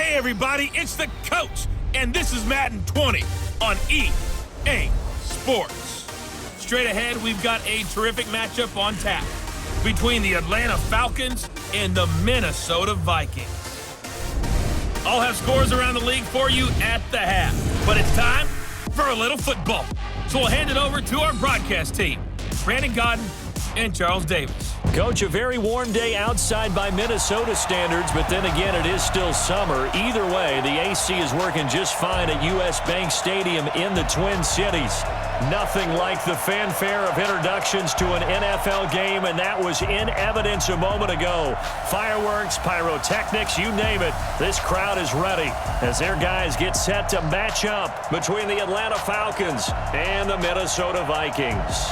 Hey everybody, it's the coach, and this is Madden 20 on EA Sports. Straight ahead, we've got a terrific matchup on tap between the Atlanta Falcons and the Minnesota Vikings. I'll have scores around the league for you at the half, but it's time for a little football. So we'll hand it over to our broadcast team, Brandon Godden and Charles Davis. Coach, a very warm day outside by Minnesota standards, but then again, it is still summer. Either way, the AC is working just fine at US Bank Stadium in the Twin Cities. Nothing like the fanfare of introductions to an NFL game, and that was in evidence a moment ago. Fireworks, pyrotechnics, you name it. This crowd is ready as their guys get set to match up between the Atlanta Falcons and the Minnesota Vikings.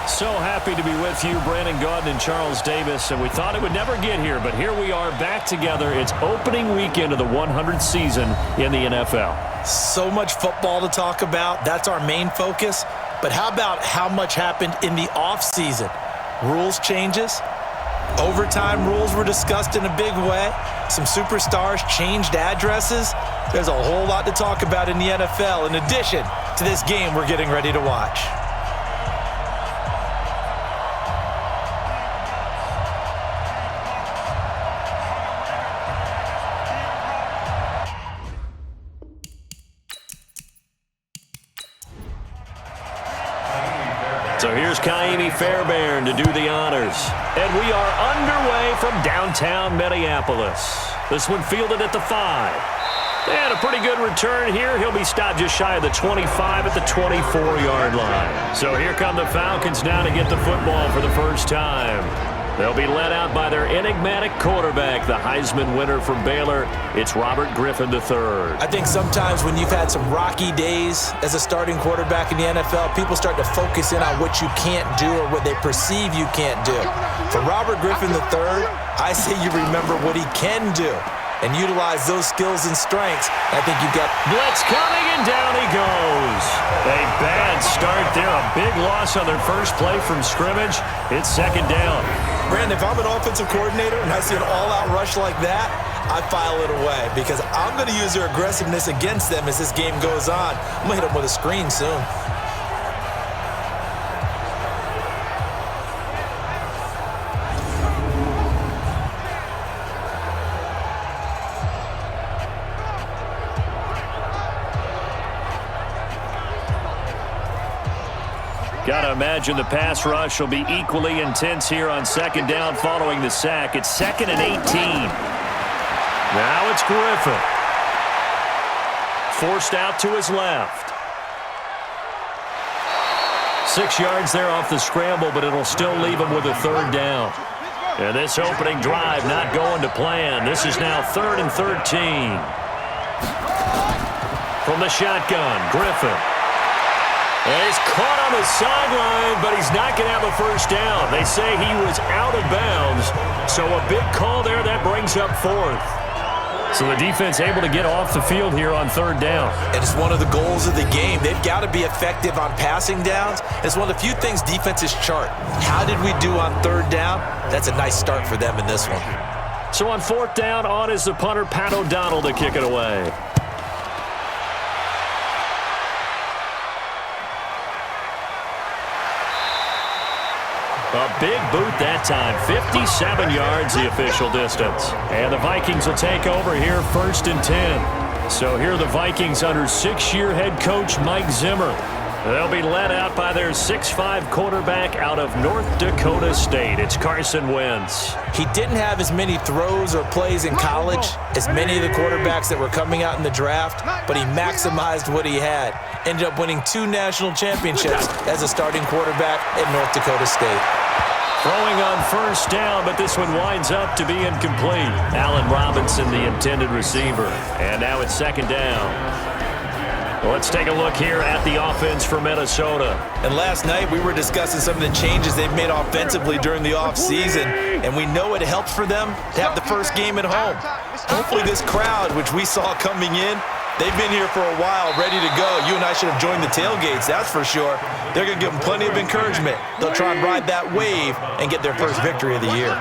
So happy to be with you, Brandon Gaudin and Charles Davis, and we thought it would never get here, but here we are back together. It's opening weekend of the 100th season in the NFL. So much football to talk about. That's our main focus. But how about how much happened in the offseason? Rules changes. Overtime rules were discussed in a big way. Some superstars changed addresses. There's a whole lot to talk about in the NFL in addition to this game we're getting ready to watch. So here's KIFL Fairbairn to do the honors. And we are underway from downtown Minneapolis. This one fielded at the 5. And a pretty good return here. He'll be stopped just shy of the 25 at the 24-yard line. So here come the Falcons now to get the football for the first time. They'll be led out by their enigmatic quarterback, the Heisman winner from Baylor. It's Robert Griffin III. I think sometimes when you've had some rocky days as a starting quarterback in the NFL, people start to focus in on what you can't do or what they perceive you can't do. For Robert Griffin III, I say you remember what he can do and utilize those skills and strengths. I think you've got blitz coming, and down he goes. A bad start there, a big loss on their first play from scrimmage. It's second down. Brandon, if I'm an offensive coordinator and I see an all-out rush like that, I file it away because I'm going to use their aggressiveness against them as this game goes on. I'm going to hit them with a screen soon. Got to imagine the pass rush will be equally intense here on second down following the sack. It's 2nd and 18. Now it's Griffin. Forced out to his left. 6 yards there off the scramble, but it'll still leave him with a third down. And this opening drive not going to plan. This is now 3rd and 13. From the shotgun, Griffin. And he's caught on the sideline, but he's not going to have a first down. They say he was out of bounds, so a big call there that brings up 4th. So the defense able to get off the field here on 3rd down. And it's one of the goals of the game. They've got to be effective on passing downs. It's one of the few things defenses chart. How did we do on 3rd down? That's a nice start for them in this one. So on 4th down, on is the punter, Pat O'Donnell, to kick it away. A big boot that time, 57 yards the official distance. And the Vikings will take over here 1st and 10. So here are the Vikings under 6-year head coach Mike Zimmer. They'll be led out by their 6'5" quarterback out of North Dakota State. It's Carson Wentz. He didn't have as many throws or plays in college as many of the quarterbacks that were coming out in the draft, but he maximized what he had. Ended up winning 2 national championships as a starting quarterback at North Dakota State. Throwing on 1st down, but this one winds up to be incomplete. Allen Robinson, the intended receiver. And now it's 2nd down. Let's take a look here at the offense for Minnesota. And last night we were discussing some of the changes they've made offensively during the offseason, and we know it helps for them to have the first game at home. Hopefully this crowd, which we saw coming in, they've been here for a while, ready to go. You and I should have joined the tailgates, that's for sure. They're going to give them plenty of encouragement. They'll try and ride that wave and get their first victory of the year.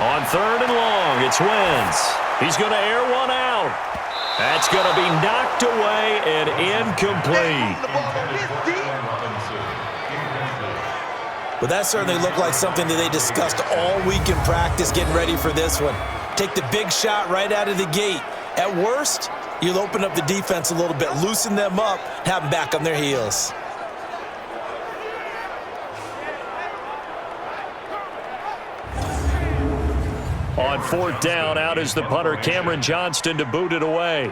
On 3rd and long, it's Wentz. He's going to air one out. That's going to be knocked away and incomplete. Well, that certainly looked like something that they discussed all week in practice getting ready for this one. Take the big shot right out of the gate. At worst, you'll open up the defense a little bit, loosen them up, have them back on their heels. On 4th down, out is the punter, Cameron Johnston, to boot it away.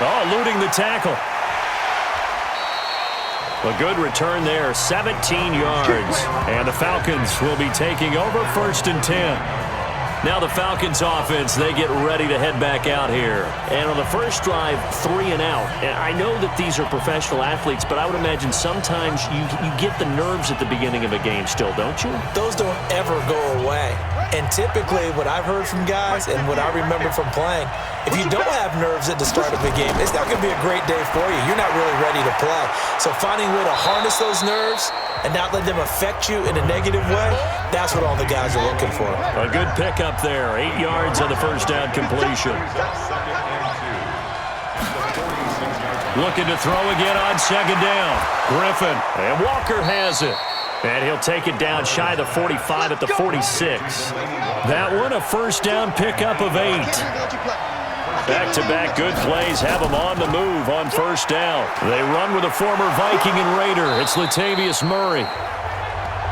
Oh, eluding the tackle. A good return there, 17 yards. And the Falcons will be taking over 1st and 10. Now the Falcons offense, they get ready to head back out here. And on the first drive, 3 and out. And I know that these are professional athletes, but I would imagine sometimes you get the nerves at the beginning of a game still, don't you? Those don't ever go away. And typically what I've heard from guys and what I remember from playing, if you don't have nerves at the start of a game, it's not going to be a great day for you. You're not really ready to play. So finding a way to harness those nerves and not let them affect you in a negative way, that's what all the guys are looking for. A good pickup there, 8 yards on the first down completion. Looking to throw again on 2nd down. Griffin, and Walker has it. And he'll take it down shy of the 45 at the 46. That one a first down pickup of 8. Back-to-back good plays have them on the move on 1st down. They run with a former Viking and Raider. It's Latavius Murray.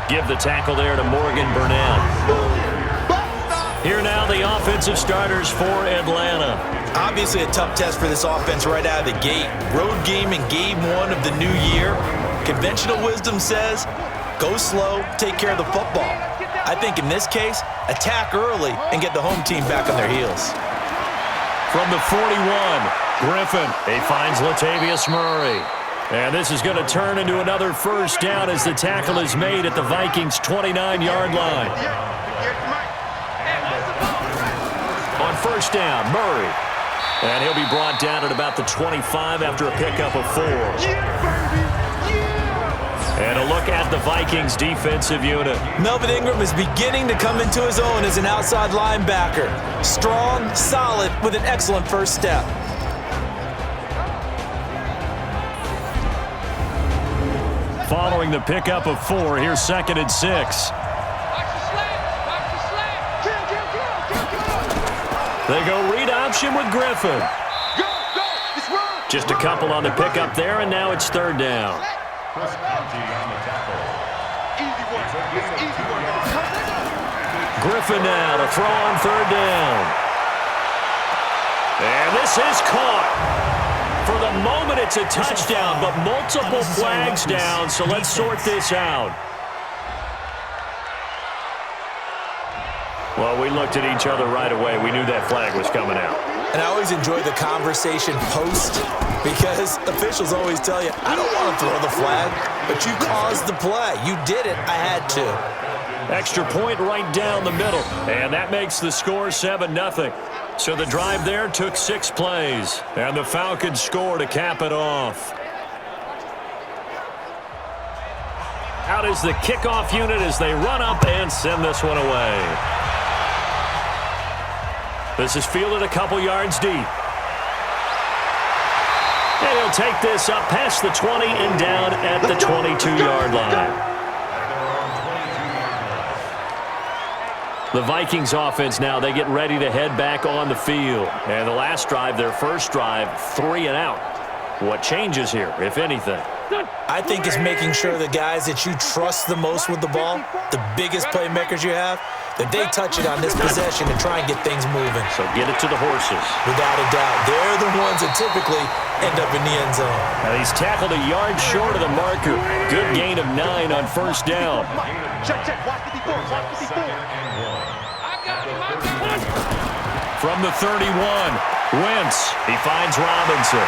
Give the tackle there to Morgan Burnett. Here now the offensive starters for Atlanta. Obviously a tough test for this offense right out of the gate. Road game in game 1 of the new year. Conventional wisdom says, go slow, take care of the football. I think in this case, attack early and get the home team back on their heels. From the 41, Griffin. He finds Latavius Murray. And this is going to turn into another first down as the tackle is made at the Vikings' 29-yard line. On 1st down, Murray. And he'll be brought down at about the 25 after a pickup of 4. And a look at the Vikings defensive unit. Melvin Ingram is beginning to come into his own as an outside linebacker. Strong, solid, with an excellent first step. Following the pickup of 4, here's 2nd and 6. They go read option with Griffin. Just a couple on the pickup there, and now it's 3rd down. Griffin now to throw on 3rd down. And this is caught. For the moment, it's a touchdown, but multiple flags down, so let's sort this out. Well, we looked at each other right away. We knew that flag was coming out. And I always enjoy the conversation post because officials always tell you, I don't want to throw the flag, but you caused the play. You did it. I had to. Extra point right down the middle, and that makes the score 7-0. So the drive there took 6 plays, and the Falcons score to cap it off. Out is the kickoff unit as they run up and send this one away. This is fielded a couple yards deep. And he'll take this up past the 20 and down at the 22-yard line. The Vikings offense now, they get ready to head back on the field. And the last drive, their first drive, 3 and out. What changes here, if anything? I think it's making sure the guys that you trust the most with the ball, the biggest playmakers you have, that they touch it on this possession and try and get things moving. So get it to the horses. Without a doubt. They're the ones that typically end up in the end zone. Now he's tackled a yard short of the marker. Good gain of 9 on first down. From the 31, Wentz. He finds Robinson.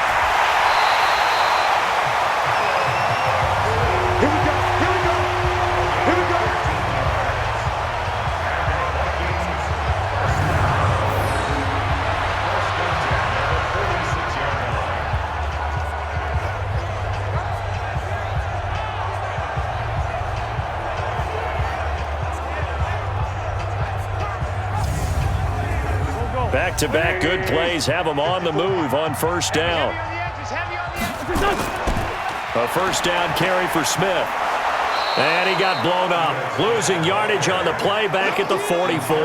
back-to-back good plays have them on the move on first down. A first down carry for Smith. And he got blown up, losing yardage on the play back at the 44.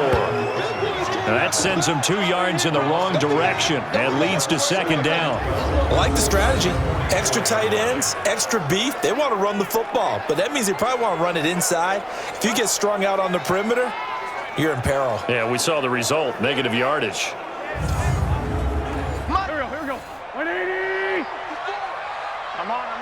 Now that sends him 2 yards in the wrong direction and leads to second down. I like the strategy. Extra tight ends, extra beef. They want to run the football, but that means they probably want to run it inside. If you get strung out on the perimeter, you're in peril. Yeah, we saw the result, negative yardage. Here we go. 180. I'm on.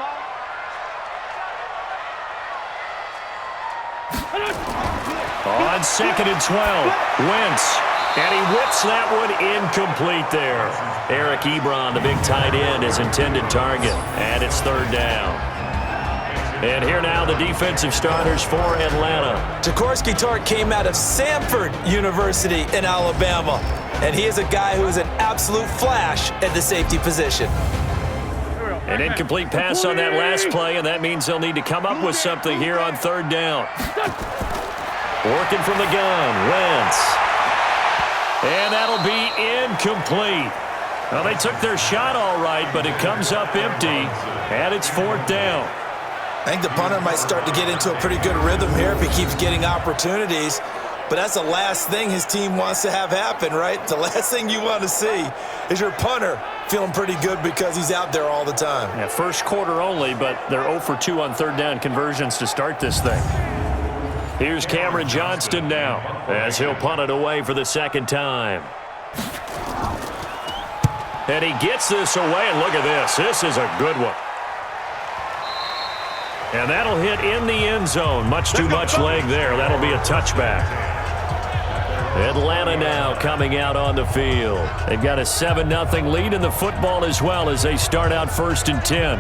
On 2nd and 12, Wentz. And he whips that one incomplete there. Eric Ebron, the big tight end, his intended target. And it's third down. And here now the defensive starters for Atlanta. Jaworski Tartt came out of Samford University in Alabama. And he is a guy who is an absolute flash at the safety position. An incomplete pass on that last play, and that means they'll need to come up with something here on third down. Working from the gun, Wentz. And that'll be incomplete. Well, they took their shot all right, but it comes up empty, and it's fourth down. I think the punter might start to get into a pretty good rhythm here if he keeps getting opportunities. But that's the last thing his team wants to have happen, right? The last thing you want to see is your punter feeling pretty good because he's out there all the time. Yeah, first quarter only, but they're 0 for 2 on third down conversions to start this thing. Here's Cameron Johnston now as he'll punt it away for the second time. And he gets this away, and look at this. This is a good one. And that'll hit in the end zone. Much too much leg there. That'll be a touchback. Atlanta now coming out on the field. They've got a 7-0 lead in the football as well as they start out 1st and 10.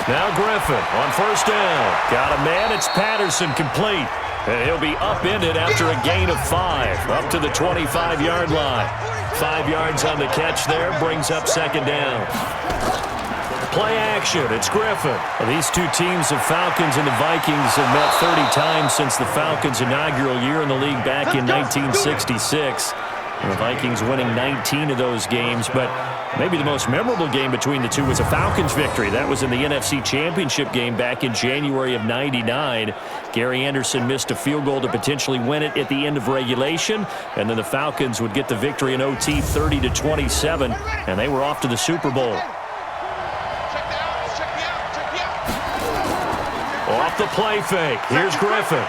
Now Griffin on first down. Got a man. It's Patterson complete. And he'll be upended after a gain of 5 up to the 25-yard line. 5 yards on the catch there brings up second down. Play action. It's Griffin. Well, these two teams, the Falcons and the Vikings, have met 30 times since the Falcons' inaugural year in the league back in 1966. And the Vikings winning 19 of those games, but maybe the most memorable game between the two was a Falcons victory. That was in the NFC Championship game back in January of '99. Gary Anderson missed a field goal to potentially win it at the end of regulation, and then the Falcons would get the victory in OT 30-27, and they were off to the Super Bowl. Off the play fake. Here's Griffin.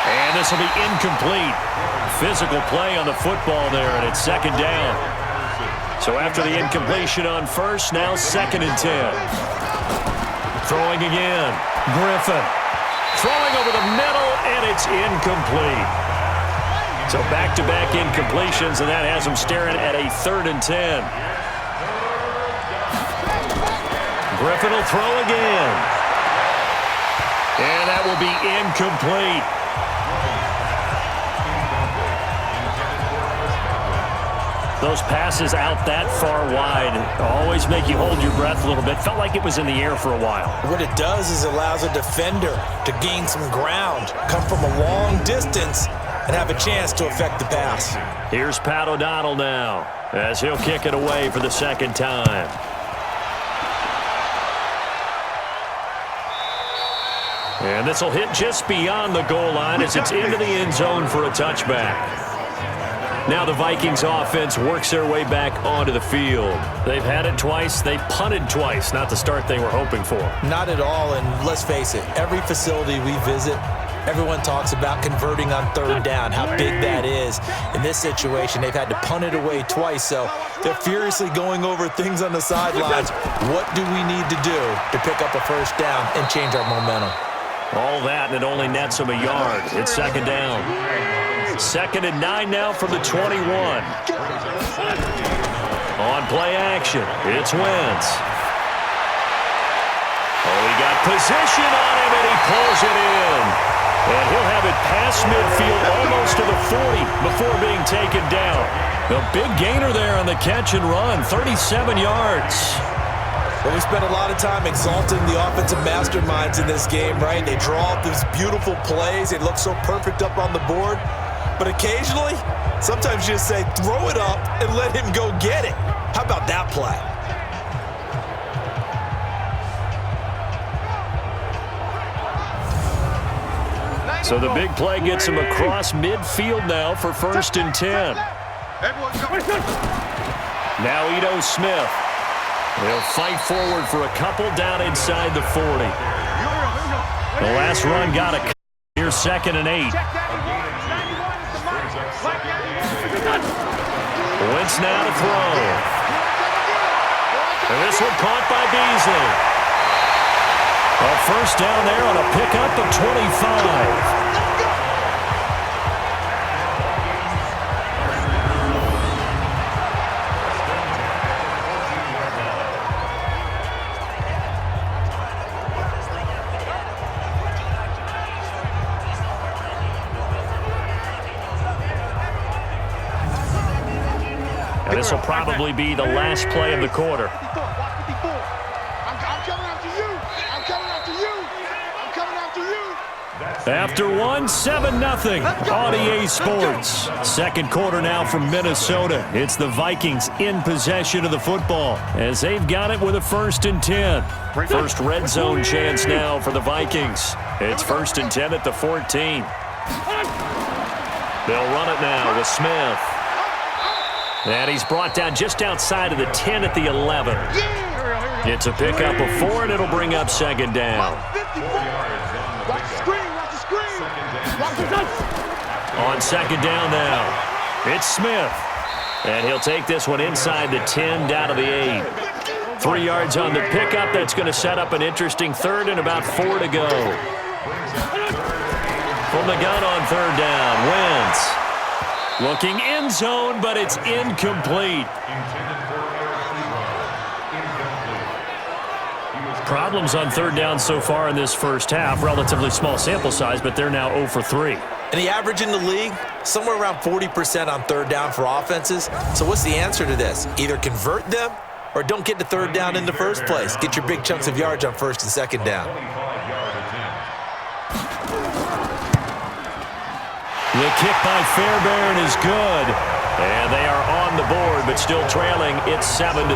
And this will be incomplete. Physical play on the football there, and it's second down. So after the incompletion on first, now 2nd and 10. Throwing again. Griffin. Throwing over the middle, and it's incomplete. So back-to-back incompletions, and that has them staring at a 3rd and 10. Griffin will throw again. And that will be incomplete. Those passes out that far wide always make you hold your breath a little bit. Felt like it was in the air for a while. What it does is allows a defender to gain some ground, come from a long distance, and have a chance to affect the pass. Here's Pat O'Donnell now as he'll kick it away for the second time. And this will hit just beyond the goal line as it's into the end zone for a touchback. Now the Vikings offense works their way back onto the field. They've had it twice. They punted twice. Not the start they were hoping for. Not at all, and let's face it, every facility we visit, everyone talks about converting on third down, how big that is. In this situation, they've had to punt it away twice, so they're furiously going over things on the sidelines. What do we need to do to pick up a first down and change our momentum? All that, and it only nets them a yard. It's second down. 2nd and 9 now from the 21. On play action, it's Wentz. Oh, he got position on him, and he pulls it in. And he'll have it past midfield almost to the 40 before being taken down. The big gainer there on the catch and run, 37 yards. Well, we spent a lot of time exalting the offensive masterminds in this game, right? They draw up these beautiful plays. They look so perfect up on the board. But occasionally, sometimes you just say, throw it up and let him go get it. How about that play? So the big play gets him across midfield now for 1st and 10. Now Ito Smith. He'll fight forward for a couple down inside the 40. The last run got a here, 2nd and 8. Wentz now to throw. And this one caught by Beasley. A first down there on a pickup of 25. And this will probably be the last play of the quarter. After one, 7-0 on EA Sports. Second quarter now from Minnesota. It's the Vikings in possession of the football as they've got it with a 1st and 10. First red zone chance now for the Vikings. It's 1st and 10 at the 14. They'll run it now with Smith. And he's brought down just outside of the 10 at the 11. It's a pickup of 4, and it'll bring up 2nd down. On 2nd down now, it's Smith. And he'll take this one inside the 10 down to the 8. 3 yards on the pickup. That's going to set up an interesting 3rd and about 4 to go. From the gun on 3rd down, Wentz. Looking end zone, but it's incomplete. Problems on 3rd down so far in this first half. Relatively small sample size, but they're now 0 for 3. And the average in the league, somewhere around 40% on 3rd down for offenses. So what's the answer to this? Either convert them or don't get to 3rd down in the first place. Get your big chunks of yards on 1st and 2nd down. The kick by Fairbairn is good. And they are on the board, but still trailing. It's 7-3.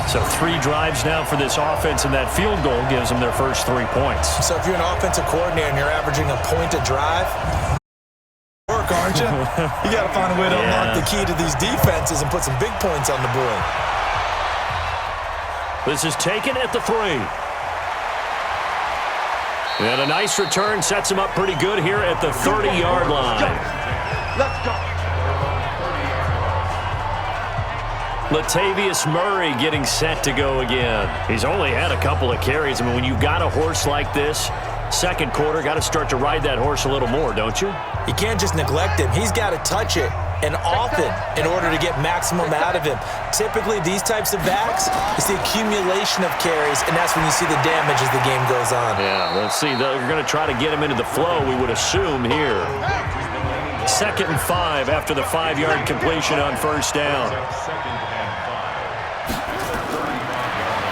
So 3 drives now for this offense, and that field goal gives them their first 3 points. So if you're an offensive coordinator and you're averaging a point a drive, work, aren't you? You got to find a way to unlock the key to these defenses and put some big points on the board. This is taken at the 3. And a nice return sets him up pretty good here at the 30-yard line. Let's go. Latavius Murray getting set to go again. He's only had a couple of carries. I mean, when you've got a horse like this, second quarter, got to start to ride that horse a little more, don't you? You can't just neglect him. He's got to touch it, and often, in order to get maximum out of him. Typically, these types of backs, it's the accumulation of carries, and that's when you see the damage as the game goes on. Yeah, let's see. They're going to try to get him into the flow, we would assume, here. 2nd and 5 after the 5-yard completion on 1st down.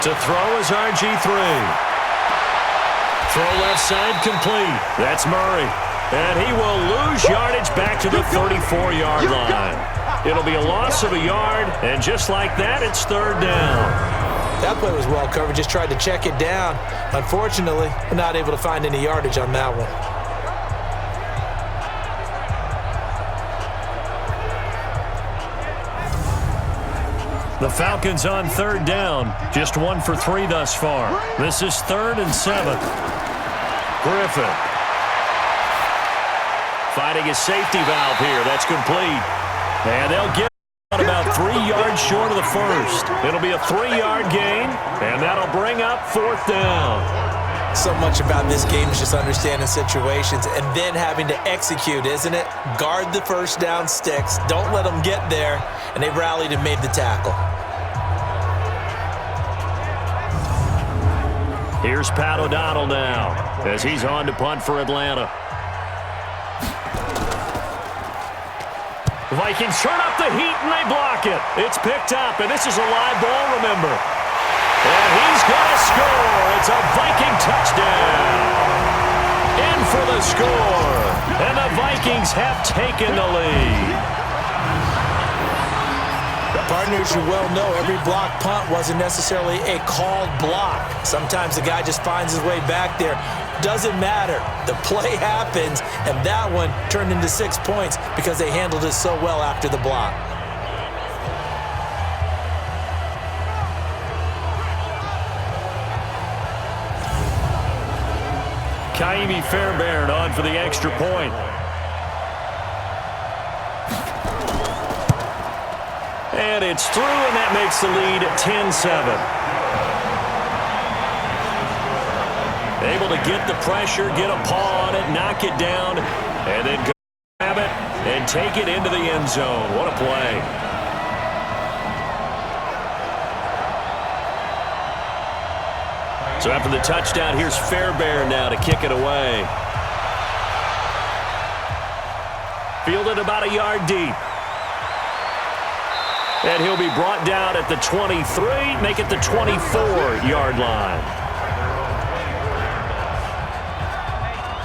To throw is RG3. Throw left side complete. That's Murray. And he will lose yardage back to the 34-yard line. It'll be a loss of a yard, and just like that, it's 3rd down. That play was well covered. Just tried to check it down. Unfortunately, not able to find any yardage on that one. The Falcons on 3rd down. Just 1 for 3 thus far. This is 3rd and 7. Griffin. Finding his safety valve here. That's complete. And they'll get about 3 yards short of the first. It'll be a 3-yard gain, and that'll bring up 4th down. So much about this game is just understanding situations and then having to execute, isn't it? Guard the first down sticks. Don't let them get there. And they rallied and made the tackle. Here's Pat O'Donnell now as he's on to punt for Atlanta. The Vikings turn up the heat and they block it. It's picked up, and this is a live ball, remember. And he's going to score. It's a Viking touchdown. In for the score. And the Vikings have taken the lead. Partners, you well know every block punt wasn't necessarily a called block. Sometimes the guy just finds his way back there. Doesn't matter. The play happens, and that one turned into 6 points because they handled it so well after the block. KIFL on for the extra point. And it's through, and that makes the lead 10-7. Able to get the pressure, get a paw on it, knock it down, and then grab it and take it into the end zone. What a play. So after the touchdown, here's Fairbairn now to kick it away. Fielded about a yard deep. And he'll be brought down at the 23, make it the 24-yard line.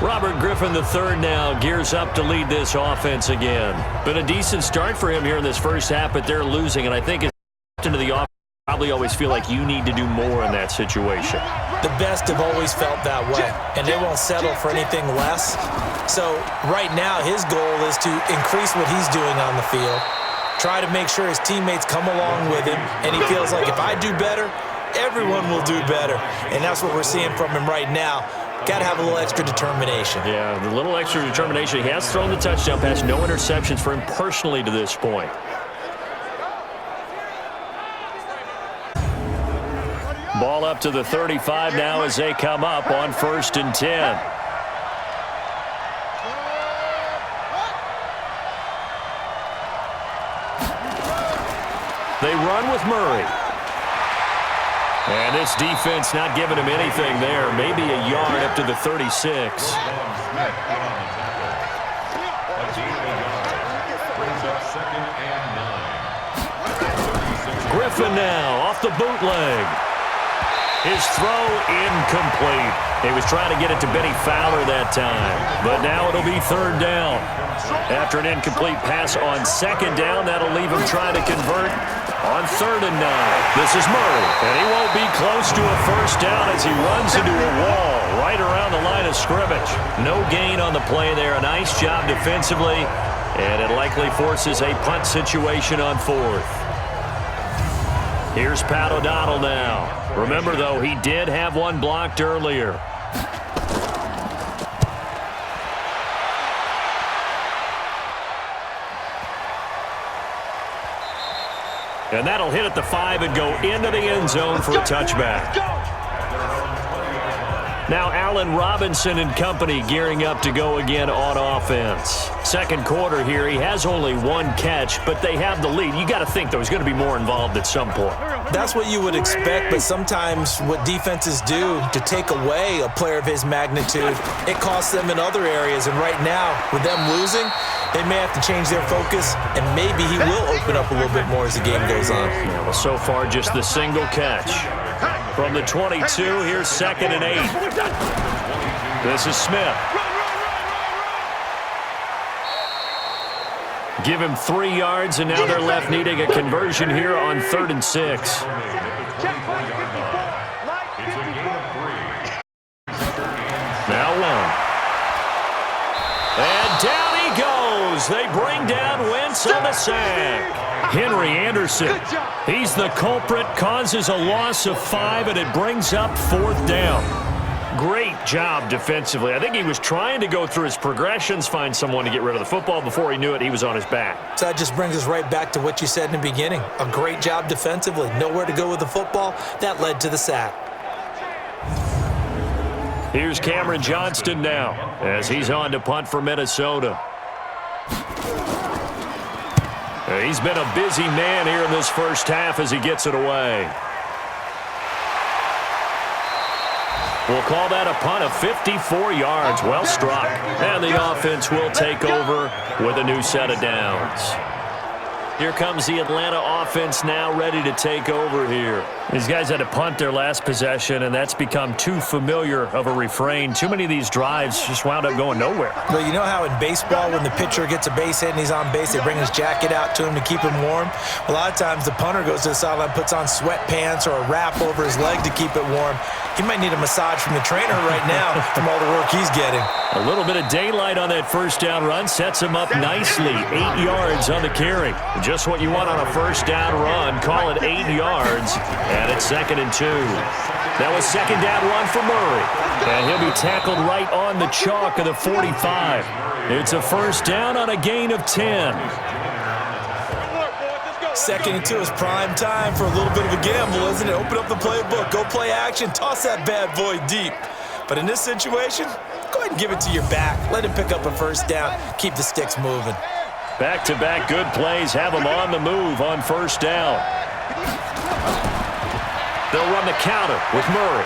Robert Griffin III now gears up to lead this offense again. Been a decent start for him here in this first half, but they're losing, and I think it's into the offense. Probably always feel like you need to do more in that situation. The best have always felt that way, and they won't settle for anything less. So right now his goal is to increase what he's doing on the field, try to make sure his teammates come along with him, and he feels like if I do better, everyone will do better. And that's what we're seeing from him right now. Got to have a little extra determination. Yeah, the little extra determination. He has thrown the touchdown pass. No interceptions for him personally to this point. Ball up to the 35 now as they come up on 1st and 10. They run with Murray. And this defense not giving him anything there. Maybe a yard up to the 36. Griffin now off the bootleg. His throw incomplete. He was trying to get it to Benny Fowler that time. But now it'll be 3rd down. After an incomplete pass on 2nd down, that'll leave him trying to convert on 3rd and 9. This is Murray, and he won't be close to a 1st down as he runs into a wall right around the line of scrimmage. No gain on the play there. A nice job defensively, and it likely forces a punt situation on 4th. Here's Pat O'Donnell now. Remember, though, he did have one blocked earlier. And that'll hit at the 5 and go into the end zone for a touchback. Now Allen Robinson and company gearing up to go again on offense. 2nd quarter here, he has only one catch, but they have the lead. You got to think, though, he's going to be more involved at some point. That's what you would expect, but sometimes what defenses do to take away a player of his magnitude, it costs them in other areas. And right now, with them losing, they may have to change their focus, and maybe he will open up a little bit more as the game goes on. Yeah, well, so far, just the single catch. From the 22, here's 2nd and 8. This is Smith. Give him 3 yards, and now they're left needing a conversion here on 3rd and 6. Now 1. And down he goes. They bring down Wentz on the sack. Henry Anderson, he's the culprit, causes a loss of 5, and it brings up 4th down. Great job defensively. I think he was trying to go through his progressions, find someone to get rid of the football. Before he knew it, he was on his back. So that just brings us right back to what you said in the beginning. A great job defensively. Nowhere to go with the football. That led to the sack. Here's Cameron Johnston now as he's on to punt for Minnesota. He's been a busy man here in this first half as he gets it away. We'll call that a punt of 54 yards. Well struck. And the offense will take over with a new set of downs. Here comes the Atlanta offense now ready to take over here. These guys had to punt their last possession, and that's become too familiar of a refrain. Too many of these drives just wound up going nowhere. Well, you know how in baseball when the pitcher gets a base hit and he's on base, they bring his jacket out to him to keep him warm? A lot of times the punter goes to the sideline, puts on sweatpants or a wrap over his leg to keep it warm. He might need a massage from the trainer right now from all the work he's getting. A little bit of daylight on that first down run sets him up nicely. 8 yards on the carry. Just what you want on a first down run. Call it 8 yards, and it's 2nd and 2. That was 2nd down run for Murray, and he'll be tackled right on the chalk of the 45. It's a first down on a gain of 10. 2nd and 2 is prime time for a little bit of a gamble, isn't it? Open up the playbook, go play action, toss that bad boy deep. But in this situation, go ahead and give it to your back. Let him pick up a first down, keep the sticks moving. Back-to-back good plays have them on the move on first down. They'll run the counter with Murray.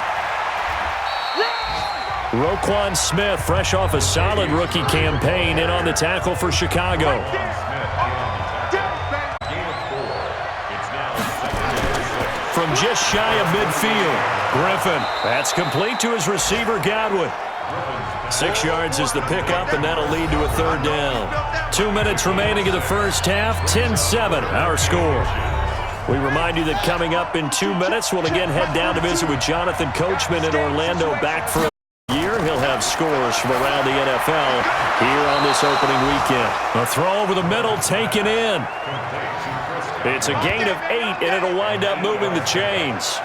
Roquan Smith, fresh off a solid rookie campaign, in on the tackle for Chicago. From just shy of midfield, Griffin. That's complete to his receiver, Godwin. 6 yards is the pickup, and that'll lead to a third down. 2 minutes remaining in the first half, 10-7, our score. We remind you that coming up in 2 minutes, we'll again head down to visit with Jonathan Coachman in Orlando, back for a year. He'll have scores from around the NFL here on this opening weekend. A throw over the middle, taken in. It's a gain of 8, and it'll wind up moving the chains.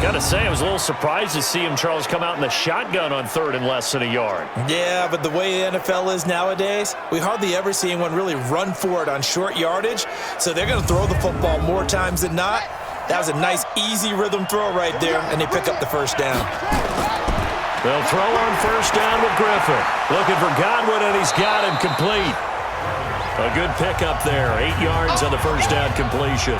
Got to say, I was a little surprised to see him, Charles, come out in the shotgun on 3rd and less than a yard. Yeah, but the way the NFL is nowadays, we hardly ever see anyone really run for it on short yardage, so they're going to throw the football more times than not. That was a nice, easy rhythm throw right there, and they pick up the first down. They'll throw on first down with Griffin. Looking for Godwin, and he's got him complete. A good pickup there, 8 yards on the first down completion.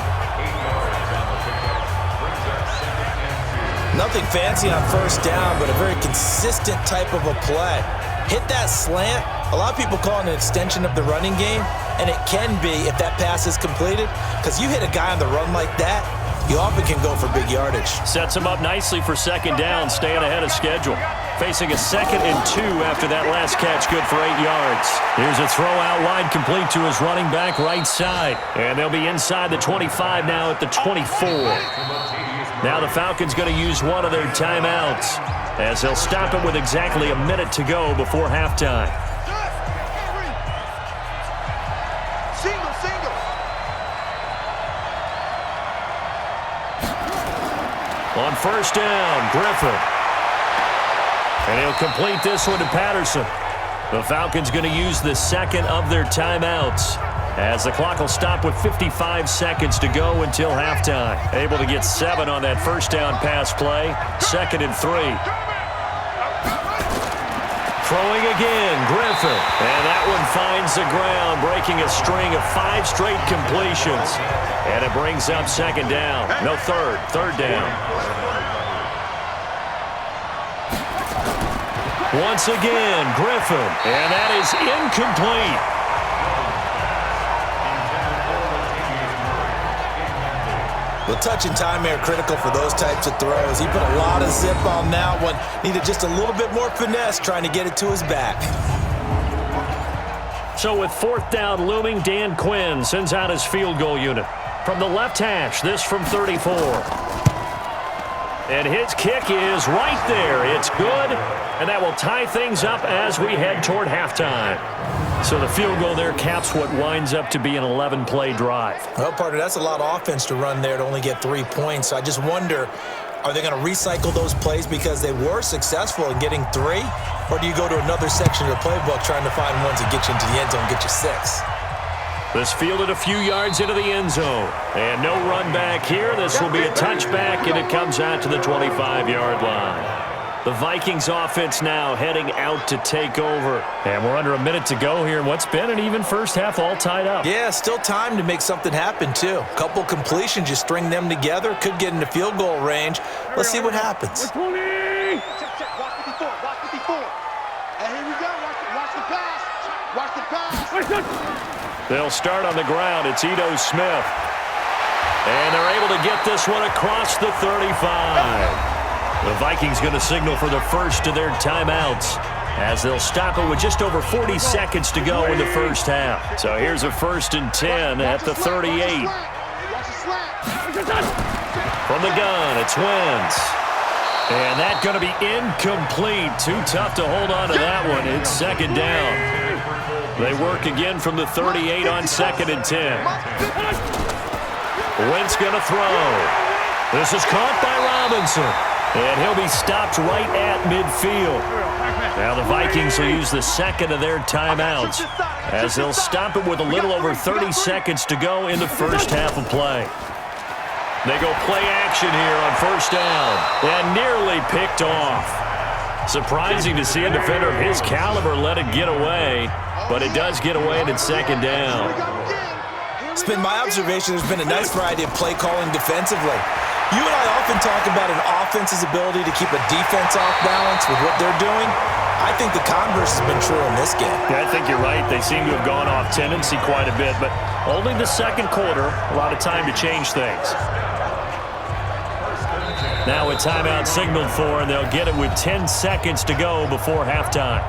Nothing fancy on first down, but a very consistent type of a play. Hit that slant. A lot of people call it an extension of the running game, and it can be if that pass is completed, because you hit a guy on the run like that, you often can go for big yardage. Sets him up nicely for 2nd down, staying ahead of schedule. Facing a 2nd and 2 after that last catch, good for 8 yards. Here's a throw out wide, complete to his running back right side. And they'll be inside the 25 now at the 24. Now the Falcons going to use one of their timeouts, as they'll stop it with exactly a minute to go before halftime. On first down, Griffin. And he'll complete this one to Patterson. The Falcons going to use the 2nd of their timeouts, as the clock will stop with 55 seconds to go until halftime. Able to get 7 on that first down pass play. 2nd and 3. Throwing again, Griffin. And that one finds the ground, breaking a string of 5 straight completions. And it brings up 2nd down. No, third down. Once again, Griffin. And that is incomplete. Well, touch and time are critical for those types of throws. He put a lot of zip on that one. Needed just a little bit more finesse trying to get it to his back. So with 4th down looming, Dan Quinn sends out his field goal unit. From the left hash, this from 34. And his kick is right there. It's good, and that will tie things up as we head toward halftime. So the field goal there caps what winds up to be an 11-play drive. Well, partner, that's a lot of offense to run there to only get 3 points. So I just wonder, are they going to recycle those plays because they were successful in getting 3? Or do you go to another section of the playbook trying to find ones that get you into the end zone and get you 6? This fielded a few yards into the end zone. And no run back here. This will be a touchback, and it comes out to the 25-yard line. The Vikings offense now heading out to take over. And we're under a minute to go here in what's been an even first half, all tied up. Yeah, still time to make something happen, too. Couple completions, you string them together, could get into field goal range. Let's see what happens. Check. Watch 54. Watch 54. And here we go. Watch the pass. Watch the pass. They'll start on the ground. It's Ito Smith. And they're able to get this one across the 35. The Vikings going to signal for the first of their timeouts as they'll stop it with just over 40 seconds to go in the first half. So here's a 1st and 10 at the 38. From the gun, it's Wentz. And that's going to be incomplete. Too tough to hold on to that one. It's 2nd down. They work again from the 38 on 2nd and 10. Wentz going to throw. This is caught by Robinson. And he'll be stopped right at midfield. Now the Vikings will use the second of their timeouts as they'll stop it with a little over 30 seconds to go in the first half of play. They go play action here on 1st down and nearly picked off. Surprising to see a defender of his caliber let it get away, but it does get away and it's 2nd down. It's been my observation there's been a nice variety of play calling defensively. You and I often talk about an offense's ability to keep a defense off balance with what they're doing. I think the converse has been true in this game. Yeah, I think you're right. They seem to have gone off tendency quite a bit, but only the 2nd quarter, a lot of time to change things. Now a timeout signaled for, and they'll get it with 10 seconds to go before halftime.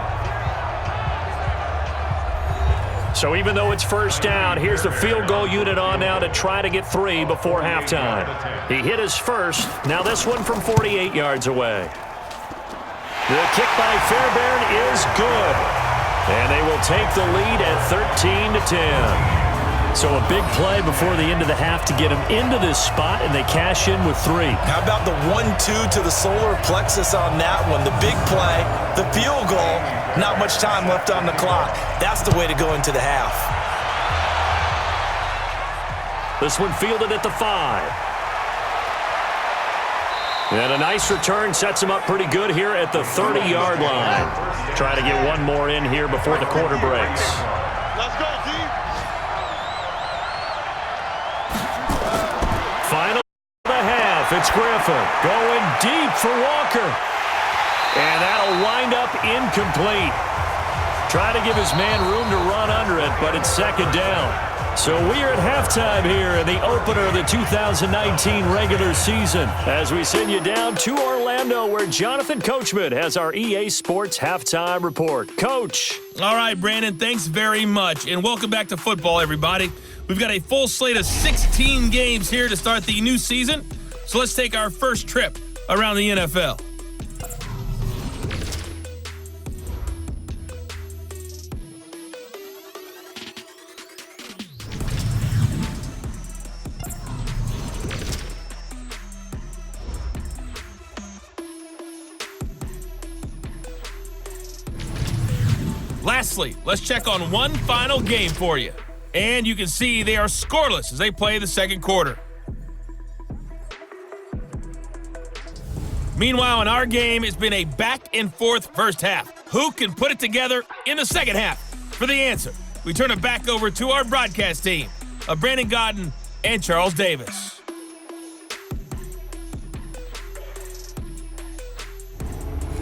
So even though it's 1st down, here's the field goal unit on now to try to get 3 before halftime. He hit his first. Now this one from 48 yards away. The kick by Fairbairn is good. And they will take the lead at 13-10. So a big play before the end of the half to get him into this spot, and they cash in with 3. How about the 1-2 to the solar plexus on that one? The big play, the field goal, not much time left on the clock. That's the way to go into the half. This one fielded at the 5. And a nice return sets him up pretty good here at the 30-yard line. Try to get one more in here before the quarter breaks. Let's go, D. Final of the half. It's Griffin going deep for Walker. And that'll wind up incomplete. Try to give his man room to run under it, but it's 2nd down. So we are at halftime here in the opener of the 2019 regular season as we send you down to Orlando where Jonathan Coachman has our EA Sports halftime report. Coach. All right, Brandon, thanks very much. And welcome back to football, everybody. We've got a full slate of 16 games here to start the new season. So let's take our first trip around the NFL. Lastly, let's check on one final game for you. And you can see they are scoreless as they play the 2nd quarter. Meanwhile, in our game, it's been a back-and-forth first half. Who can put it together in the 2nd half? For the answer, we turn it back over to our broadcast team of Brandon Godden and Charles Davis.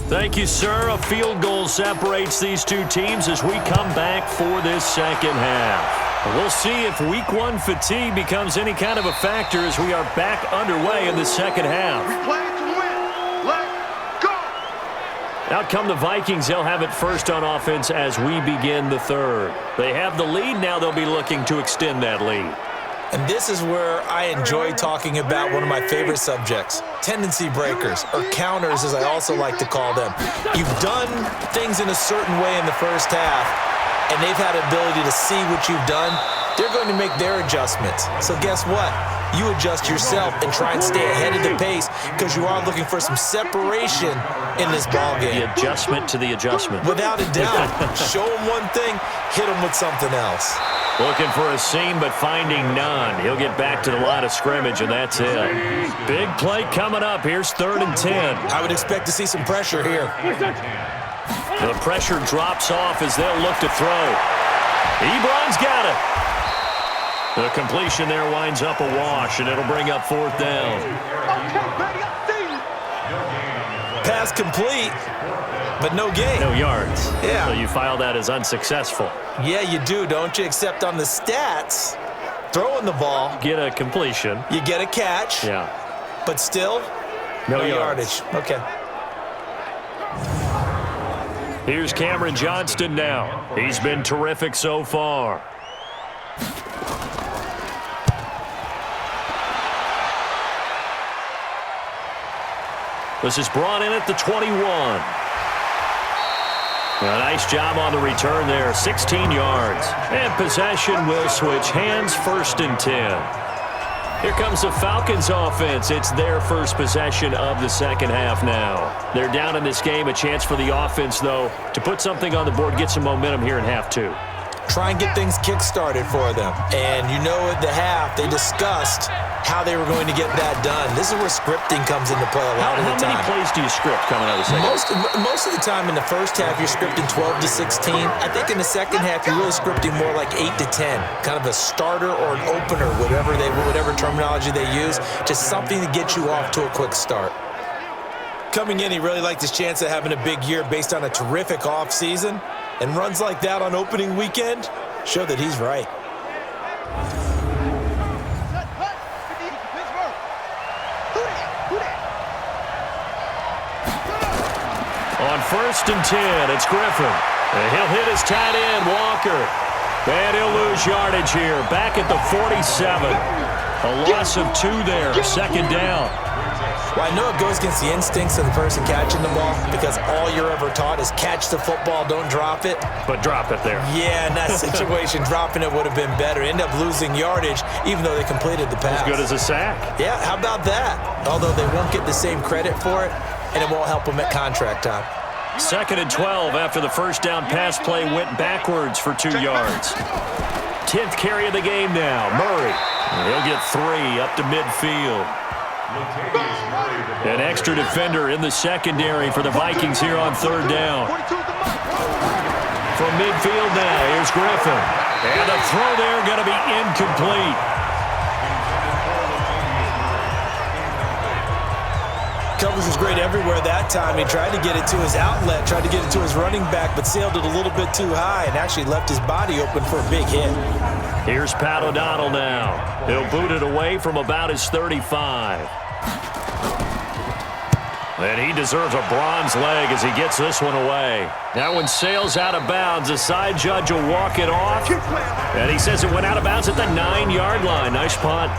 Thank you, sir. A field goal separates these two teams as we come back for this 2nd half. We'll see if week 1 fatigue becomes any kind of a factor as we are back underway in the 2nd half. We play to win. Let's go. Out come the Vikings. They'll have it first on offense as we begin the 3rd. They have the lead. Now they'll be looking to extend that lead. And this is where I enjoy talking about one of my favorite subjects, tendency breakers, or counters as I also like to call them. You've done things in a certain way in the first half, and they've had the ability to see what you've done. They're going to make their adjustments. So guess what? You adjust yourself and try and stay ahead of the pace because you are looking for some separation in this ballgame. The adjustment to the adjustment. Without a doubt. Show them one thing, hit them with something else. Looking for a seam, but finding none. He'll get back to the line of scrimmage, and that's it. Big play coming up. Here's 3rd and 10. I would expect to see some pressure here. The pressure drops off as they'll look to throw. Ebron's got it. The completion there winds up a wash, and it'll bring up 4th down. Pass complete, but no gain. No yards. Yeah. So you file that as unsuccessful. Yeah, you do, don't you? Except on the stats, throwing the ball, Get a completion. you get a catch, Yeah. but still No yardage. Okay. Here's Cameron Johnston now. He's been terrific so far. This is brought in at the 21. A nice job on the return there, 16 yards. And possession will switch hands, 1st and 10. Here comes the Falcons offense. It's their first possession of the second half now. They're down in this game. A chance for the offense, though, to put something on the board, get some momentum here in half 2. Try and get things kick-started for them. And you know at the half, they discussed how they were going to get that done. This is where scripting comes into play a lot of the time. How many plays do you script coming out of the second? Most of the time in the first half, you're scripting 12 to 16. I think in the second half, you're really scripting more like 8 to 10. Kind of a starter or an opener, whatever terminology they use. Just something to get you off to a quick start. Coming in, he really liked his chance of having a big year based on a terrific offseason. And runs like that on opening weekend show that he's right. On 1st and 10, it's Griffin. And he'll hit his tight end, Walker. And he'll lose yardage here. Back at the 47. A loss of 2 there. 2nd down. Well, I know it goes against the instincts of the person catching the ball because all you're ever taught is catch the football, don't drop it. But drop it there. Yeah, in that situation, dropping it would have been better. End up losing yardage even though they completed the pass. As good as a sack. Yeah, how about that? Although they won't get the same credit for it, and it won't help them at contract time. 2nd and 12 after the first down pass play went backwards for 2 yards. 10th carry of the game now. Murray. He'll get 3 up to midfield. An extra defender in the secondary for the Vikings here on 3rd down. From midfield now, here's Griffin. And the throw there going to be incomplete. Coverage was great everywhere that time. He tried to get it to his outlet, tried to get it to his running back, but sailed it a little bit too high and actually left his body open for a big hit. Here's Pat O'Donnell now. He'll boot it away from about his 35. And he deserves a bronze leg as he gets this one away. That one sails out of bounds. The side judge will walk it off. And he says it went out of bounds at the 9-yard line. Nice punt.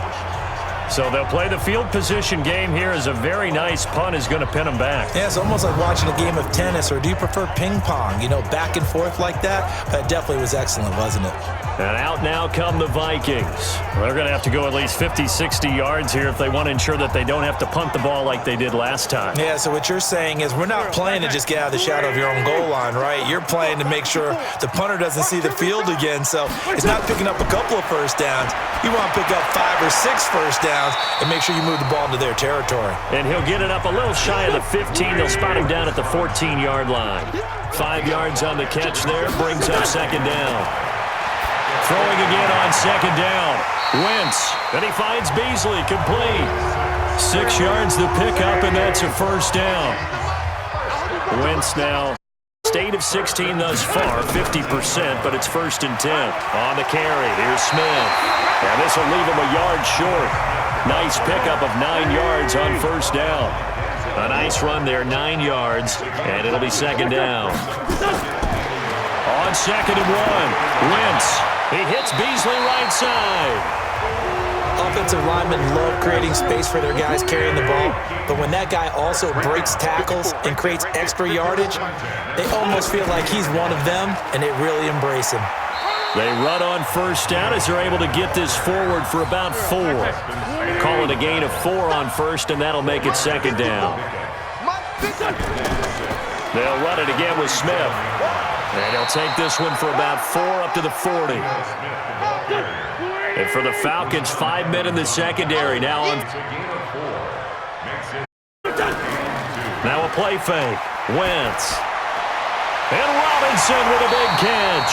So they'll play the field position game here as a very nice punt is going to pin them back. Yeah, it's almost like watching a game of tennis, or do you prefer ping pong? You know, back and forth like that? That definitely was excellent, wasn't it? And out now come the Vikings. They're going to have to go at least 50, 60 yards here if they want to ensure that they don't have to punt the ball like they did last time. Yeah, so what you're saying is we're not playing to just get out of the shadow of your own goal line, right? You're playing to make sure the punter doesn't see the field again. So it's not picking up a couple of first downs. You want to pick up 5 or 6 first downs and make sure you move the ball into their territory. And he'll get it up a little shy of the 15. They'll spot him down at the 14-yard line. 5 yards on the catch there, brings up 2nd down. Throwing again on 2nd down. Wentz, and he finds Beasley, complete. 6 yards the pickup, and that's a first down. Wentz now, state of 16 thus far, 50%, but it's 1st and 10. On the carry, here's Smith. And this will leave him a yard short. Nice pickup of 9 yards on 1st down. A nice run there, 9 yards, and it'll be 2nd down. On 2nd and 1, Wentz. He hits Beasley right side. Offensive linemen love creating space for their guys carrying the ball, but when that guy also breaks tackles and creates extra yardage, they almost feel like he's one of them, and they really embrace him. They run on 1st down as they're able to get this forward for about 4. Call it a gain of 4 on 1st, and that'll make it 2nd down. They'll run it again with Smith. And he'll take this one for about 4 up to the 40. And for the Falcons, 5 men in the secondary. Now a play fake. Wentz. And Robinson with a big catch.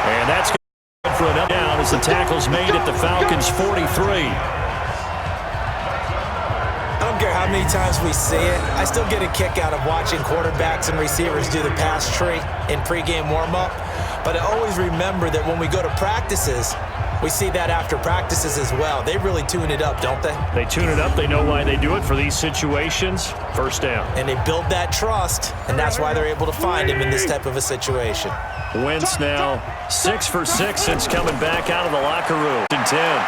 And that's good for another down as the tackle's made at the Falcons' 43. I don't care how many times we see it. I still get a kick out of watching quarterbacks and receivers do the pass tree in pregame warm-up. But I always remember that when we go to practices, we see that after practices as well. They really tune it up, don't they? They tune it up. They know why they do it for these situations. First down. And they build that trust, and that's why they're able to find him in this type of a situation. Wentz now 6 for 6 since coming back out of the locker room. 10.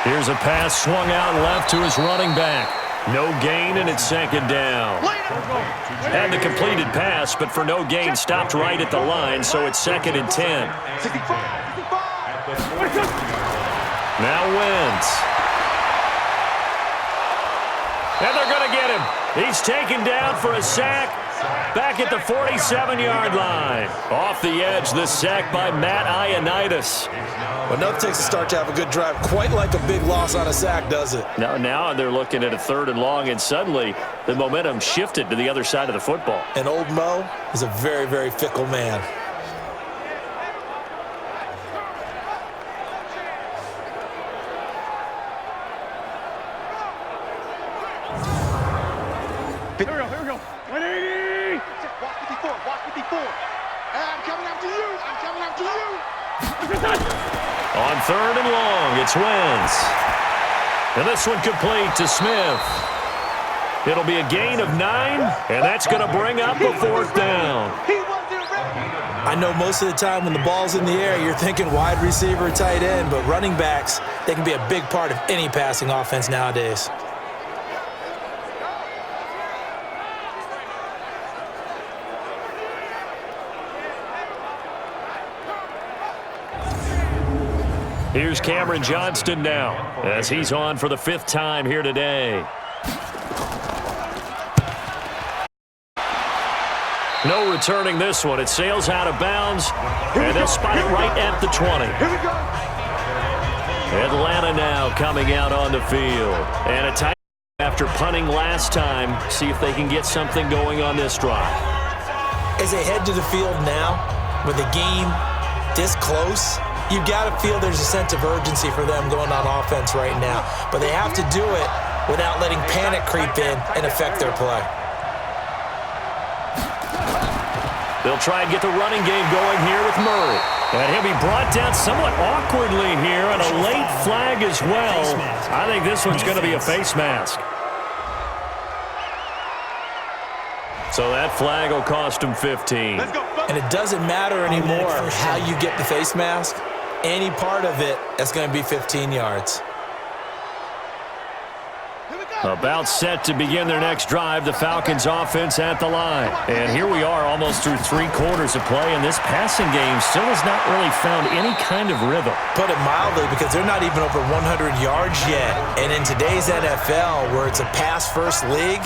Here's a pass swung out left to his running back. No gain, and it's second down. Had the completed pass, but for no gain, stopped right at the line, so it's 2nd and 10. Now Wentz. And they're going to get him. He's taken down for a sack back at the 47-yard line. Off the edge, the sack by Matt Ioannidis. Well, nothing takes a start to have a good drive. Quite like a big loss on a sack, does it? Now they're looking at a 3rd and long, and suddenly the momentum shifted to the other side of the football. And old Mo is a very, very fickle man. Here we go. 180! Walk with me forward. I'm coming after you. On 3rd and long, it's Wentz. And this one complete to Smith. It'll be a gain of 9, and that's going to bring up a 4th down. I know most of the time when the ball's in the air, you're thinking wide receiver, tight end, but running backs, they can be a big part of any passing offense nowadays. Here's Cameron Johnston now, as he's on for the 5th time here today. No returning this one. It sails out of bounds, and they'll spot it right at the 20. Atlanta now coming out on the field. And a tight after punting last time. See if they can get something going on this drive. As they head to the field now, with the game this close, you've got to feel there's a sense of urgency for them going on offense right now. But they have to do it without letting panic creep in and affect their play. They'll try and get the running game going here with Murray. And he'll be brought down somewhat awkwardly here, and a late flag as well. I think this one's going to be a face mask. So that flag will cost him 15. And it doesn't matter anymore how you get the face mask. Any part of it, that's going to be 15 yards. About set to begin their next drive, the Falcons offense at the line. And here we are almost through 3 quarters of play, and this passing game still has not really found any kind of rhythm. Put it mildly, because they're not even over 100 yards yet. And in today's NFL, where it's a pass-first league,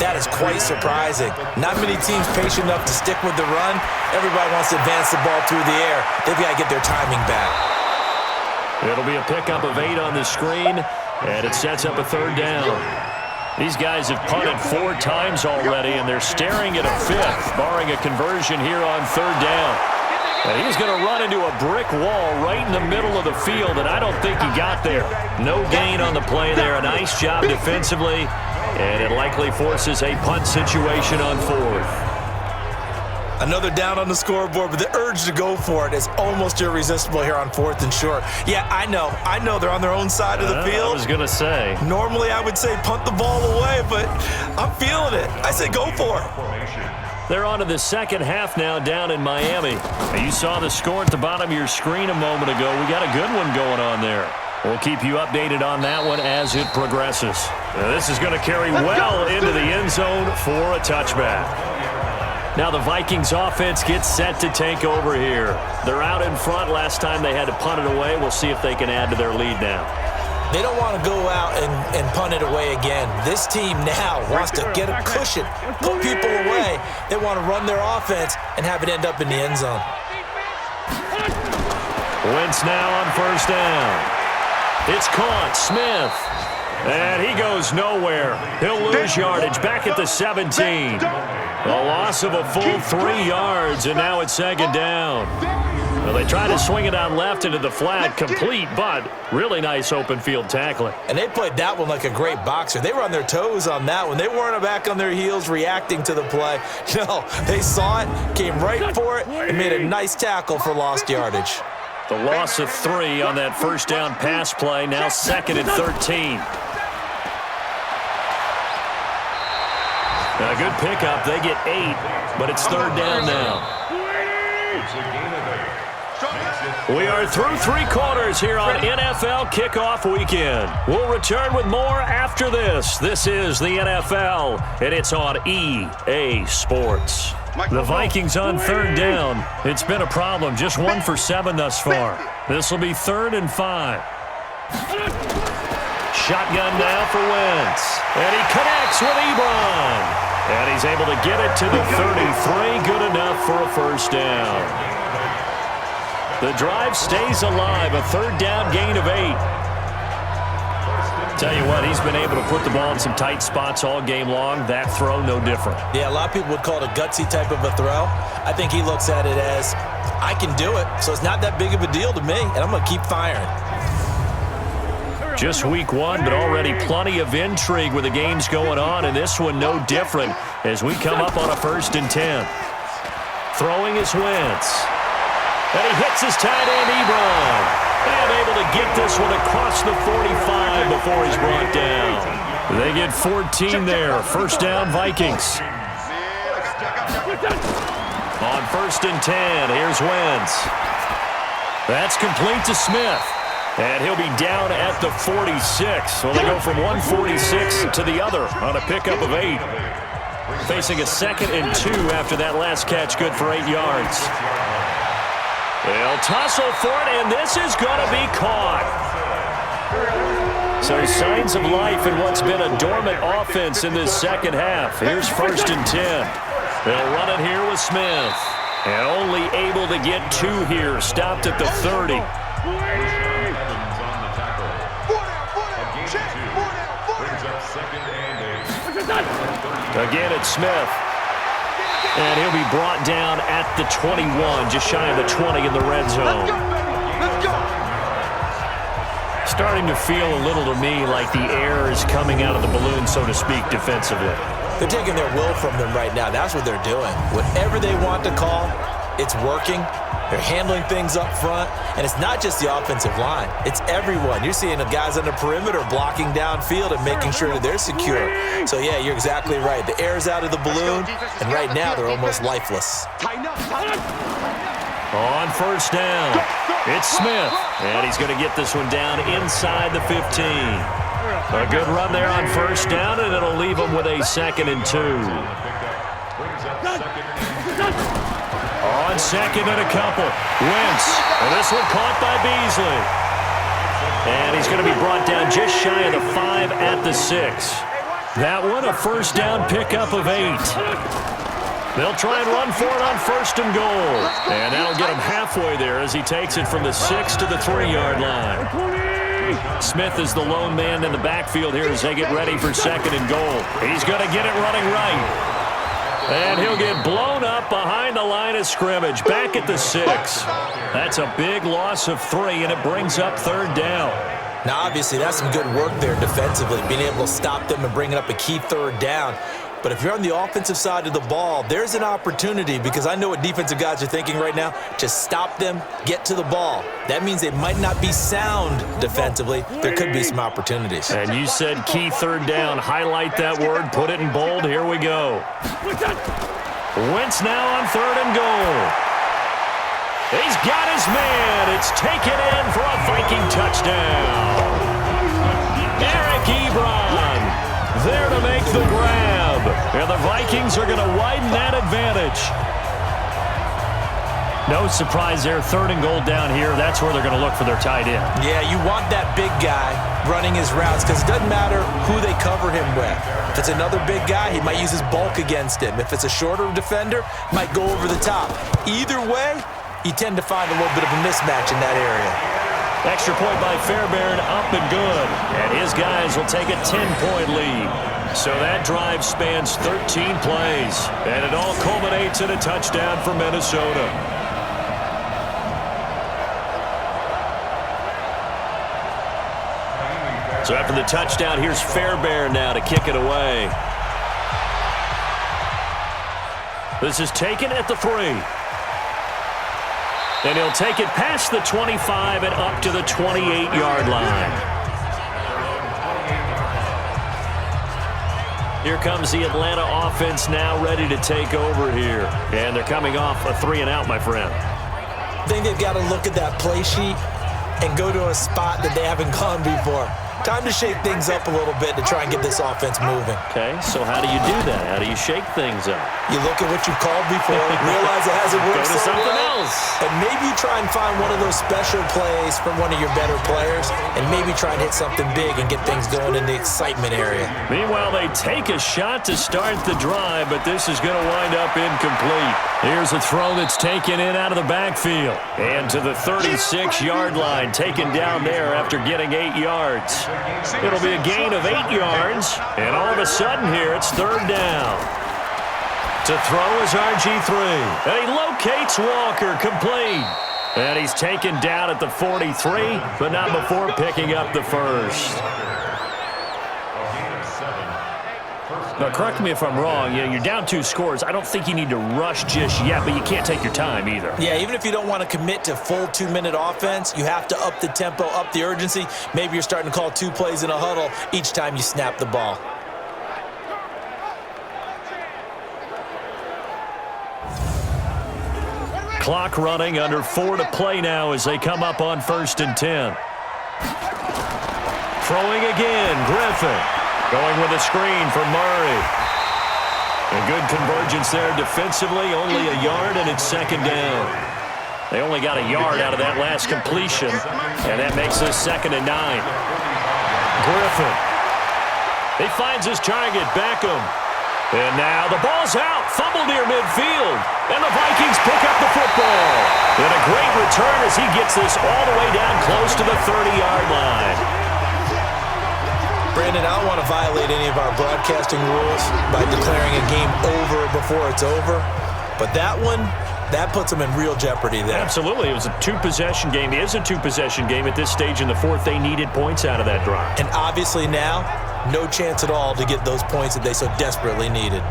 that is quite surprising. Not many teams patient enough to stick with the run. Everybody wants to advance the ball through the air. They've got to get their timing back. It'll be a pickup of 8 on the screen, and it sets up a 3rd down. These guys have punted 4 times already, and they're staring at a 5th, barring a conversion here on 3rd down. And he's going to run into a brick wall right in the middle of the field, and I don't think he got there. No gain on the play there. A nice job defensively, and it likely forces a punt situation on 4th. Another down on the scoreboard, but the urge to go for it is almost irresistible here on 4th and short. Yeah, I know they're on their own side of the field. I was going to say. Normally I would say punt the ball away, but I'm feeling it. I say go for it. They're on to the 2nd half now down in Miami. You saw the score at the bottom of your screen a moment ago. We got a good one going on there. We'll keep you updated on that one as it progresses. Now, this is going to carry well into the end zone for a touchback. Now the Vikings offense gets set to take over here. They're out in front. Last time they had to punt it away. We'll see if they can add to their lead now. They don't want to go out and punt it away again. This team now wants to get a cushion, put people away. They want to run their offense and have it end up in the end zone. Wentz now on 1st down. It's caught. Smith. And he goes nowhere. He'll lose yardage back at the 17. A loss of a full 3 yards, and now it's 2nd down. Well, they try to swing it out left into the flat, complete, but really nice open field tackling. And they played that one like a great boxer. They were on their toes on that one. They weren't back on their heels reacting to the play. No, they saw it, came right for it, and made a nice tackle for lost yardage. The loss of 3 on that first down pass play, now 2nd and 13. A good pickup. They get 8, but it's 3rd down now. We are through 3 quarters here on NFL Kickoff Weekend. We'll return with more after this. This is the NFL, and it's on EA Sports. The Vikings on 3rd down. It's been a problem. Just 1 for 7 thus far. This will be 3rd and 5. Shotgun now for Wentz. And he connects with Ebron. And he's able to get it to the 33. Good enough for a first down. The drive stays alive. A 3rd down gain of 8. Tell you what, he's been able to put the ball in some tight spots all game long. That throw, no different. Yeah, a lot of people would call it a gutsy type of a throw. I think he looks at it as, I can do it, so it's not that big of a deal to me, and I'm going to keep firing. Just week 1, but already plenty of intrigue with the games going on, and this one no different as we come up on a 1st and 10. Throwing is Wentz. And he hits his tight end, Ebron. And able to get this one across the 45 before he's brought down. They get 14 there. First down, Vikings. On 1st and 10, here's Wentz. That's complete to Smith. And he'll be down at the 46. So they go from 146 to the other on a pickup of 8. Facing a 2nd and 2 after that last catch, good for 8 yards. They'll tussle for it, and this is going to be caught. So signs of life in what's been a dormant offense in this second half. Here's 1st and 10. They'll run it here with Smith. And only able to get 2 here. Stopped at the 30. Again, it's Smith. And he'll be brought down at the 21, just shy of the 20 in the red zone. Starting to feel a little to me like the air is coming out of the balloon, so to speak, defensively. They're taking their will from them right now. That's what they're doing. Whatever they want to call, it's working. They're handling things up front, and it's not just the offensive line. It's everyone. You're seeing the guys on the perimeter blocking downfield and making sure that they're secure. So, yeah, you're exactly right. The air's out of the balloon, and right now they're almost lifeless. On 1st down, it's Smith, and he's going to get this one down inside the 15. A good run there on 1st down, and it'll leave him with a 2nd and 2. On 2nd and a couple, Wentz, and this one caught by Beasley. And he's going to be brought down just shy of the 5 at the 6. That one a 1st down pickup of 8. They'll try and run for it on 1st and goal. And that'll get him halfway there as he takes it from the 6 to the 3-yard line. Smith is the lone man in the backfield here as they get ready for 2nd and goal. He's going to get it running right. And he'll get blown up behind the line of scrimmage, back at the 6. That's a big loss of 3, and it brings up 3rd down. Now, obviously, that's some good work there defensively, being able to stop them and bringing up a key 3rd down. But if you're on the offensive side of the ball, there's an opportunity, because I know what defensive guys are thinking right now. Just stop them, get to the ball. That means they might not be sound defensively. There could be some opportunities. And you said key 3rd down. Highlight that word. Put it in bold. Here we go. Wentz now on 3rd and goal. He's got his man. It's taken in for a Viking touchdown. Eric Ebron there to make the grab. And the Vikings are going to widen that advantage. No surprise there. 3rd and goal down here. That's where they're going to look for their tight end. Yeah, you want that big guy running his routes because it doesn't matter who they cover him with. If it's another big guy, he might use his bulk against him. If it's a shorter defender, might go over the top. Either way, you tend to find a little bit of a mismatch in that area. Extra point by Fairbairn, up and good. And his guys will take a 10-point lead. So that drive spans 13 plays. And it all culminates in a touchdown for Minnesota. So after the touchdown, here's Fairbairn now to kick it away. This is taken at the 3. And he'll take it past the 25 and up to the 28-yard line. Here comes the Atlanta offense now ready to take over here. And they're coming off a 3-and-out, my friend. I think they've got to look at that play sheet and go to a spot that they haven't gone before. Time to shake things up a little bit to try and get this offense moving. Okay, so how do you do that? How do you shake things up? You look at what you've called before, realize it hasn't worked Go to so something well, else. and maybe you try and find one of those special plays from one of your better players, and maybe try and hit something big and get things going in the excitement area. Meanwhile, they take a shot to start the drive, but this is going to wind up incomplete. Here's a throw that's taken in out of the backfield. And to the 36-yard line, taken down there after getting 8 yards. It'll be a gain of 8 yards, and all of a sudden here, it's 3rd down. To throw is RG3, and he locates Walker, complete. And he's taken down at the 43, but not before picking up the first. Now, correct me if I'm wrong. You're down 2 scores. I don't think you need to rush just yet, but you can't take your time either. Yeah, even if you don't want to commit to full 2-minute offense, you have to up the tempo, up the urgency. Maybe you're starting to call 2 plays in a huddle each time you snap the ball. Clock running, under 4 to play now as they come up on 1st and 10. Throwing again, Griffin. Going with a screen for Murray. A good convergence there defensively, only a yard, and it's 2nd down. They only got a yard out of that last completion, and that makes this 2nd and 9. Griffin. He finds his target, Beckham. And now the ball's out, fumble near midfield, and the Vikings pick up the football. And a great return as he gets this all the way down close to the 30-yard line. Brandon, I don't want to violate any of our broadcasting rules by declaring a game over before it's over, but that one, that puts them in real jeopardy there. Absolutely. It was a 2-possession game. It is a 2-possession game at this stage in the 4th. They needed points out of that drive. And obviously now, no chance at all to get those points that they so desperately needed.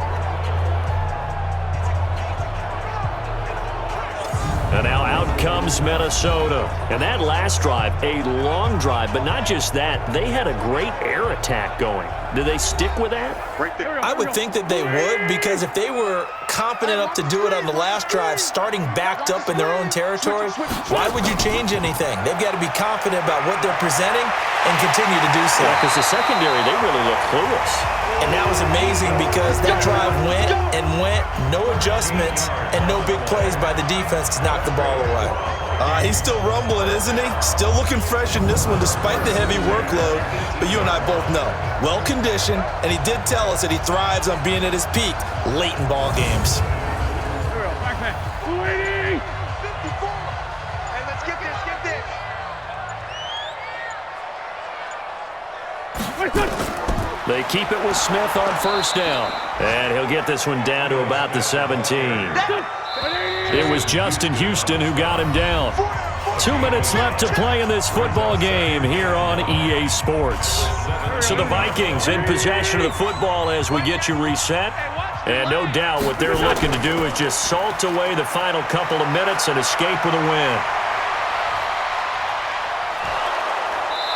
And now out comes Minnesota. And that last drive, a long drive, but not just that. They had a great air attack going. Do they stick with that? I would think that they would, because if they were confident enough to do it on the last drive, starting backed up in their own territory, why would you change anything? They've got to be confident about what they're presenting and continue to do so. Yeah, because the secondary, they really look clueless. And that was amazing because that drive went and went, no adjustments, and no big plays by the defense to knock the ball away. He's still rumbling, isn't he? Still looking fresh in this one despite the heavy workload. But you and I both know, well-conditioned, and he did tell us that he thrives on being at his peak late in ball games. Here we go, back man. 280! 54! Hey, let's get this, get this! They keep it with Smith on 1st down. And he'll get this one down to about the 17. It was Justin Houston who got him down. 2 minutes left to play in this football game here on EA Sports. So the Vikings in possession of the football as we get you reset. And no doubt what they're looking to do is just salt away the final couple of minutes and escape with a win.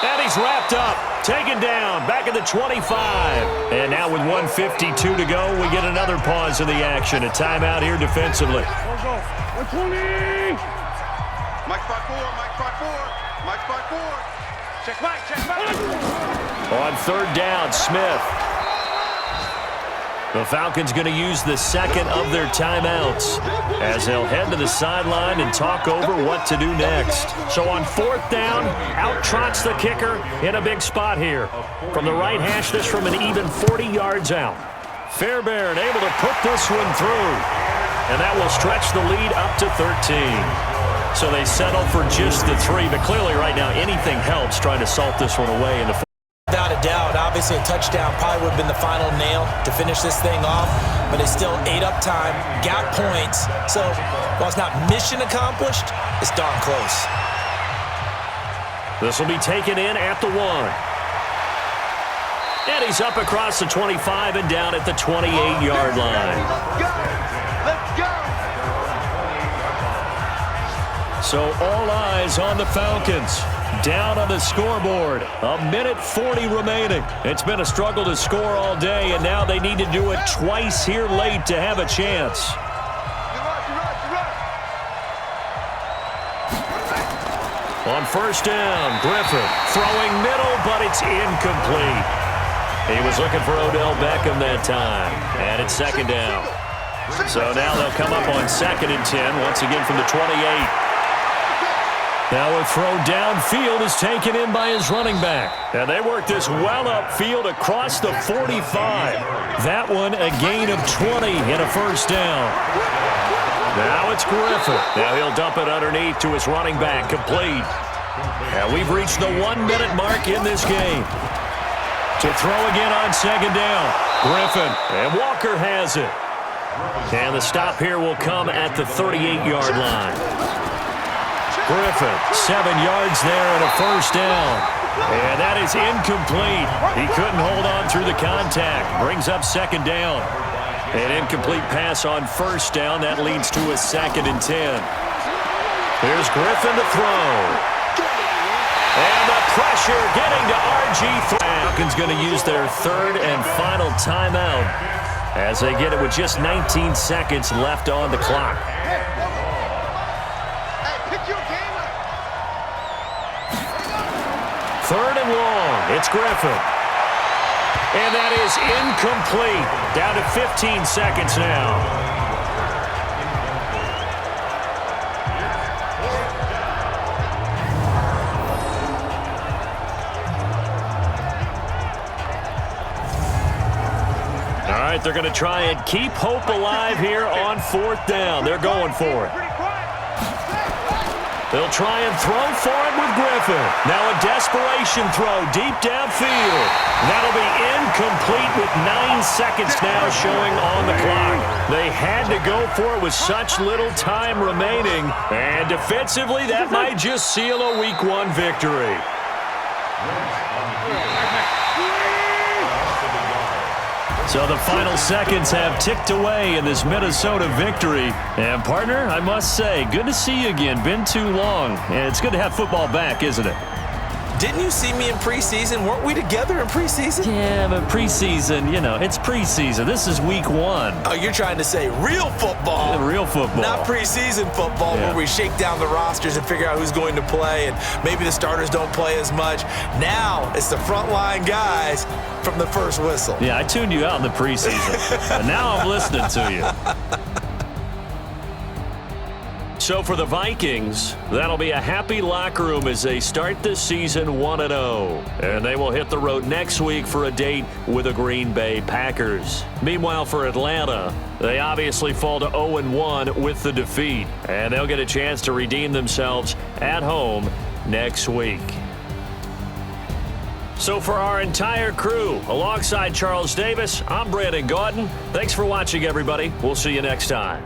And he's wrapped up, taken down, back at the 25. And now with 1:52 to go, we get another pause in the action. A timeout here defensively. 120! Mike 5-4, Mike 5-4, Mike 5-4. Check Mike, check Mike. On 3rd down, Smith. The Falcons going to use the 2nd of their timeouts as they'll head to the sideline and talk over what to do next. So on 4th down, out trots the kicker in a big spot here. From the right hash, this from an even 40 yards out. Fairbairn able to put this one through. And that will stretch the lead up to 13. So they settle for just the 3. But clearly right now, anything helps trying to salt this one away in the Without a doubt, obviously a touchdown probably would have been the final nail to finish this thing off, but it's still ate up time, got points, so while it's not mission accomplished, it's darn close. This will be taken in at the 1. And he's up across the 25 and down at the 28-yard line. Let's go! So all eyes on the Falcons. Down on the scoreboard. 1:40 remaining. It's been a struggle to score all day, and now they need to do it twice here late to have a chance. On first down, Griffin throwing middle, but it's incomplete. He was looking for Odell Beckham that time, and it's second down. So now they'll come up on 2nd and 10, once again from the 28. Now a throw downfield is taken in by his running back. And they work this well upfield across the 45. That one a gain of 20 and a first down. Now it's Griffin. Now he'll dump it underneath to his running back, complete. And we've reached the 1-minute mark in this game. To throw again on second down. Griffin, and Walker has it. And the stop here will come at the 38-yard line. Griffin, 7 yards there and a first down. And that is incomplete. He couldn't hold on through the contact. Brings up second down. An incomplete pass on first down. That leads to a 2nd and 10. Here's Griffin to throw. And the pressure getting to RG3. Falcons going to use their 3rd and final timeout as they get it with just 19 seconds left on the clock. Third and long. It's Griffin. And that is incomplete. Down to 15 seconds now. All right, they're going to try and keep hope alive here on 4th down. They're going for it. They'll try and throw for it with Griffin. Now a desperation throw deep downfield. That'll be incomplete with 9 seconds now showing on the clock. They had to go for it with such little time remaining. And defensively, that might just seal a Week 1 victory. So the final seconds have ticked away in this Minnesota victory. And, partner, I must say, good to see you again. Been too long. And it's good to have football back, isn't it? Didn't you see me in preseason? Weren't we together in preseason? Yeah, but preseason, you know, it's preseason. This is Week 1. Oh, you're trying to say real football. Real football. Not preseason football where we shake down the rosters and figure out who's going to play, and maybe the starters don't play as much. Now it's the frontline guys from the first whistle. Yeah, I tuned you out in the preseason. And now I'm listening to you. So for the Vikings, that'll be a happy locker room as they start the season 1-0. And they will hit the road next week for a date with the Green Bay Packers. Meanwhile, for Atlanta, they obviously fall to 0-1 with the defeat. And they'll get a chance to redeem themselves at home next week. So for our entire crew, alongside Charles Davis, I'm Brandon Gaudin. Thanks for watching, everybody. We'll see you next time.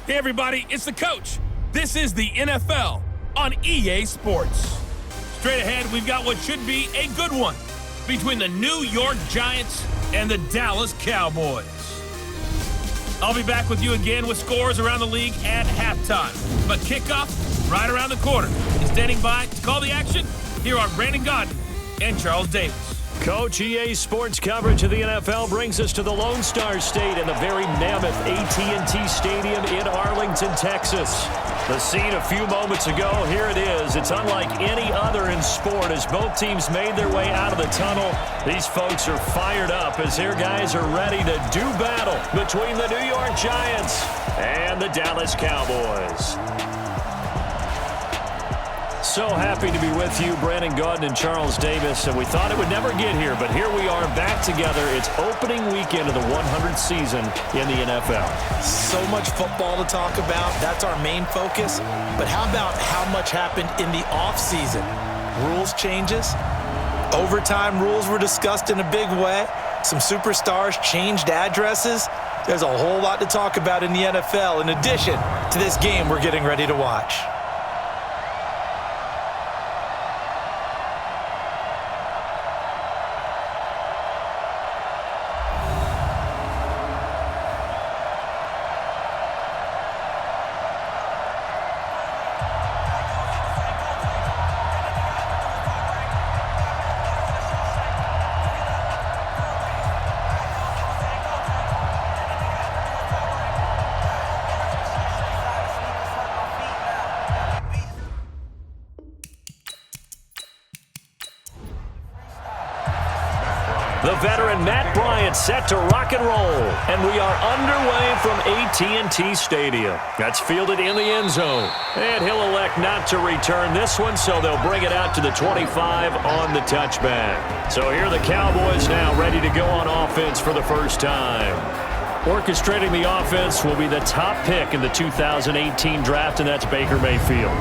Hey everybody, it's the coach. This is the NFL on EA Sports. Straight ahead, we've got what should be a good one. between the New York Giants and the Dallas Cowboys. I'll be back with you again with scores around the league at halftime. But kickoff right around the corner. And standing by to call the action, here are Brandon Gaudin and Charles Davis. Coach, EA Sports coverage of the NFL brings us to the Lone Star State and the very mammoth AT&T Stadium in Arlington, Texas. The scene a few moments ago, here it is. It's unlike any other in sport as both teams made their way out of the tunnel. These folks are fired up as their guys are ready to do battle between the New York Giants and the Dallas Cowboys. So happy to be with you, Brandon Gaudin and Charles Davis, and we thought it would never get here, but here we are back together. It's opening weekend of the 100th season in the NFL. So much football to talk about. That's our main focus. But how about how much happened in the offseason? Rules changes. Overtime rules were discussed in a big way. Some superstars changed addresses. There's a whole lot to talk about in the NFL in addition to this game we're getting ready to watch. The veteran Matt Bryant set to rock and roll, and we are underway from AT&T Stadium. That's fielded in the end zone, and he'll elect not to return this one, so they'll bring it out to the 25 on the touchback. So here are the Cowboys now ready to go on offense for the first time. Orchestrating the offense will be the top pick in the 2018 draft, and that's Baker Mayfield.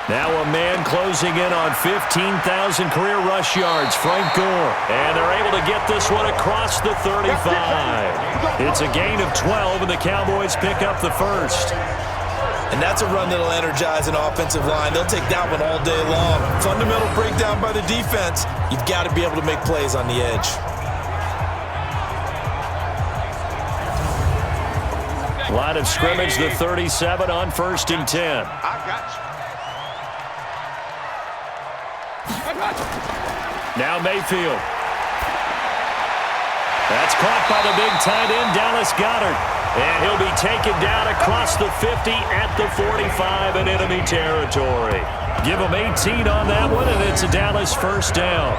Now a man closing in on 15,000 career rush yards, Frank Gore. And they're able to get this one across the 35. It's a gain of 12, and the Cowboys pick up the first. And that's a run that'll energize an offensive line. They'll take that one all day long. Fundamental breakdown by the defense. You've got to be able to make plays on the edge. Line of scrimmage, the 37 on 1st and 10. I got you. Now Mayfield. That's caught by the big tight end, Dallas Goedert. And he'll be taken down across the 50 at the 45 in enemy territory. Give him 18 on that one, and it's a Dallas first down.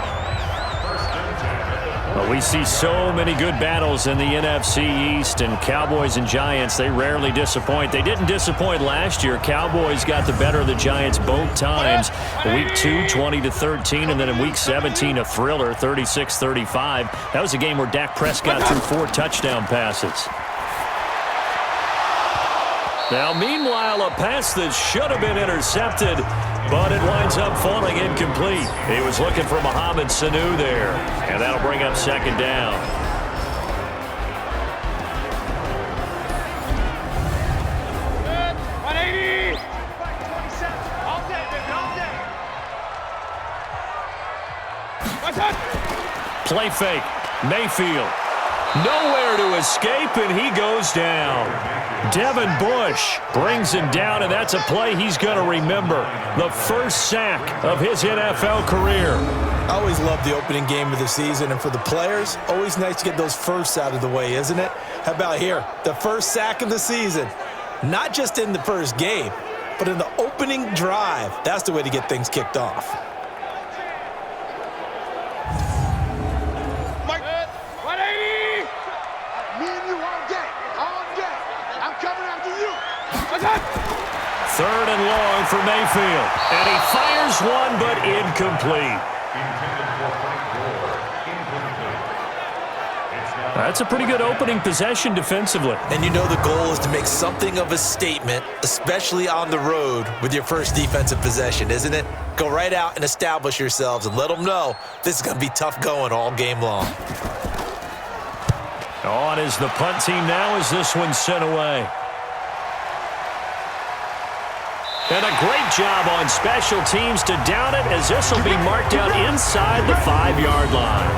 Well, we see so many good battles in the NFC East, and Cowboys and Giants, they rarely disappoint. They didn't disappoint last year. Cowboys got the better of the Giants both times. Week 2, 20-13, and then in Week 17, a thriller, 36-35. That was a game where Dak Prescott threw 4 touchdown passes. Now, meanwhile, a pass that should have been intercepted, but it winds up falling incomplete. He was looking for Mohamed Sanu there, and that'll bring up second down. Good. 180. 27. All day, baby, all day. Play fake. Mayfield. Nowhere to escape, and he goes down. Devin Bush brings him down, and that's a play he's going to remember. The first sack of his NFL career. I always love the opening game of the season, and for the players, always nice to get those firsts out of the way, isn't it? How about here? The first sack of the season. Not just in the first game, but in the opening drive. That's the way to get things kicked off. Mike, 180. Me and you all day. All day. I'm coming after you. Third and long for Mayfield. And he fires one, but incomplete. That's a pretty good opening possession defensively. And you know the goal is to make something of a statement, especially on the road with your first defensive possession, isn't it? Go right out and establish yourselves and let them know this is going to be tough going all game long. On is the punt team now as this one's sent away. And a great job on special teams to down it, as this will be marked out inside the 5-yard line.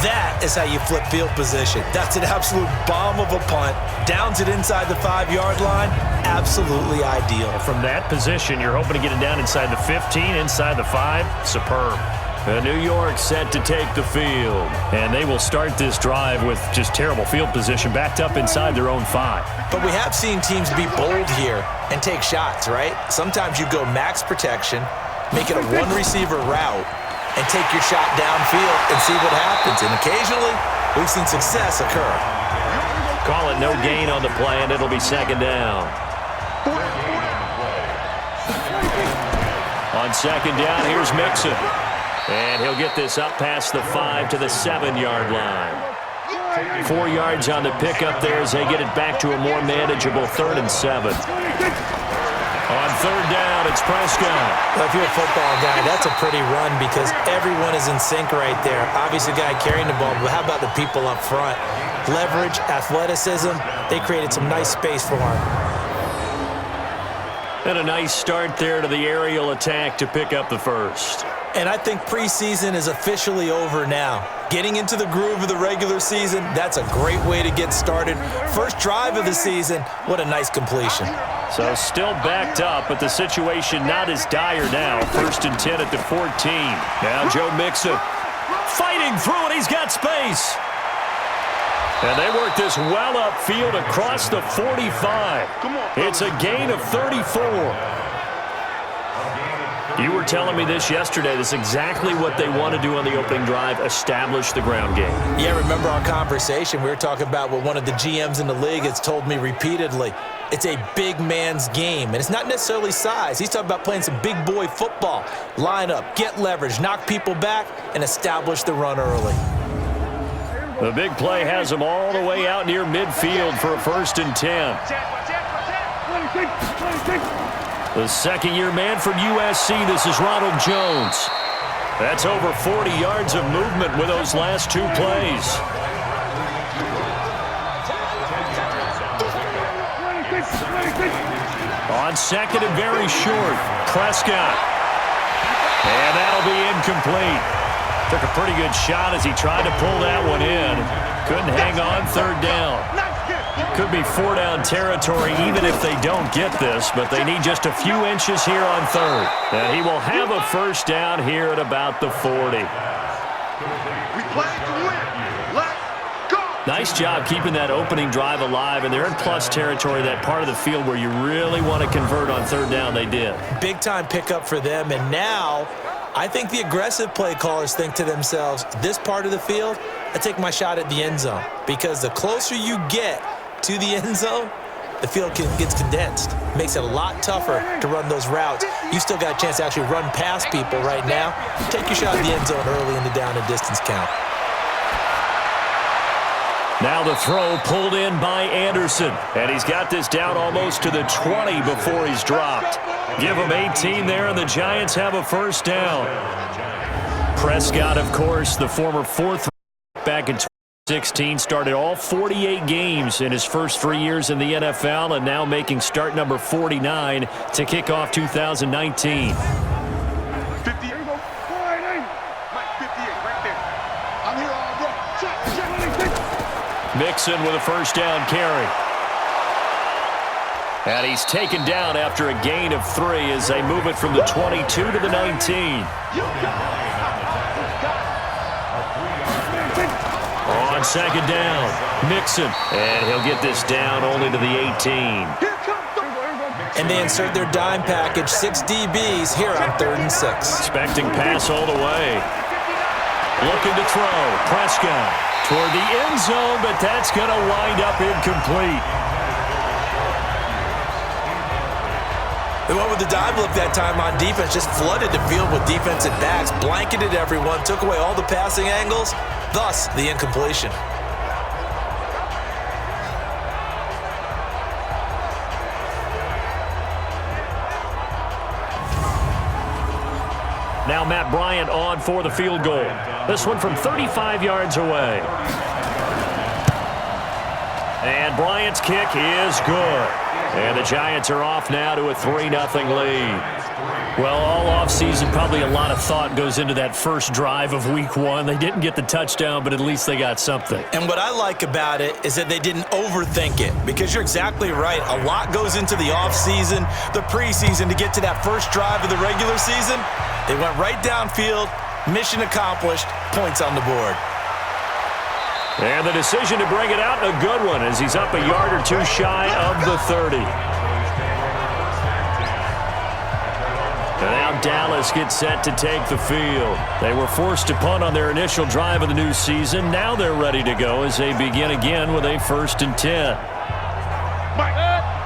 That is how you flip field position. That's an absolute bomb of a punt. Downs it inside the 5-yard line. Absolutely ideal. From that position, you're hoping to get it down inside the 15, inside the 5. Superb. New York set to take the field. And they will start this drive with just terrible field position, backed up inside their own 5. But we have seen teams be bold here and take shots, right? Sometimes you go max protection, make it a one-receiver route, and take your shot downfield and see what happens. And occasionally, we've seen success occur. Call it no gain on the play, and it'll be second down. On second down, here's Mixon. And he'll get this up past the 5 to the 7-yard line. 4 yards on the pickup there as they get it back to a more manageable 3rd and 7. On third down, it's Prescott. Well, if you're a football guy, that's a pretty run because everyone is in sync right there. Obviously, the guy carrying the ball, but how about the people up front? Leverage, athleticism, they created some nice space for him. And a nice start there to the aerial attack to pick up the first. And I think preseason is officially over now. Getting into the groove of the regular season, that's a great way to get started. First drive of the season, what a nice completion. So still backed up, but the situation not as dire now. 1st and 10 at the 14. Now Joe Mixon fighting through it. He's got space. And they work this well upfield across the 45. It's a gain of 34. You were telling me this yesterday. This is exactly what they want to do on the opening drive, establish the ground game. Yeah, remember our conversation? We were talking about what one of the GMs in the league has told me repeatedly. It's a big man's game, and it's not necessarily size. He's talking about playing some big boy football. Line up, get leverage, knock people back, and establish the run early. The big play has them all the way out near midfield for a 1st and 10. The second-year man from USC, this is Ronald Jones. That's over 40 yards of movement with those last 2 plays. On second and very short, Prescott. And that'll be incomplete. Took a pretty good shot as he tried to pull that one in. Couldn't hang on 3rd down. Could be 4-down territory even if they don't get this, but they need just a few inches here on 3rd. And he will have a 1st down here at about the 40. We play to win. Let's go. Nice job keeping that opening drive alive, and they're in plus territory, that part of the field where you really want to convert on 3rd down. They did. Big-time pickup for them, and now I think the aggressive play callers think to themselves, this part of the field, I take my shot at the end zone, because the closer you get to the end zone, the field gets condensed. Makes it a lot tougher to run those routes. You still got a chance to actually run past people right now. Take your shot at the end zone early in the down and distance count. Now the throw pulled in by Anderson, and he's got this down almost to the 20 before he's dropped. Give him 18 there, and the Giants have a 1st down. Prescott, of course, the former 4th back in 2016, started all 48 games in his first 3 years in the NFL, and now making start number 49 to kick off 2019. 58. Mike, 58 right there. I'm here all day. Check. Mixon with a 1st down carry. And he's taken down after a gain of 3 as they move it from the 22 to the 19. On second down, Mixon. And he'll get this down only to the 18. And they insert their dime package, 6 DBs here on 3rd and 6. Expecting pass all the way. Looking to throw. Prescott toward the end zone, but that's going to wind up incomplete. They went with the dime look that time on defense, just flooded the field with defensive backs, blanketed everyone, took away all the passing angles, thus the incompletion. Now Matt Bryant on for the field goal. This one from 35 yards away. And Bryant's kick is good. And the Giants are off now to a 3-0 lead. Well, all offseason, probably a lot of thought goes into that first drive of week 1. They didn't get the touchdown, but at least they got something. And what I like about it is that they didn't overthink it, because you're exactly right. A lot goes into the offseason, the preseason, to get to that first drive of the regular season. They went right downfield, mission accomplished, points on the board. And the decision to bring it out, a good one, as he's up a yard or two shy of the 30. And now Dallas gets set to take the field. They were forced to punt on their initial drive of the new season. Now they're ready to go as they begin again with a 1st and 10. Mike,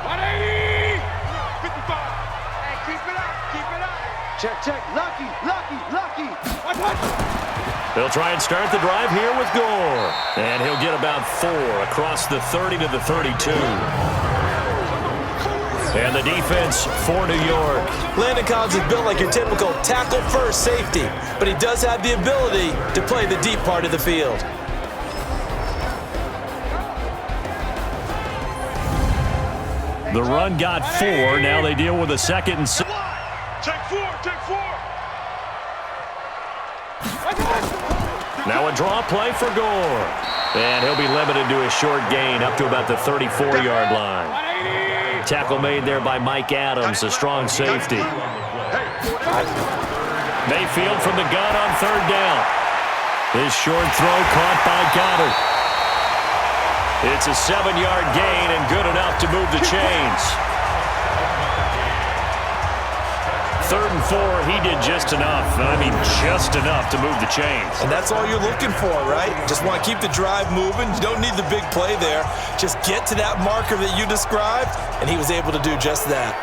180! 55. Hey, keep it up. Check. Lucky. They'll try and start the drive here with Gore. And he'll get about 4 across the 30 to the 32. And the defense for New York. Landon Collins is built like your typical tackle-first safety, but he does have the ability to play the deep part of the field. The run got 4. Now they deal with a 2nd and 6. Check 4. Now a draw play for Gore. And he'll be limited to a short gain up to about the 34-yard line. Tackle made there by Mike Adams, a strong safety. Mayfield from the gun on 3rd down. His short throw caught by Goddard. It's a 7-yard gain and good enough to move the chains. 3rd and 4, he did just enough. I mean, just enough to move the chains. And that's all you're looking for, right? Just want to keep the drive moving. You don't need the big play there. Just get to that marker that you described, and he was able to do just that.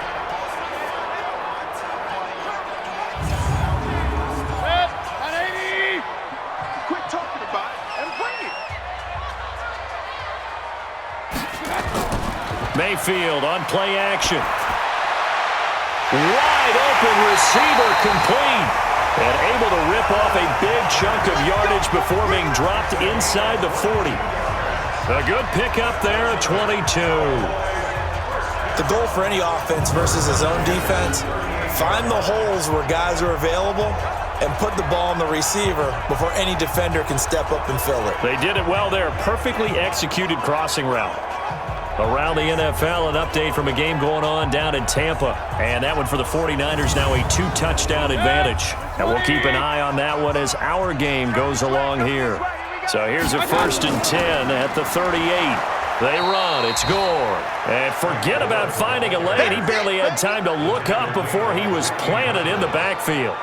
Quit talking about it and bring it. Mayfield on play action. Wide open receiver complete. And able to rip off a big chunk of yardage before being dropped inside the 40. A good pickup there at 22. The goal for any offense versus his own defense, find the holes where guys are available and put the ball on the receiver before any defender can step up and fill it. They did it well there. Perfectly executed crossing route. Around the NFL, an update from a game going on down in Tampa. And that one for the 49ers, now a 2-touchdown advantage. And we'll keep an eye on that one as our game goes along here. So here's a 1st and 10 at the 38. They run. It's Gore. And forget about finding a lane. He barely had time to look up before he was planted in the backfield.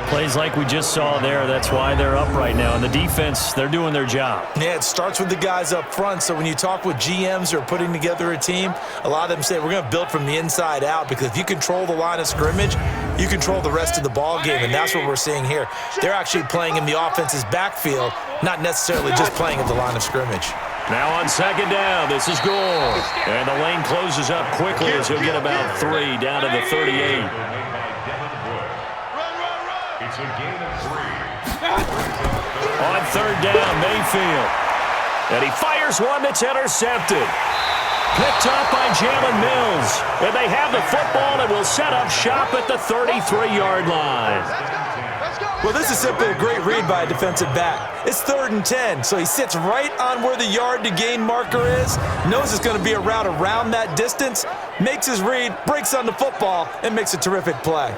Plays like we just saw there. That's why they're up right now. And the defense, they're doing their job. Yeah, it starts with the guys up front. So when you talk with GMs who are putting together a team, a lot of them say we're going to build from the inside out, because if you control the line of scrimmage, you control the rest of the ball game, and that's what we're seeing here. They're actually playing in the offense's backfield, not necessarily just playing at the line of scrimmage. Now on 2nd down, this is Gore. And the lane closes up quickly as he'll get about 3 down to the 38. It's a gain of 3. On 3rd down, Mayfield. And he fires one that's intercepted. Picked up by Jalen Mills. And they have the football and will set up shop at the 33-yard line. Well, this is simply a great read by a defensive back. It's 3rd and 10, so he sits right on where the yard-to-gain marker is, knows it's going to be a route around that distance, makes his read, breaks on the football, and makes a terrific play.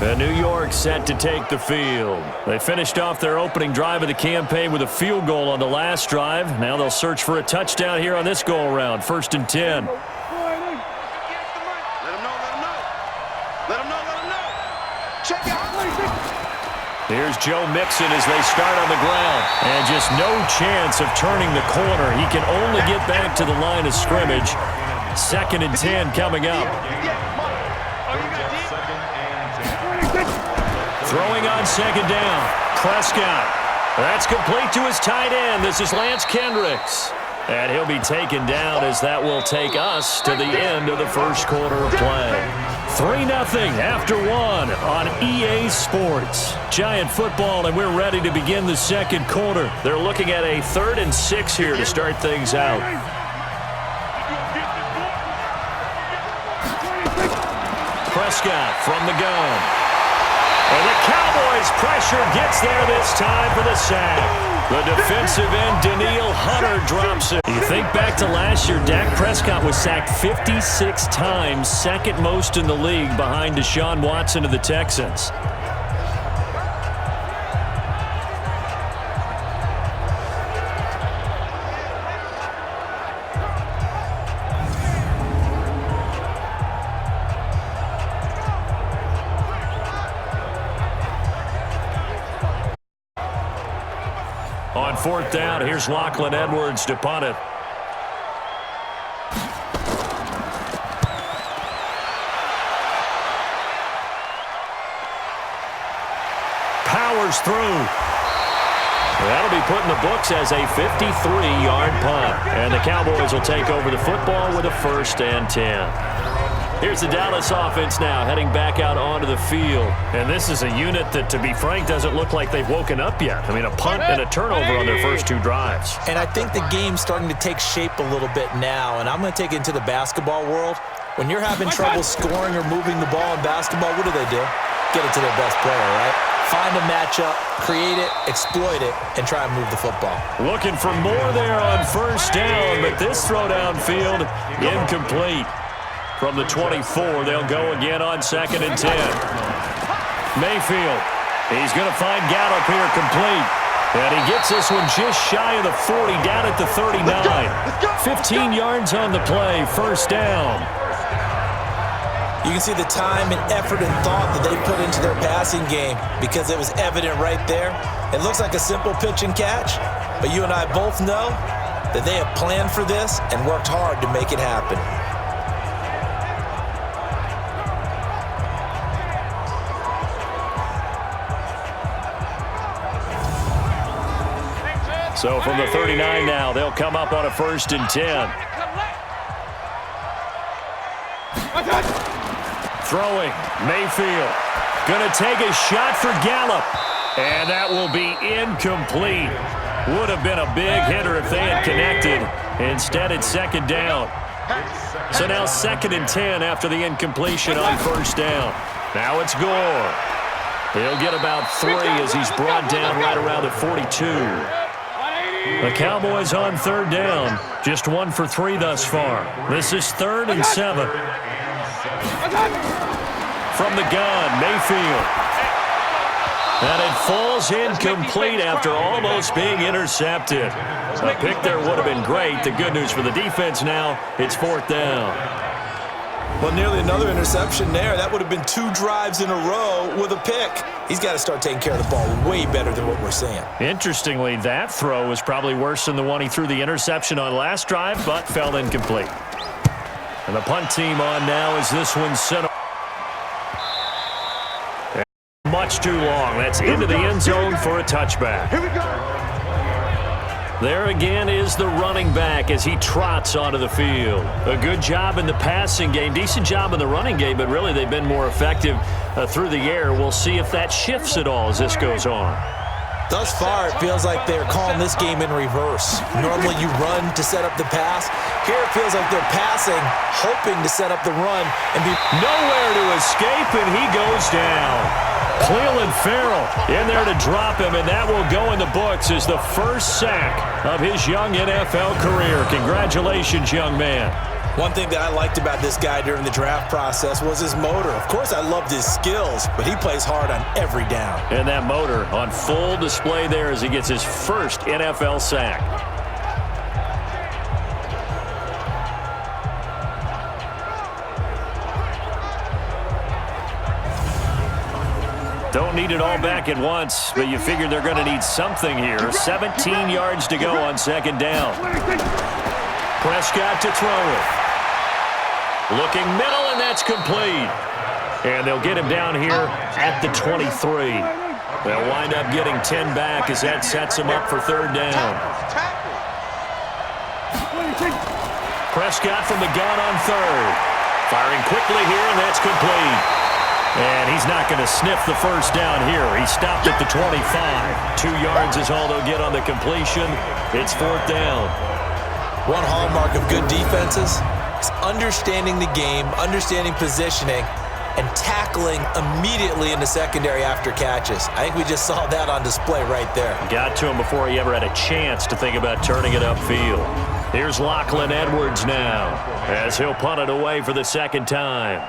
And New York set to take the field. They finished off their opening drive of the campaign with a field goal on the last drive. Now they'll search for a touchdown here on this go-around. 1st and 10. Let him know. Check out. Here's Joe Mixon as they start on the ground. And just no chance of turning the corner. He can only get back to the line of scrimmage. 2nd and 10 coming up. Throwing on 2nd down. Prescott. That's complete to his tight end. This is Lance Kendricks. And he'll be taken down as that will take us to the end of the first quarter of play. 3-0 after one on EA Sports. Giant football, and we're ready to begin the second quarter. They're looking at a 3rd and 6 here to start things out. Prescott from the gun. And the Cowboys' pressure gets there this time for the sack. The defensive end, Danielle Hunter, drops it. You think back to last year, Dak Prescott was sacked 56 times, second most in the league behind Deshaun Watson of the Texans. On 4th down, here's Lachlan Edwards to punt it. Powers through. That'll be put in the books as a 53-yard punt. And the Cowboys will take over the football with a 1st and 10. Here's the Dallas offense now heading back out onto the field. And this is a unit that, to be frank, doesn't look like they've woken up yet. I mean, a punt and a turnover on their first 2 drives. And I think the game's starting to take shape a little bit now. And I'm going to take it into the basketball world. When you're having trouble scoring or moving the ball in basketball, what do? Get it to their best player, right? Find a matchup, create it, exploit it, and try and move the football. Looking for more there on 1st down, but this throw downfield, incomplete. From the 24, they'll go again on 2nd and 10. Mayfield, he's going to find Gallup here complete. And he gets this one just shy of the 40, down at the 39. 15 yards on the play, 1st down. You can see the time and effort and thought that they put into their passing game because it was evident right there. It looks like a simple pitch and catch, but you and I both know that they have planned for this and worked hard to make it happen. So from the 39 now, they'll come up on a 1st and 10. Throwing, Mayfield. Going to take a shot for Gallup. And that will be incomplete. Would have been a big hitter if they had connected. Instead, it's 2nd down. So now 2nd and 10 after the incompletion on 1st down. Now it's Gore. He'll get about 3 as he's brought down right around the 42. The Cowboys on 3rd down. Just 1 for 3 thus far. This is 3rd and 7. From the gun, Mayfield. And it falls incomplete after almost being intercepted. A pick there would have been great. The good news for the defense now, it's 4th down. Well, nearly another interception there. That would have been 2 drives in a row with a pick. He's got to start taking care of the ball way better than what we're seeing. Interestingly, that throw was probably worse than the one he threw the interception on last drive, but fell incomplete. And the punt team on now as this one's sent. Much too long. That's into the end zone for a touchback. Here we go. There again is the running back as he trots onto the field. A good job in the passing game, decent job in the running game, but really they've been more effective through the air. We'll see if that shifts at all as this goes on. Thus far, it feels like they're calling this game in reverse. Normally you run to set up the pass. Here it feels like they're passing, hoping to set up the run and be nowhere to escape, and he goes down. Cleveland Farrell in there to drop him, and that will go in the books as the first sack of his young NFL career. Congratulations, young man. One thing that I liked about this guy during the draft process was his motor. Of course, I loved his skills, but he plays hard on every down. And that motor on full display there as he gets his first NFL sack. Don't need it all back at once, but you figure they're going to need something here. 17 yards to go on 2nd down. Prescott to throw it. Looking middle, and that's complete. And they'll get him down here at the 23. They'll wind up getting 10 back as that sets him up for 3rd down. Prescott from the gun on third. Firing quickly here, and that's complete. And he's not going to sniff the first down here. He stopped at the 25. 2 yards is all they'll get on the completion. It's 4th down. One hallmark of good defenses is understanding the game, understanding positioning, and tackling immediately in the secondary after catches. I think we just saw that on display right there. Got to him before he ever had a chance to think about turning it upfield. Here's Lachlan Edwards now, as he'll punt it away for the second time.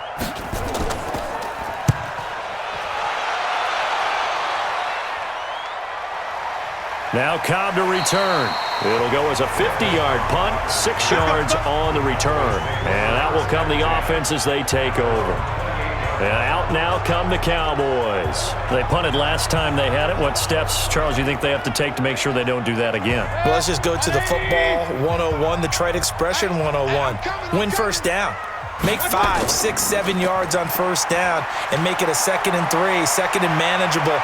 Now Cobb to return. It'll go as a 50-yard punt, 6 yards on the return. And out will come the offense as they take over. And out now come the Cowboys. They punted last time they had it. What steps, Charles, you think they have to take to make sure they don't do that again? Well, let's just go to the football 101, the trite expression 101. Win first down. Make 5, 6, 7 yards on first down and make it a 2nd and 3, 2nd and manageable.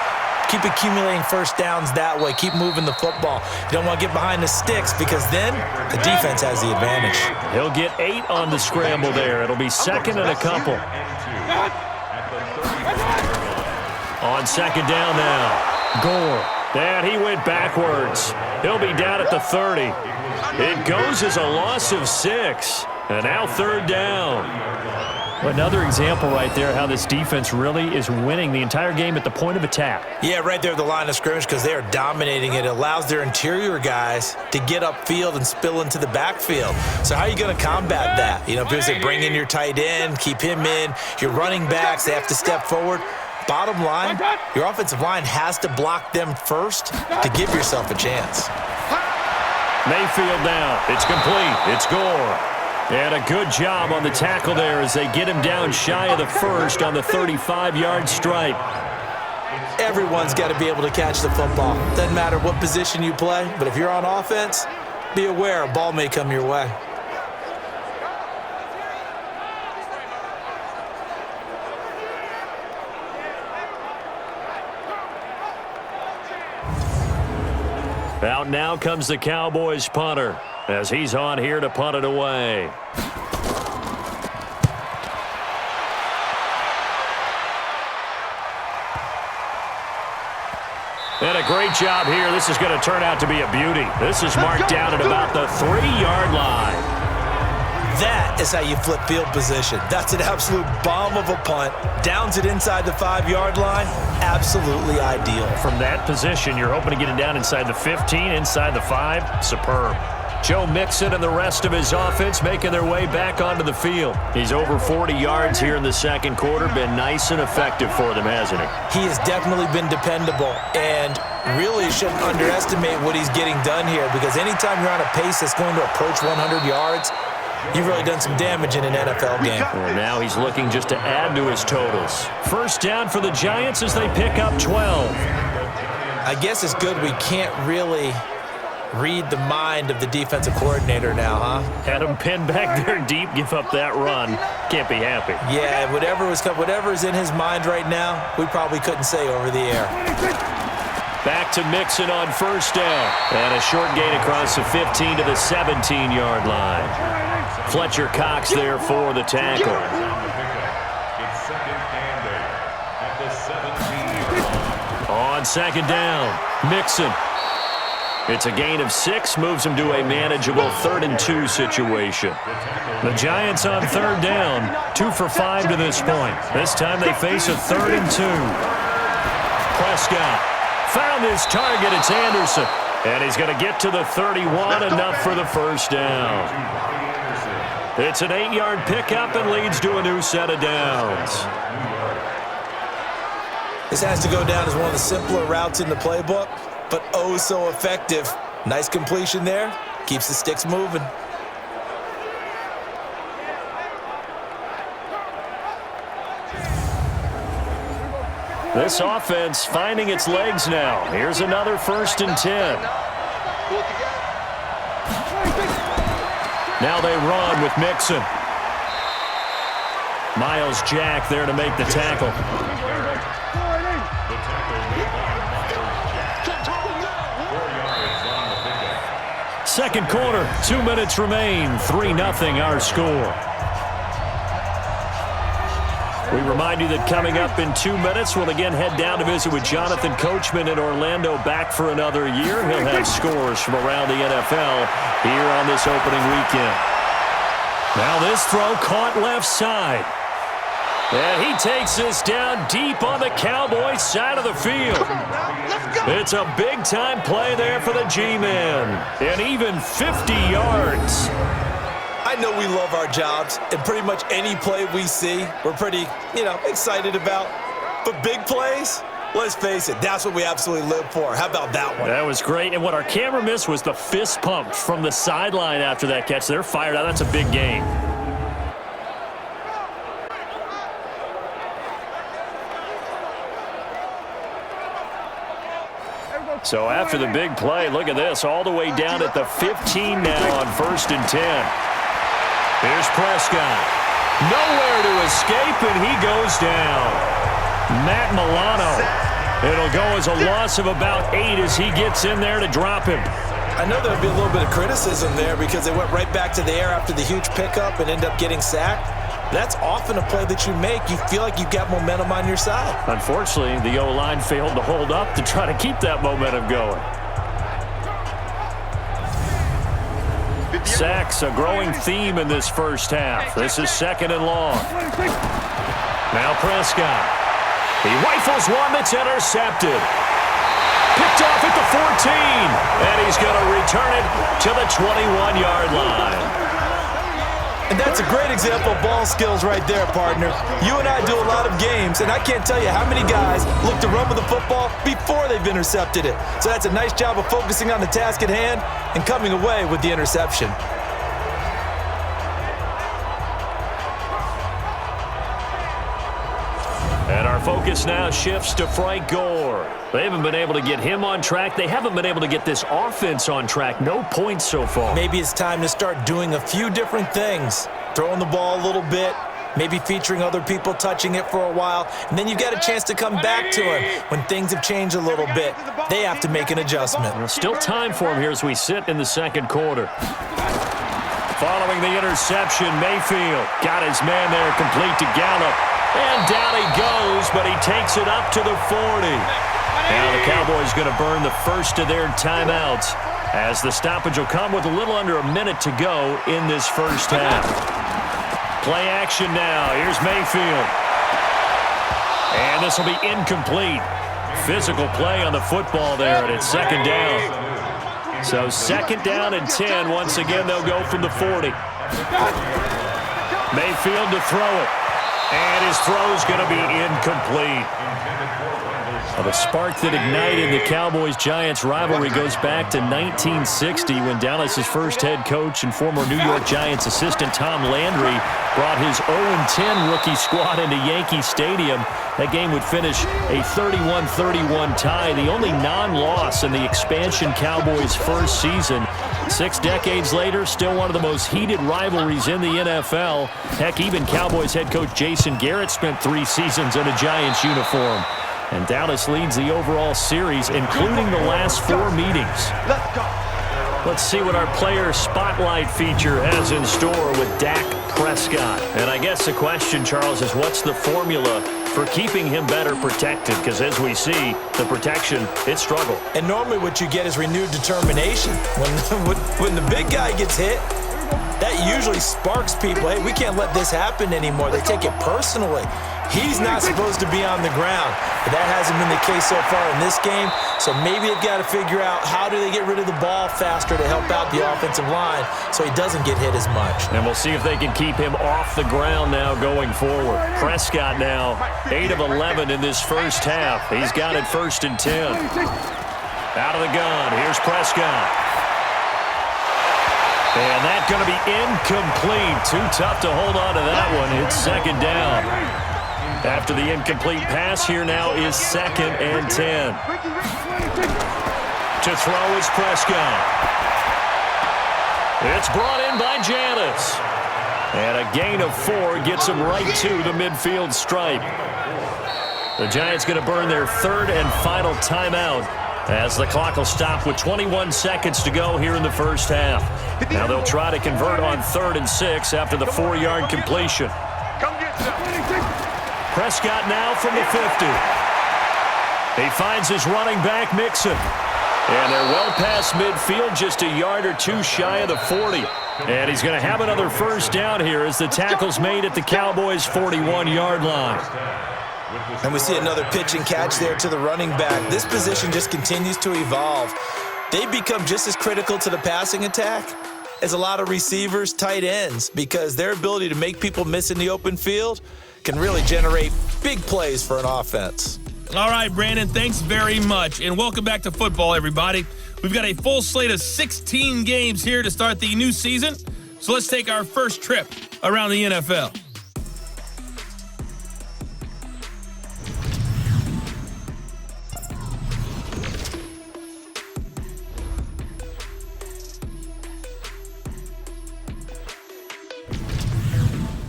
Keep accumulating first downs that way. Keep moving the football. You don't want to get behind the sticks because then the defense has the advantage. He'll get 8 on the scramble there. It'll be 2nd and a couple. On 2nd down now, Gore. And he went backwards. He'll be down at the 30. It goes as a loss of 6. And now 3rd down. Another example right there how this defense really is winning the entire game at the point of attack. Yeah, right there at the line of scrimmage because they are dominating it. It allows their interior guys to get upfield and spill into the backfield. So how are you going to combat that? You know, because they bring in your tight end, keep him in. Your running backs, they have to step forward. Bottom line, your offensive line has to block them first to give yourself a chance. Mayfield down. It's complete. It's Gore. And a good job on the tackle there as they get him down shy of the first on the 35-yard stripe. Everyone's got to be able to catch the football. Doesn't matter what position you play, but if you're on offense, be aware a ball may come your way. Out now comes the Cowboys punter as he's on here to punt it away. And a great job here. This is going to turn out to be a beauty. This is marked down at about the 3-yard line. That is how you flip field position. That's an absolute bomb of a punt. Downs it inside the 5-yard line. Absolutely ideal. From that position, you're hoping to get it down inside the 15, inside the 5. Superb. Joe Mixon and the rest of his offense making their way back onto the field. He's over 40 yards here in the second quarter. Been nice and effective for them, hasn't he? He has definitely been dependable, and really shouldn't underestimate what he's getting done here because anytime you're on a pace that's going to approach 100 yards, you've really done some damage in an NFL game. And now he's looking just to add to his totals. First down for the Giants as they pick up 12. I guess it's good we can't really read the mind of the defensive coordinator now, huh? Had him pinned back there deep, give up that run. Can't be happy. Yeah, whatever is in his mind right now, we probably couldn't say over the air. Back to Mixon on first down. And a short gain across the 15 to the 17-yard line. Fletcher Cox there for the tackle. It's 2nd and 8 at the 17. On 2nd down, Mixon. It's a gain of 6, moves him to a manageable 3rd and 2 situation. The Giants on 3rd down, 2 for 5 to this point. This time they face a 3rd and 2. Prescott found his target. It's Anderson. And he's going to get to the 31, enough for the first down. It's an 8-yard pickup and leads to a new set of downs. This has to go down as one of the simpler routes in the playbook, but oh so effective. Nice completion there. Keeps the sticks moving. This offense finding its legs now. Here's another 1st and 10. Now they run with Mixon. Miles Jack there to make the tackle. Second quarter, 2 minutes remain, 3-0 our score. We remind you that coming up in 2 minutes, we'll again head down to visit with Jonathan Coachman in Orlando, back for another year. He'll have scores from around the NFL here on this opening weekend. Now this throw caught left side. And he takes this down deep on the Cowboys side of the field. It's a big-time play there for the G-Men. And even 50 yards. I know we love our jobs, and pretty much any play we see, we're pretty, excited about. But big plays, let's face it, that's what we absolutely live for. How about that one? That was great. And what our camera missed was the fist pump from the sideline after that catch. They're fired out. That's a big game. So after the big play, look at this, all the way down at the 15 now on 1st and 10. Here's Prescott. Nowhere to escape, and he goes down. Matt Milano. It'll go as a loss of about 8 as he gets in there to drop him. I know there'll be a little bit of criticism there because they went right back to the air after the huge pickup and end up getting sacked. That's often a play that you make. You feel like you've got momentum on your side. Unfortunately, the O-line failed to hold up to try to keep that momentum going. Sacks, a growing theme in this first half. This is 2nd and long. Now Prescott. He rifles one that's intercepted. Picked off at the 14. And he's going to return it to the 21-yard line. And that's a great example of ball skills right there, partner. You and I do a lot of games, and I can't tell you how many guys look to run with the football before they've intercepted it. So that's a nice job of focusing on the task at hand and coming away with the interception. And our focus now shifts to Frank Gore. They haven't been able to get him on track. They haven't been able to get this offense on track. No points so far. Maybe it's time to start doing a few different things. Throwing the ball a little bit, maybe featuring other people touching it for a while, and then you've got a chance to come back to it when things have changed a little bit. They have to make an adjustment. Well, still time for him here as we sit in the second quarter. Following the interception, Mayfield got his man there complete to Gallup. And down he goes, but he takes it up to the 40. Now the Cowboys going to burn the first of their timeouts as the stoppage will come with a little under a minute to go in this first half. Play action now. Here's Mayfield. And this will be incomplete. Physical play on the football there, and it's 2nd down. So 2nd down and 10. Once again, they'll go from the 40. Mayfield to throw it. And his throw is going to be incomplete. Well, the spark that ignited the Cowboys-Giants rivalry goes back to 1960 when Dallas's first head coach and former New York Giants assistant Tom Landry brought his 0-10 rookie squad into Yankee Stadium. That game would finish a 31-31 tie, the only non-loss in the expansion Cowboys' first season. 6 decades later, still one of the most heated rivalries in the NFL. Heck, even Cowboys head coach Jason Garrett spent 3 seasons in a Giants uniform. And Dallas leads the overall series, including the last 4 meetings. Let's see what our player spotlight feature has in store with Dak Prescott. And I guess the question, Charles, is what's the formula for keeping him better protected? Because as we see, the protection, it struggled. And normally what you get is renewed determination. When the big guy gets hit, that usually sparks people. Hey, we can't let this happen anymore. They take it personally. He's not supposed to be on the ground, but that hasn't been the case so far in this game. So maybe they've got to figure out how do they get rid of the ball faster to help out the offensive line so he doesn't get hit as much. And we'll see if they can keep him off the ground now going forward. Prescott now 8 of 11 in this first half. He's got it 1st and 10. Out of the gun, here's Prescott. And that's going to be incomplete. Too tough to hold on to that one. It's 2nd down. After the incomplete pass, here now is 2nd and 10. To throw is Prescott. It's brought in by Janis. And a gain of 4 gets him right to the midfield stripe. The Giants going to burn their 3rd and final timeout as the clock will stop with 21 seconds to go here in the first half. Now they'll try to convert on 3rd and 6 after the 4-yard completion. Prescott now from the 50. He finds his running back, Mixon. And they're well past midfield, just a yard or two shy of the 40. And he's going to have another first down here as the tackle's made at the Cowboys' 41-yard line. And we see another pitch and catch there to the running back. This position just continues to evolve. They become just as critical to the passing attack as a lot of receivers, tight ends, because their ability to make people miss in the open field can really generate big plays for an offense. All right, Brandon, thanks very much. And welcome back to football, everybody. We've got a full slate of 16 games here to start the new season. So let's take our first trip around the NFL.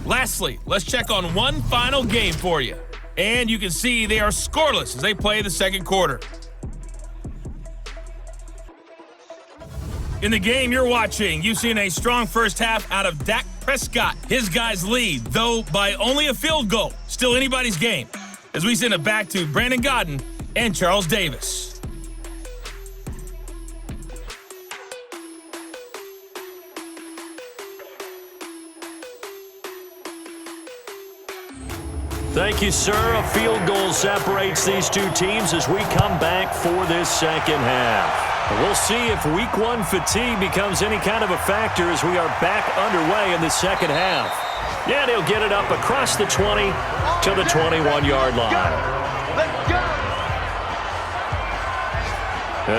Lastly, let's check on one final game for you. And you can see they are scoreless as they play the second quarter. In the game you're watching, you've seen a strong first half out of Dak Prescott. His guys lead, though by only a field goal. Still anybody's game, as we send it back to Brandon Godden and Charles Davis. Thank you, sir. A field goal separates these two teams as we come back for this second half. We'll see if week 1 fatigue becomes any kind of a factor as we are back underway in the second half. Yeah, he'll get it up across the 20 to the 21-yard line. Let's go!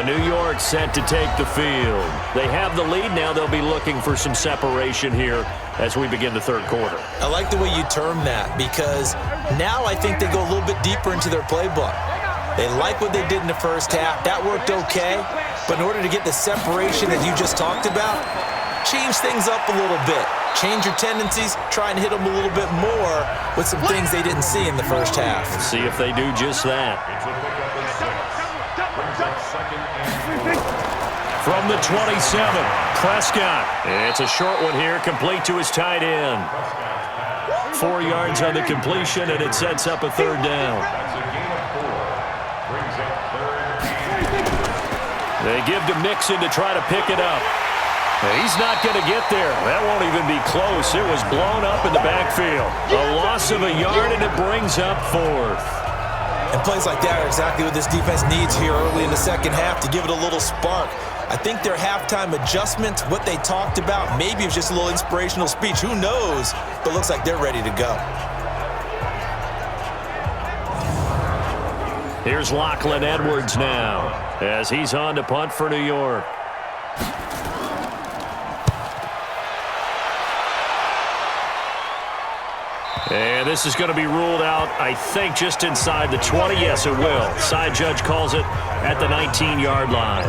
New York set to take the field. They have the lead now. They'll be looking for some separation here as we begin the third quarter. I like the way you term that, because now I think they go a little bit deeper into their playbook. They like what they did in the first half. That worked okay. But in order to get the separation that you just talked about, change things up a little bit. Change your tendencies, try and hit them a little bit more with some things they didn't see in the first half. See if they do just that. From the 27, Prescott. It's a short one here, complete to his tight end. 4 yards on the completion, and it sets up a third down. They give to Mixon to try to pick it up. He's not going to get there. That won't even be close. It was blown up in the backfield. A loss of a yard, and it brings up 4th. And plays like that are exactly what this defense needs here early in the second half to give it a little spark. I think their halftime adjustment, what they talked about, maybe it was just a little inspirational speech. Who knows? But looks like they're ready to go. Here's Lachlan Edwards now as he's on to punt for New York. And this is going to be ruled out, I think, just inside the 20. Yes, it will. Side judge calls it at the 19-yard line.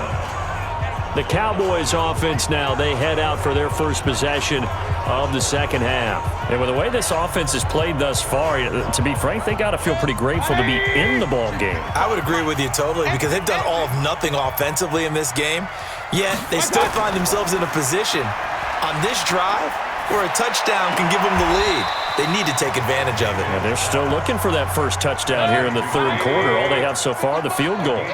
The Cowboys offense now, they head out for their first possession of the second half. And with the way this offense has played thus far, to be frank, they got to feel pretty grateful to be in the ball game. I would agree with you totally, because they've done all of nothing offensively in this game, yet they still find themselves in a position on this drive where a touchdown can give them the lead. They need to take advantage of it. And they're still looking for that first touchdown here in the third quarter. All they have so far, the field goal.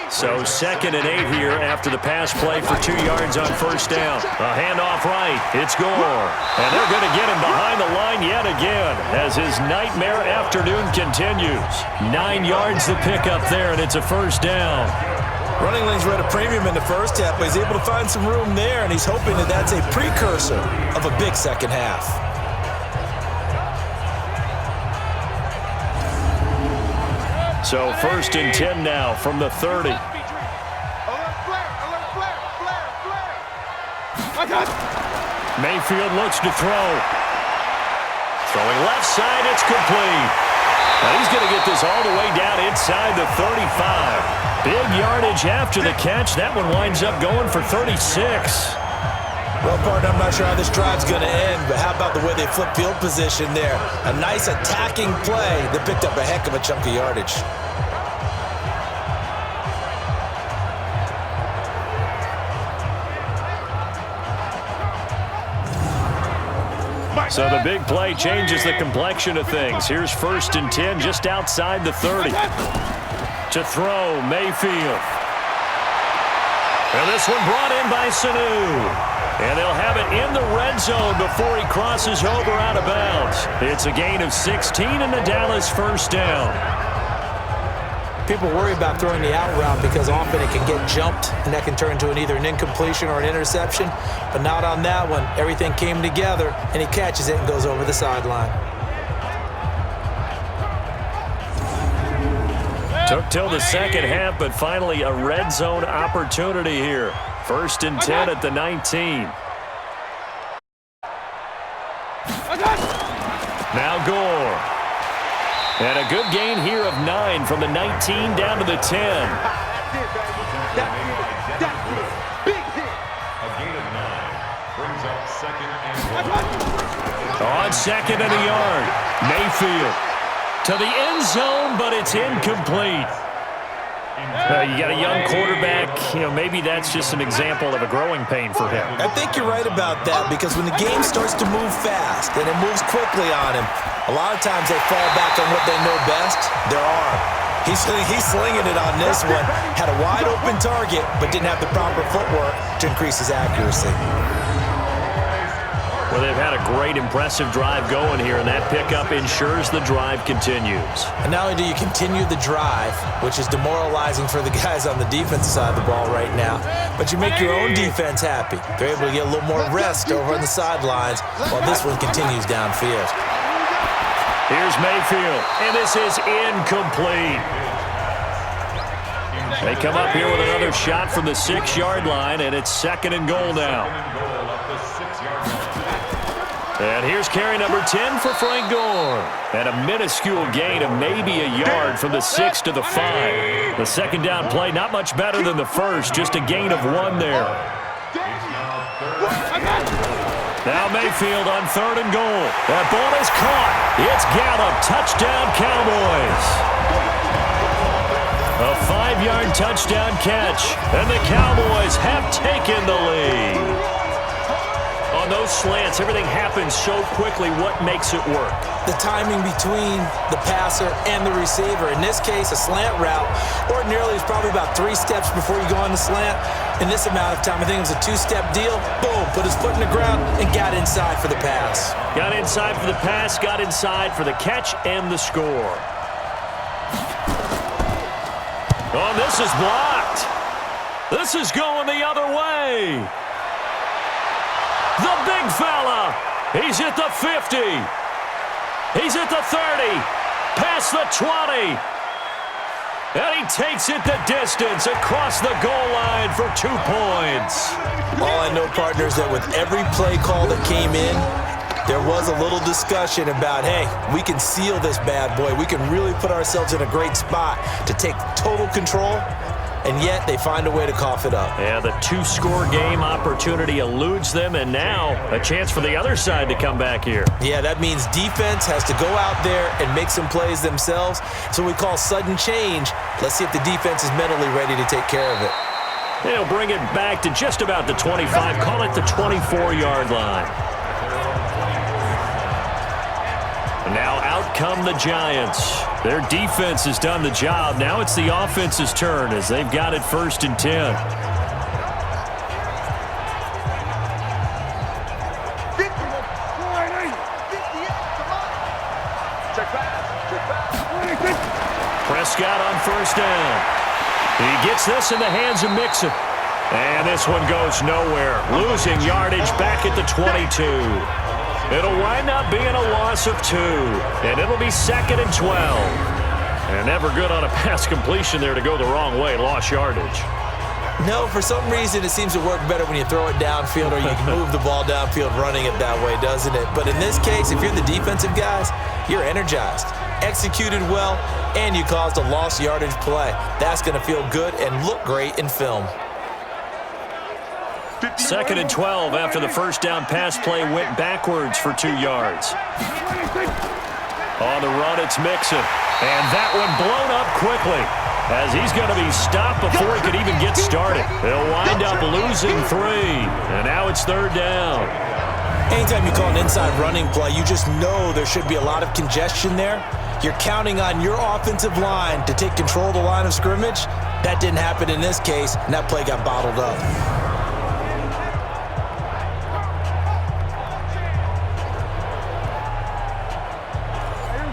So 2nd and 8 here after the pass play for 2 yards on first down. A handoff right. It's Gore. And they're going to get him behind the line yet again as his nightmare afternoon continues. 9 yards to pick up there, and it's a first down. Running lanes were at a premium in the first half, but he's able to find some room there, and he's hoping that that's a precursor of a big second half. So 1st and 10 now from the 30. Mayfield looks to throw. Throwing left side, it's complete. Now he's going to get this all the way down inside the 35. Big yardage after the catch. That one winds up going for 36. Well, partner, I'm not sure how this drive's going to end, but how about the way they flip field position there? A nice attacking play that picked up a heck of a chunk of yardage. So the big play changes the complexion of things. Here's 1st and 10 just outside the 30. To throw, Mayfield. And this one brought in by Sanu. And they'll have it in the red zone before he crosses over out of bounds. It's a gain of 16 and the Dallas 1st down. People worry about throwing the out route because often it can get jumped, and that can turn into either an incompletion or an interception. But not on that one. Everything came together, and he catches it and goes over the sideline. Took till the second half, but finally a red zone opportunity here. 1st and 10 at the 19. Now Gore. And a good gain here of 9 from the 19 down to the 10. That's it, baby. That's it. Big hit. A gain of 9 brings up 2nd and 1. On 2nd and a yard. Mayfield to the end zone, but it's incomplete. You got a young quarterback. Maybe that's just an example of a growing pain for him. I think you're right about that because when the game starts to move fast and it moves quickly on him, a lot of times they fall back on what they know best, their arm. He's slinging it on this one. Had a wide open target, but didn't have the proper footwork to increase his accuracy. Well, they've had a great, impressive drive going here, and that pickup ensures the drive continues. And not only do you continue the drive, which is demoralizing for the guys on the defensive side of the ball right now, but you make your own defense happy. They're able to get a little more rest over on the sidelines while this one continues downfield. Here's Mayfield, and this is incomplete. They come up here with another shot from the 6-yard line, and it's 2nd and goal now. And here's carry number 10 for Frank Gore. And a minuscule gain of maybe a yard from the 6 to the 5. The 2nd down play, not much better than the first, just a gain of 1 there. Now Mayfield on 3rd and goal. That ball is caught. It's Gallup. Touchdown, Cowboys. A 5-yard touchdown catch. And the Cowboys have taken the lead. On those slants, everything happens so quickly. What makes it work? The timing between the passer and the receiver. In this case, a slant route ordinarily is probably about 3 steps before you go on the slant. In this amount of time, I think it was a 2-step deal. Boom, put his foot in the ground and got inside for the pass. Got inside for the pass, got inside for the catch and the score. Oh, this is blocked. This is going the other way. The big fella. He's at the 50. He's at the 30. Past the 20. And he takes it the distance across the goal line for 2 points. All I know, partner, is that with every play call that came in, there was a little discussion about, hey, we can seal this bad boy. We can really put ourselves in a great spot to take total control. And yet they find a way to cough it up. Yeah, the 2-score game opportunity eludes them, and now a chance for the other side to come back here. Yeah, that means defense has to go out there and make some plays themselves. So we call sudden change. Let's see if the defense is mentally ready to take care of it. They'll bring it back to just about the 25, call it the 24-yard line. And now out come the Giants. Their defense has done the job. Now it's the offense's turn as they've got it 1st and 10. Prescott on 1st down. He gets this in the hands of Mixon. And this one goes nowhere. Losing yardage back at the 22. It'll wind up being a loss of 2. And it'll be 2nd and 12. And never good on a pass completion there to go the wrong way. Lost yardage. No, for some reason it seems to work better when you throw it downfield or you can move the ball downfield running it that way, doesn't it? But in this case, if you're the defensive guys, you're energized, executed well, and you caused a lost yardage play. That's going to feel good and look great in film. 2nd and 12 after the 1st down pass play went backwards for 2 yards. On the run, it's Mixon. And that one blown up quickly as he's going to be stopped before he could even get started. They'll wind up losing 3. And now it's 3rd down. Anytime you call an inside running play, you just know there should be a lot of congestion there. You're counting on your offensive line to take control of the line of scrimmage. That didn't happen in this case, and that play got bottled up.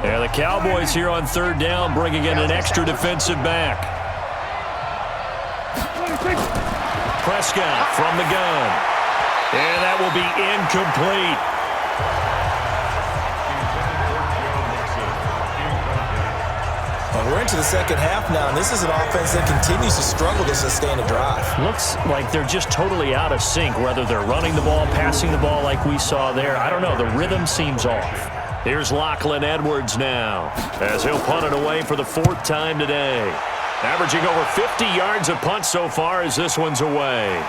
Yeah, the Cowboys here on third down, bringing in an extra defensive back. Prescott from the gun. And that will be incomplete. Well, we're into the second half now, and this is an offense that continues to struggle to sustain a drive. Looks like they're just totally out of sync, whether they're running the ball, passing the ball like we saw there. I don't know. The rhythm seems off. Here's Lachlan Edwards now, as he'll punt it away for the 4th time today. Averaging over 50 yards a punt so far as this one's away.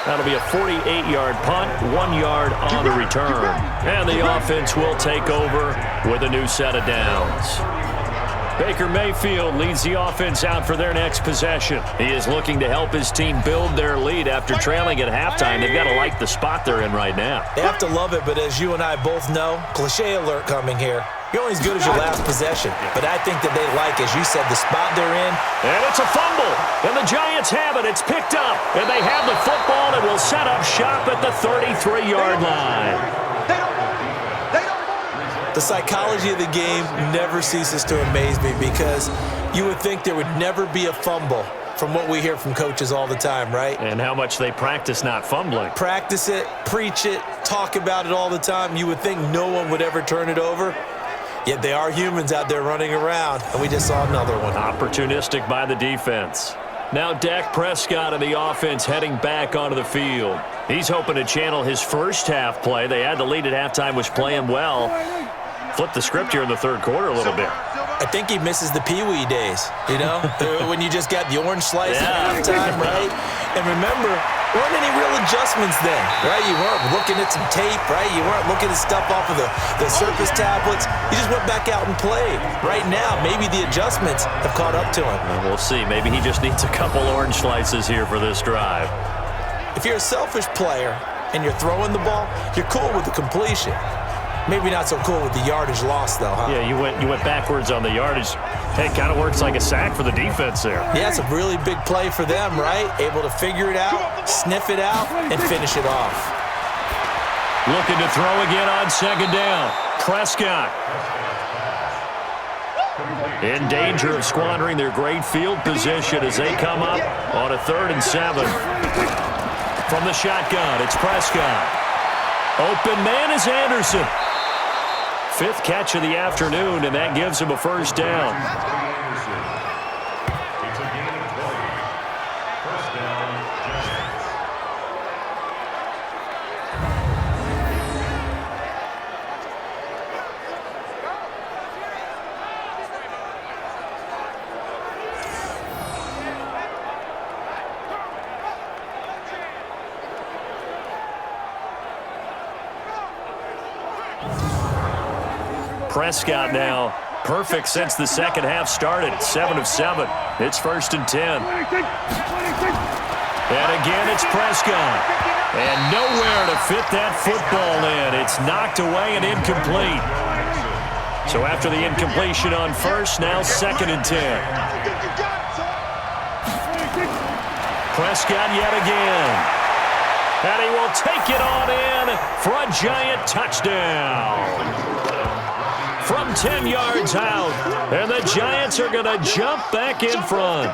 That'll be a 48-yard punt, 1 yard on the return. And the offense will take over with a new set of downs. Baker Mayfield leads the offense out for their next possession. He is looking to help his team build their lead after trailing at halftime. They've got to like the spot they're in right now. They have to love it, but as you and I both know, cliche alert coming here. You're only as good as your last possession. But I think that they like, as you said, the spot they're in. And it's a fumble. And the Giants have it. It's picked up. And they have the football and will set up shop at the 33-yard line. The psychology of the game never ceases to amaze me because you would think there would never be a fumble from what we hear from coaches all the time, right? And how much they practice not fumbling. Practice it, preach it, talk about it all the time. You would think no one would ever turn it over. Yet they are humans out there running around, and we just saw another one. Opportunistic by the defense. Now Dak Prescott and the offense heading back onto the field. He's hoping to channel his first half play. They had the lead at halftime, was playing well. Flip the script here in the third quarter a little bit. I think he misses the Pee-wee days, you know, when you just got the orange slice at halftime, right? And remember, there weren't any real adjustments then, right? You weren't looking at some tape, right? You weren't looking at stuff off of the surface tablets. You just went back out and played. Right now, maybe the adjustments have caught up to him. We'll see. Maybe he just needs a couple orange slices here for this drive. If you're a selfish player and you're throwing the ball, you're cool with the completion. Maybe not so cool with the yardage loss, though, huh? Yeah, you went backwards on the yardage. Hey, it kind of works like a sack for the defense there. Yeah, it's a really big play for them, right? Able to figure it out, sniff it out, and finish it off. Looking to throw again on second down. Prescott. In danger of squandering their great field position as they come up on a 3rd and 7. From the shotgun, it's Prescott. Open man is Anderson. 5th catch of the afternoon, and that gives him a first down. It's a gain of 20. First down, Giants. Prescott now perfect since the second half started. 7 of 7. It's 1st and 10. And again, it's Prescott. And nowhere to fit that football in. It's knocked away and incomplete. So after the incompletion on first, now 2nd and 10. Prescott yet again. And he will take it on in for a Giant touchdown. From 10 yards out, and the Giants are going to jump back in front.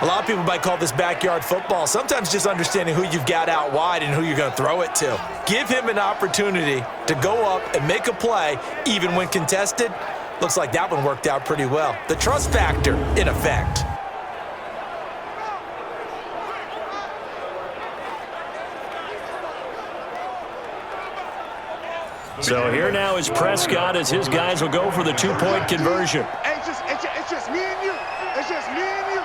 A lot of people might call this backyard football. Sometimes just understanding who you've got out wide and who you're going to throw it to. Give him an opportunity to go up and make a play, even when contested. Looks like that one worked out pretty well. The trust factor, in effect. So here now is Prescott as his guys will go for the 2-point conversion. It's just me and you. It's just me and you.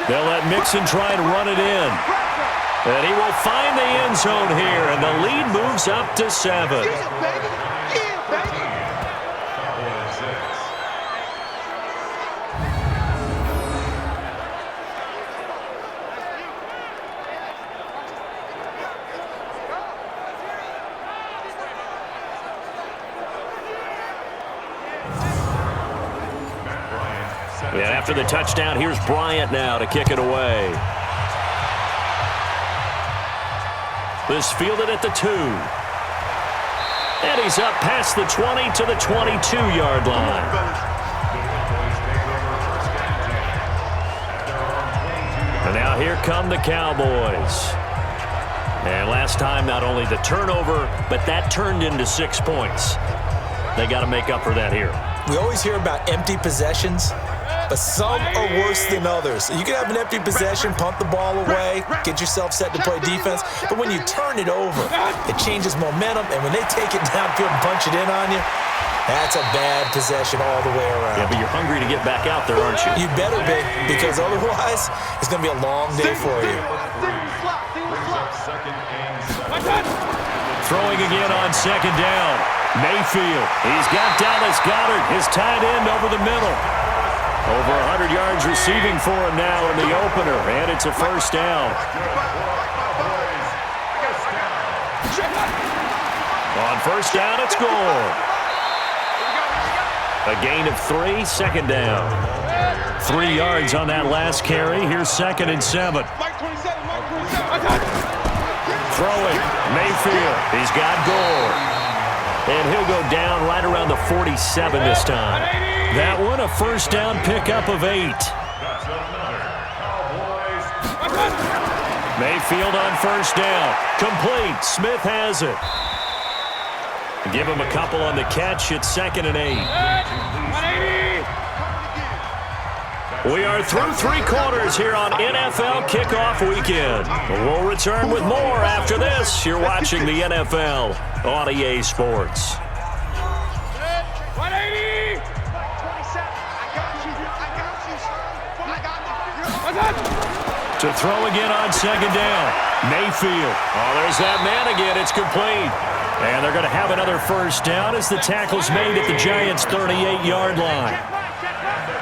They'll let Mixon try and run it in. And he will find the end zone here, and the lead moves up to 7. After the touchdown, here's Bryant now to kick it away. This fielded at the 2. And he's up past the 20 to the 22-yard line. And now here come the Cowboys. And last time, not only the turnover, but that turned into 6 points. They got to make up for that here. We always hear about empty possessions, but some are worse than others. You can have an empty possession, punt the ball away, get yourself set to play defense, but when you turn it over, it changes momentum, and when they take it downfield and punch it in on you, that's a bad possession all the way around. Yeah, but you're hungry to get back out there, aren't you? You better be, because otherwise, it's going to be a long day for you. Throwing again on second down. Mayfield. He's got Dallas Goedert, his tight end, over the middle. Over 100 yards receiving for him now in the opener, and it's a first down. On first down, it's good. A gain of 3, second down. 3 yards on that last carry. Here's 2nd and 7. Throwing, Mayfield. He's got Gore. And he'll go down right around the 47 this time. That one, a first down pickup of 8. Mayfield on first down. Complete. Smith has it. Give him a couple on the catch. It's 2nd and 8. We are through 3 quarters here on NFL Kickoff Weekend. We'll return with more after this. You're watching the NFL on EA Sports. 180! To throw again on second down. Mayfield. Oh, there's that man again. It's complete. And they're going to have another first down as the tackle's made at the Giants' 38-yard line.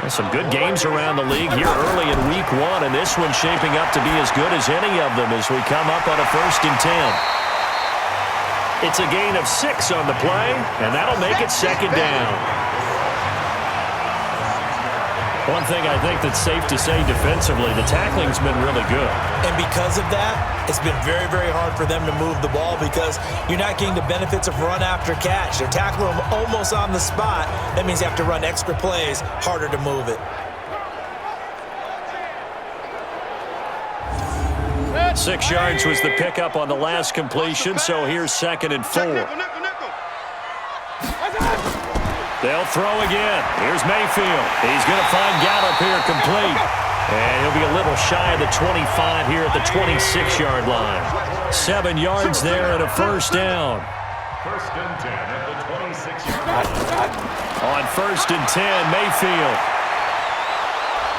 Some good games around the league here early in week 1, and this one's shaping up to be as good as any of them as we come up on a 1st and 10. It's a gain of 6 on the play, and that'll make it 2nd down. One thing I think that's safe to say defensively, the tackling's been really good. And because of that, it's been very, very hard for them to move the ball because you're not getting the benefits of run after catch. They're tackling them almost on the spot. That means you have to run extra plays, harder to move it. 6 yards was the pickup on the last completion, so here's 2nd and 4. They'll throw again. Here's Mayfield. He's going to find Gallup here complete. And he'll be a little shy of the 25 here at the 26-yard line. 7 yards there and a first down. 1st and 10 at the 26-yard line. On 1st and 10, Mayfield.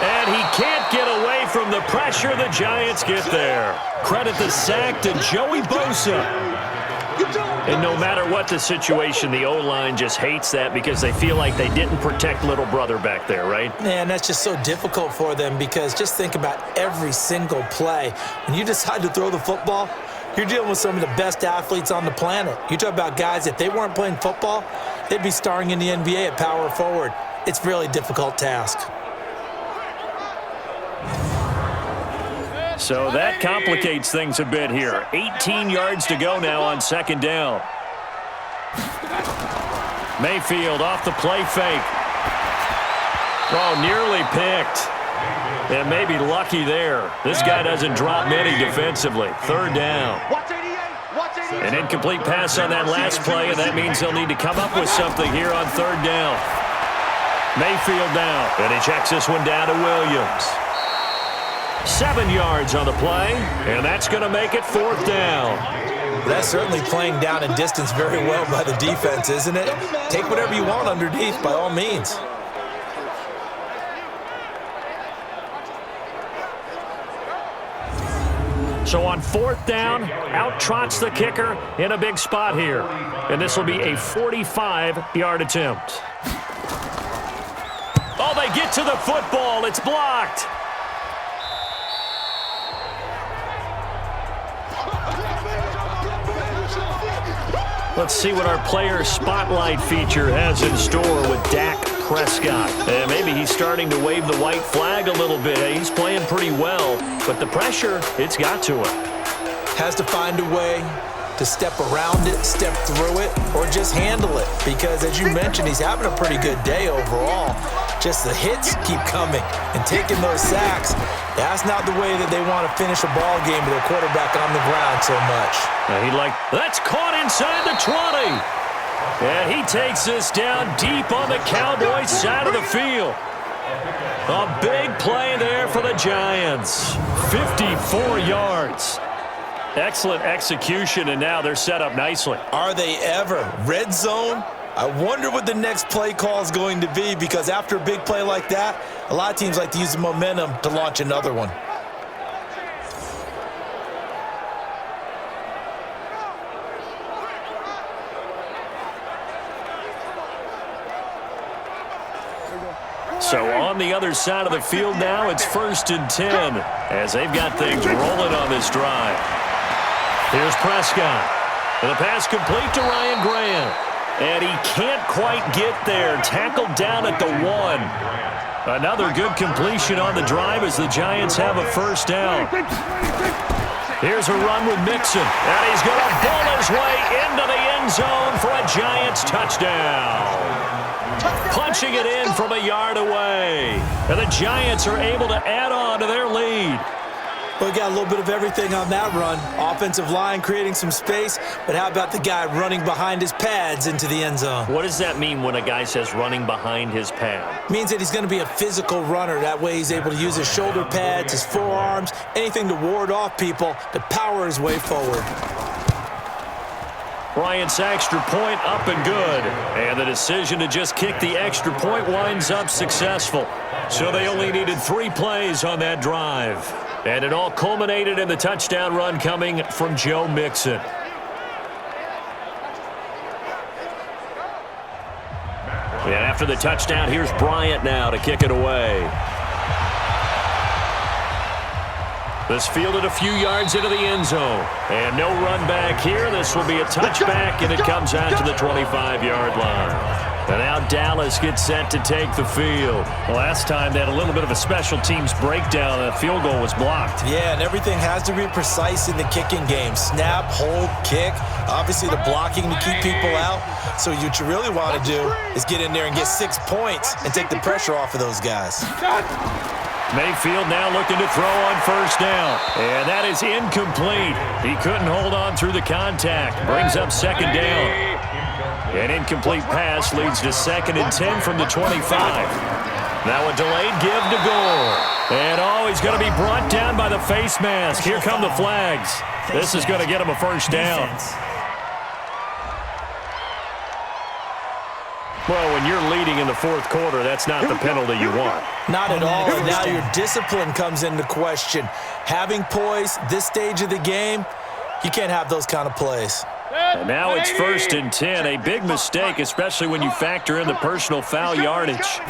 And he can't get away from the pressure. The Giants get there. Credit the sack to Joey Bosa. And no matter what the situation, the O-line just hates that because they feel like they didn't protect little brother back there, right? Man, that's just so difficult for them because just think about every single play. When you decide to throw the football, you're dealing with some of the best athletes on the planet. You talk about guys, if they weren't playing football, they'd be starring in the NBA at power forward. It's a really difficult task. So that complicates things a bit here. 18 yards to go now on 2nd down. Mayfield off the play fake. Oh, nearly picked. And maybe lucky there. This guy doesn't drop many defensively. 3rd down. An incomplete pass on that last play, and that means they'll need to come up with something here on 3rd down. Mayfield now, and he checks this one down to Williams. 7 yards on the play, and that's going to make it 4th down. That's certainly playing down and distance very well by the defense, isn't it? Take whatever you want underneath, by all means. So on 4th down, out trots the kicker in a big spot here. And this will be a 45-yard attempt. Oh, they get to the football. It's blocked. Let's see what our player spotlight feature has in store with Dak Prescott. And maybe he's starting to wave the white flag a little bit. He's playing pretty well, but the pressure, it's got to him. Has to find a way to step around it, step through it, or just handle it. Because as you mentioned, he's having a pretty good day overall. Just the hits keep coming and taking those sacks. That's not the way that they want to finish a ball game with their quarterback on the ground so much. That's caught inside the 20. And he takes this down deep on the Cowboys side of the field. A big play there for the Giants. 54 yards. Excellent execution, and now they're set up nicely. Are they ever? Red zone? I wonder what the next play call is going to be, because after a big play like that, a lot of teams like to use the momentum to launch another one. So on the other side of the field now, it's 1st and 10 as they've got things rolling on this drive. Here's Prescott. And the pass complete to Ryan Grant. And he can't quite get there. Tackled down at the 1. Another good completion on the drive as the Giants have a first down. Here's a run with Mixon. And he's going to ball his way into the end zone for a Giants touchdown. Punching it in from a yard away. And the Giants are able to add on to their lead. Well, we got a little bit of everything on that run. Offensive line creating some space, but how about the guy running behind his pads into the end zone? What does that mean when a guy says running behind his pad? Means that he's going to be a physical runner. That way he's able to use his shoulder pads, his forearms, anything to ward off people to power his way forward. Bryant's extra point up and good. And the decision to just kick the extra point winds up successful. So they only needed 3 plays on that drive. And it all culminated in the touchdown run coming from Joe Mixon. And after the touchdown, here's Bryant now to kick it away. This fielded a few yards into the end zone. And no run back here. This will be a touchback, and it comes out to the 25-yard line. And now Dallas gets set to take the field. Last time they had a little bit of a special teams breakdown. The field goal was blocked. Yeah, and everything has to be precise in the kicking game. Snap, hold, kick. Obviously the blocking to keep people out. So what you really want to do is get in there and get 6 points and take the pressure off of those guys. Mayfield now looking to throw on first down. And that is incomplete. He couldn't hold on through the contact. Brings up second down. An incomplete pass leads to 2nd and 10 from the 25. Now a delayed give to goal. And he's going to be brought down by the face mask. Here come the flags. This is going to get him a first down. Well, when you're leading in the 4th quarter, that's not the penalty you want. Not at all. And now your discipline comes into question. Having poise this stage of the game, you can't have those kind of plays. And now it's 1st and 10. A big mistake, especially when you factor in the personal foul yardage.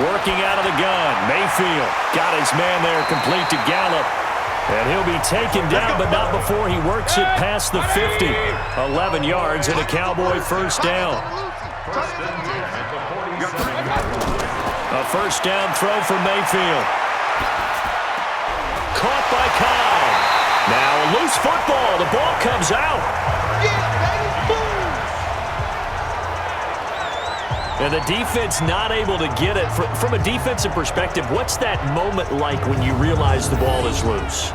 Working out of the gun. Mayfield got his man there complete to Gallup. And he'll be taken down, but not before he works it past the 50. 11 yards and a Cowboy first down. A first down throw for Mayfield. Caught by Cobb. Now a loose football. The ball comes out. And the defense not able to get it. From a defensive perspective, what's that moment like when you realize the ball is loose?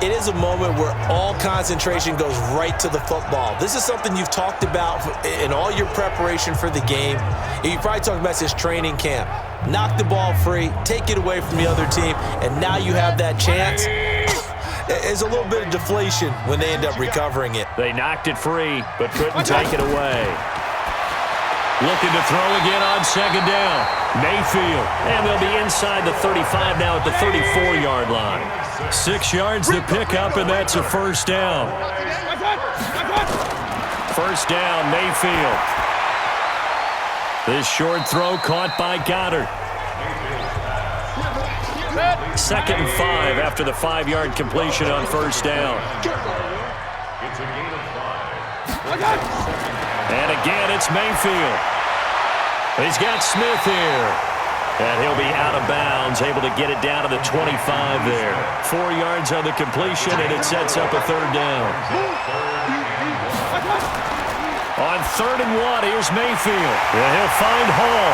It is a moment where all concentration goes right to the football. This is something you've talked about in all your preparation for the game. You probably talked about this training camp. Knock the ball free, take it away from the other team, and now you have that chance. There's a little bit of deflation when they end up recovering it. They knocked it free, but couldn't take it away. Looking to throw again on second down. Mayfield. And they'll be inside the 35 now at the 34-yard line. 6 yards to pick up, and that's a first down. First down, Mayfield. This short throw caught by Goddard. 2nd and 5 after the 5-yard completion on first down. It's a gain of 5. And again, it's Mayfield. He's got Smith here. And he'll be out of bounds, able to get it down to the 25 there. 4 yards on the completion, and it sets up a third down. On 3rd and 1, here's Mayfield. And he'll find Hall.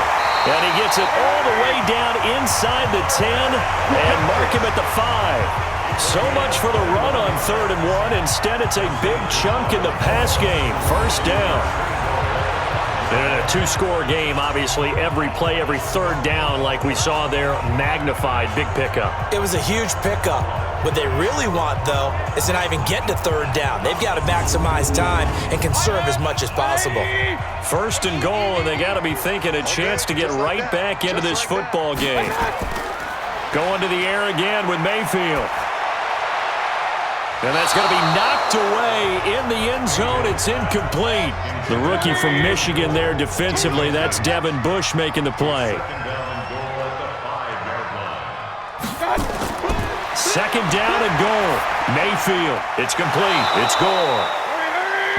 And he gets it all the way down inside the 10 and mark him at the 5. So much for the run on 3rd and 1. Instead, it's a big chunk in the pass game. First down. In a 2-score game, obviously, every play, every third down, like we saw there, magnified. Big pickup. It was a huge pickup. What they really want, though, is to not even get to 3rd down. They've got to maximize time and conserve as much as possible. 1st and goal, and they got to be thinking a chance to get right back into this football game. Going to the air again with Mayfield. And that's going to be knocked away in the end zone. It's incomplete. The rookie from Michigan there defensively. That's Devin Bush making the play. 2nd down and goal. Mayfield. It's complete. It's Gore.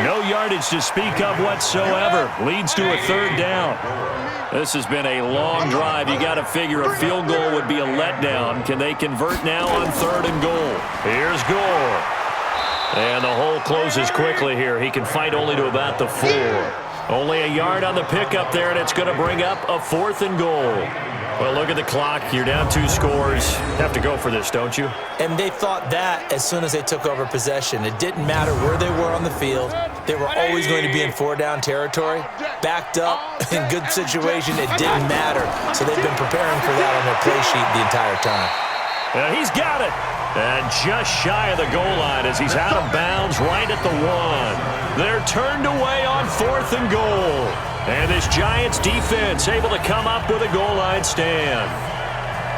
No yardage to speak of whatsoever. Leads to a 3rd down. This has been a long drive. You got to figure a field goal would be a letdown. Can they convert now on 3rd and goal? Here's Gore. And the hole closes quickly here. He can fight only to about the 4. Only a yard on the pickup there, and it's going to bring up a 4th and goal. Well, look at the clock. You're down 2 scores. Have to go for this, don't you? And they thought that as soon as they took over possession. It didn't matter where they were on the field. They were always going to be in 4-down territory. Backed up, in good situation, it didn't matter. So they've been preparing for that on their play sheet the entire time. And he's got it. And just shy of the goal line as he's out of bounds right at the 1. They're turned away on 4th and goal. And this Giants defense able to come up with a goal line stand.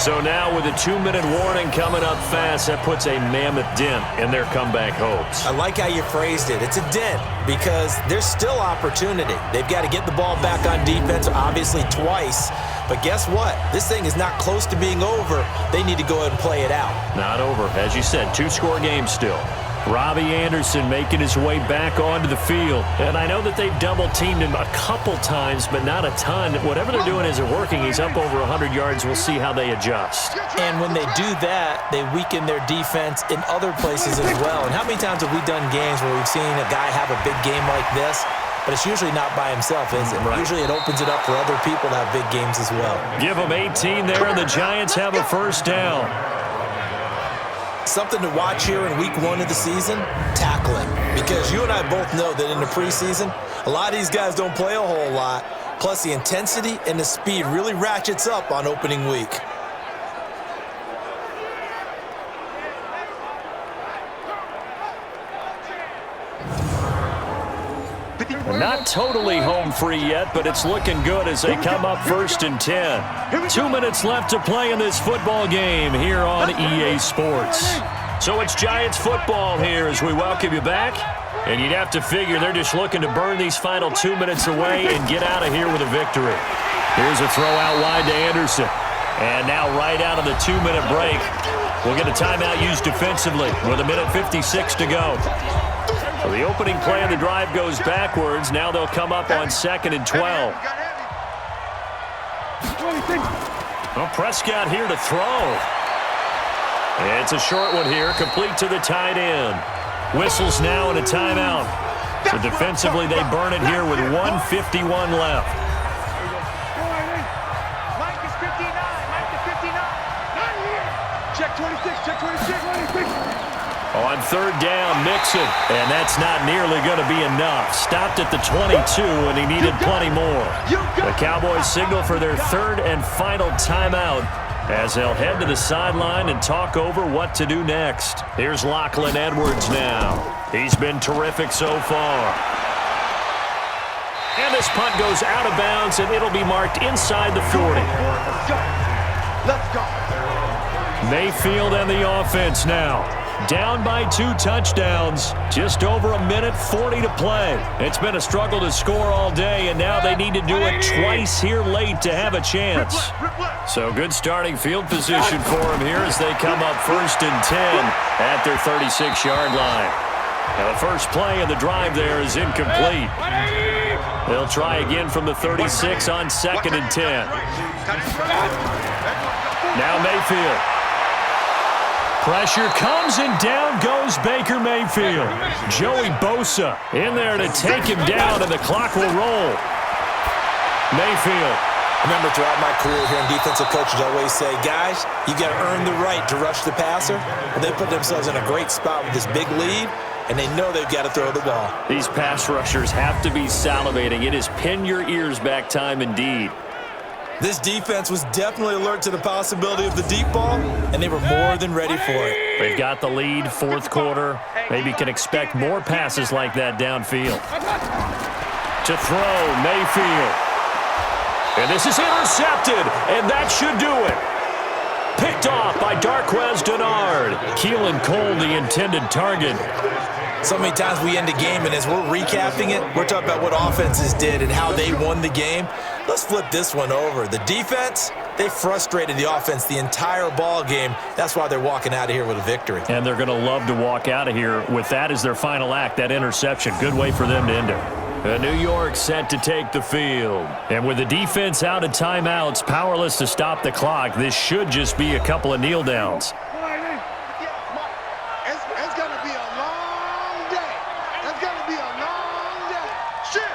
So now with a 2-minute warning coming up fast, that puts a mammoth dent in their comeback hopes. I like how you phrased it. It's a dent because there's still opportunity. They've got to get the ball back on defense, obviously twice. But guess what? This thing is not close to being over. They need to go ahead and play it out. Not over. As you said, 2-score game still. Robbie Anderson making his way back onto the field. And I know that they've double-teamed him a couple times, but not a ton. Whatever they're doing isn't working. He's up over 100 yards. We'll see how they adjust. And when they do that, they weaken their defense in other places as well. And how many times have we done games where we've seen a guy have a big game like this? But it's usually not by himself, is it? Right. Usually it opens it up for other people to have big games as well. Give them 18 there, and the Giants have a 1st down. Something to watch here in week 1 of the season, tackling. Because you and I both know that in the preseason, a lot of these guys don't play a whole lot. Plus the intensity and the speed really ratchets up on opening week. Not totally home free yet, but it's looking good as they come up 1st and 10. 2 minutes left to play in this football game here on EA Sports. So it's Giants football here as we welcome you back. And you'd have to figure they're just looking to burn these final 2 minutes away and get out of here with a victory. Here's a throw out wide to Anderson. And now right out of the 2-minute break, we'll get a timeout used defensively with 1:56 to go. So the opening play of the drive goes backwards. Now they'll come up on 2nd and 12. Well, Prescott here to throw. It's a short one here, complete to the tight end. Whistles now and a timeout. So defensively they burn it here with 1:51 left. Mike is 59. Mike is 59. Not here. Check 26. Check 26. On 3rd down, Mixon, and that's not nearly going to be enough. Stopped at the 22, and he needed plenty more. The Cowboys signal for their 3rd and final timeout as they'll head to the sideline and talk over what to do next. Here's Lachlan Edwards now. He's been terrific so far. And this punt goes out of bounds, and it'll be marked inside the 40. Let's go. Mayfield and the offense now. Down by 2 touchdowns. Just over 1:40 to play. It's been a struggle to score all day, and now they need to do it twice here late to have a chance. So good starting field position for them here as they come up 1st and 10 at their 36-yard line. Now the first play of the drive there is incomplete. They'll try again from the 36 on 2nd and 10. Now Mayfield. Pressure comes and down goes Baker Mayfield. Joey Bosa in there to take him down, and the clock will roll. Mayfield. Remember, throughout my career here, defensive coaches always say, guys, you got to earn the right to rush the passer. Well, they put themselves in a great spot with this big lead, and they know they've got to throw the ball. These pass rushers have to be salivating. It is pin your ears back time indeed. This defense was definitely alert to the possibility of the deep ball, and they were more than ready for it. They've got the lead, fourth quarter. Maybe can expect more passes like that downfield. To throw, Mayfield. And this is intercepted, and that should do it. Picked off by Darquez Dennard. Keelan Cole, the intended target. So many times we end a game, and as we're recapping it, we're talking about what offenses did and how they won the game. Let's flip this one over. The defense, they frustrated the offense the entire ball game. That's why they're walking out of here with a victory. And they're going to love to walk out of here with that as their final act, that interception. Good way for them to end it. New York set to take the field. And with the defense out of timeouts, powerless to stop the clock, this should just be a couple of kneel downs. It's going to be a long day. It's going to be a long day. Shit.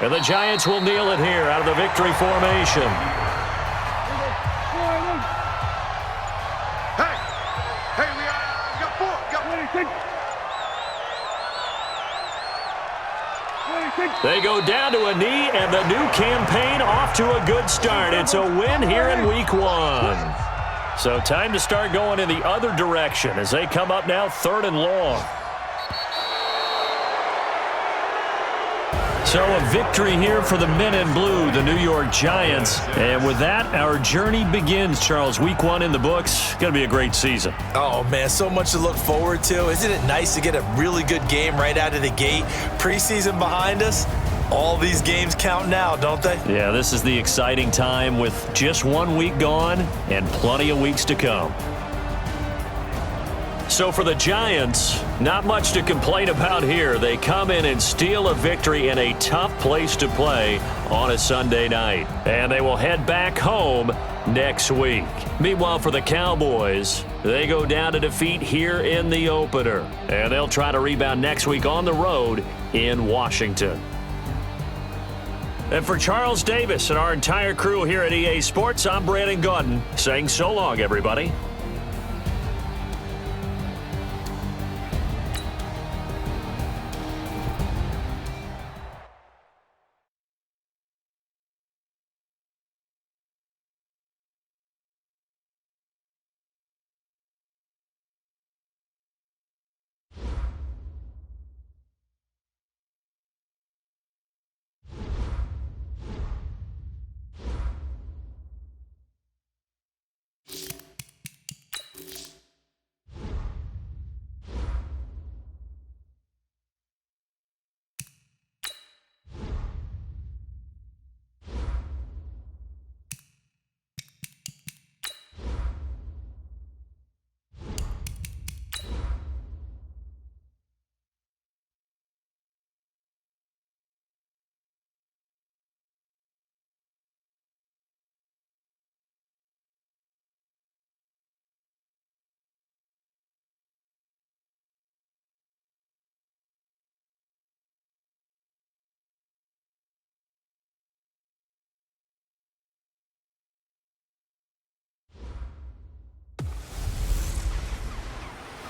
And the Giants will kneel it here out of the victory formation. Hey, we got 4. They go down to a knee, and the new campaign off to a good start. It's a win here in Week 1. So time to start going in the other direction as they come up now 3rd and long. So a victory here for the men in blue, the New York Giants. And with that, our journey begins, Charles. Week 1 in the books. Going to be a great season. Oh, man, so much to look forward to. Isn't it nice to get a really good game right out of the gate? Preseason behind us. All these games count now, don't they? Yeah, this is the exciting time with just 1 week gone and plenty of weeks to come. So for the Giants, not much to complain about here. They come in and steal a victory in a tough place to play on a Sunday night. And they will head back home next week. Meanwhile, for the Cowboys, they go down to defeat here in the opener. And they'll try to rebound next week on the road in Washington. And for Charles Davis and our entire crew here at EA Sports, I'm Brandon Gaudin saying so long, everybody.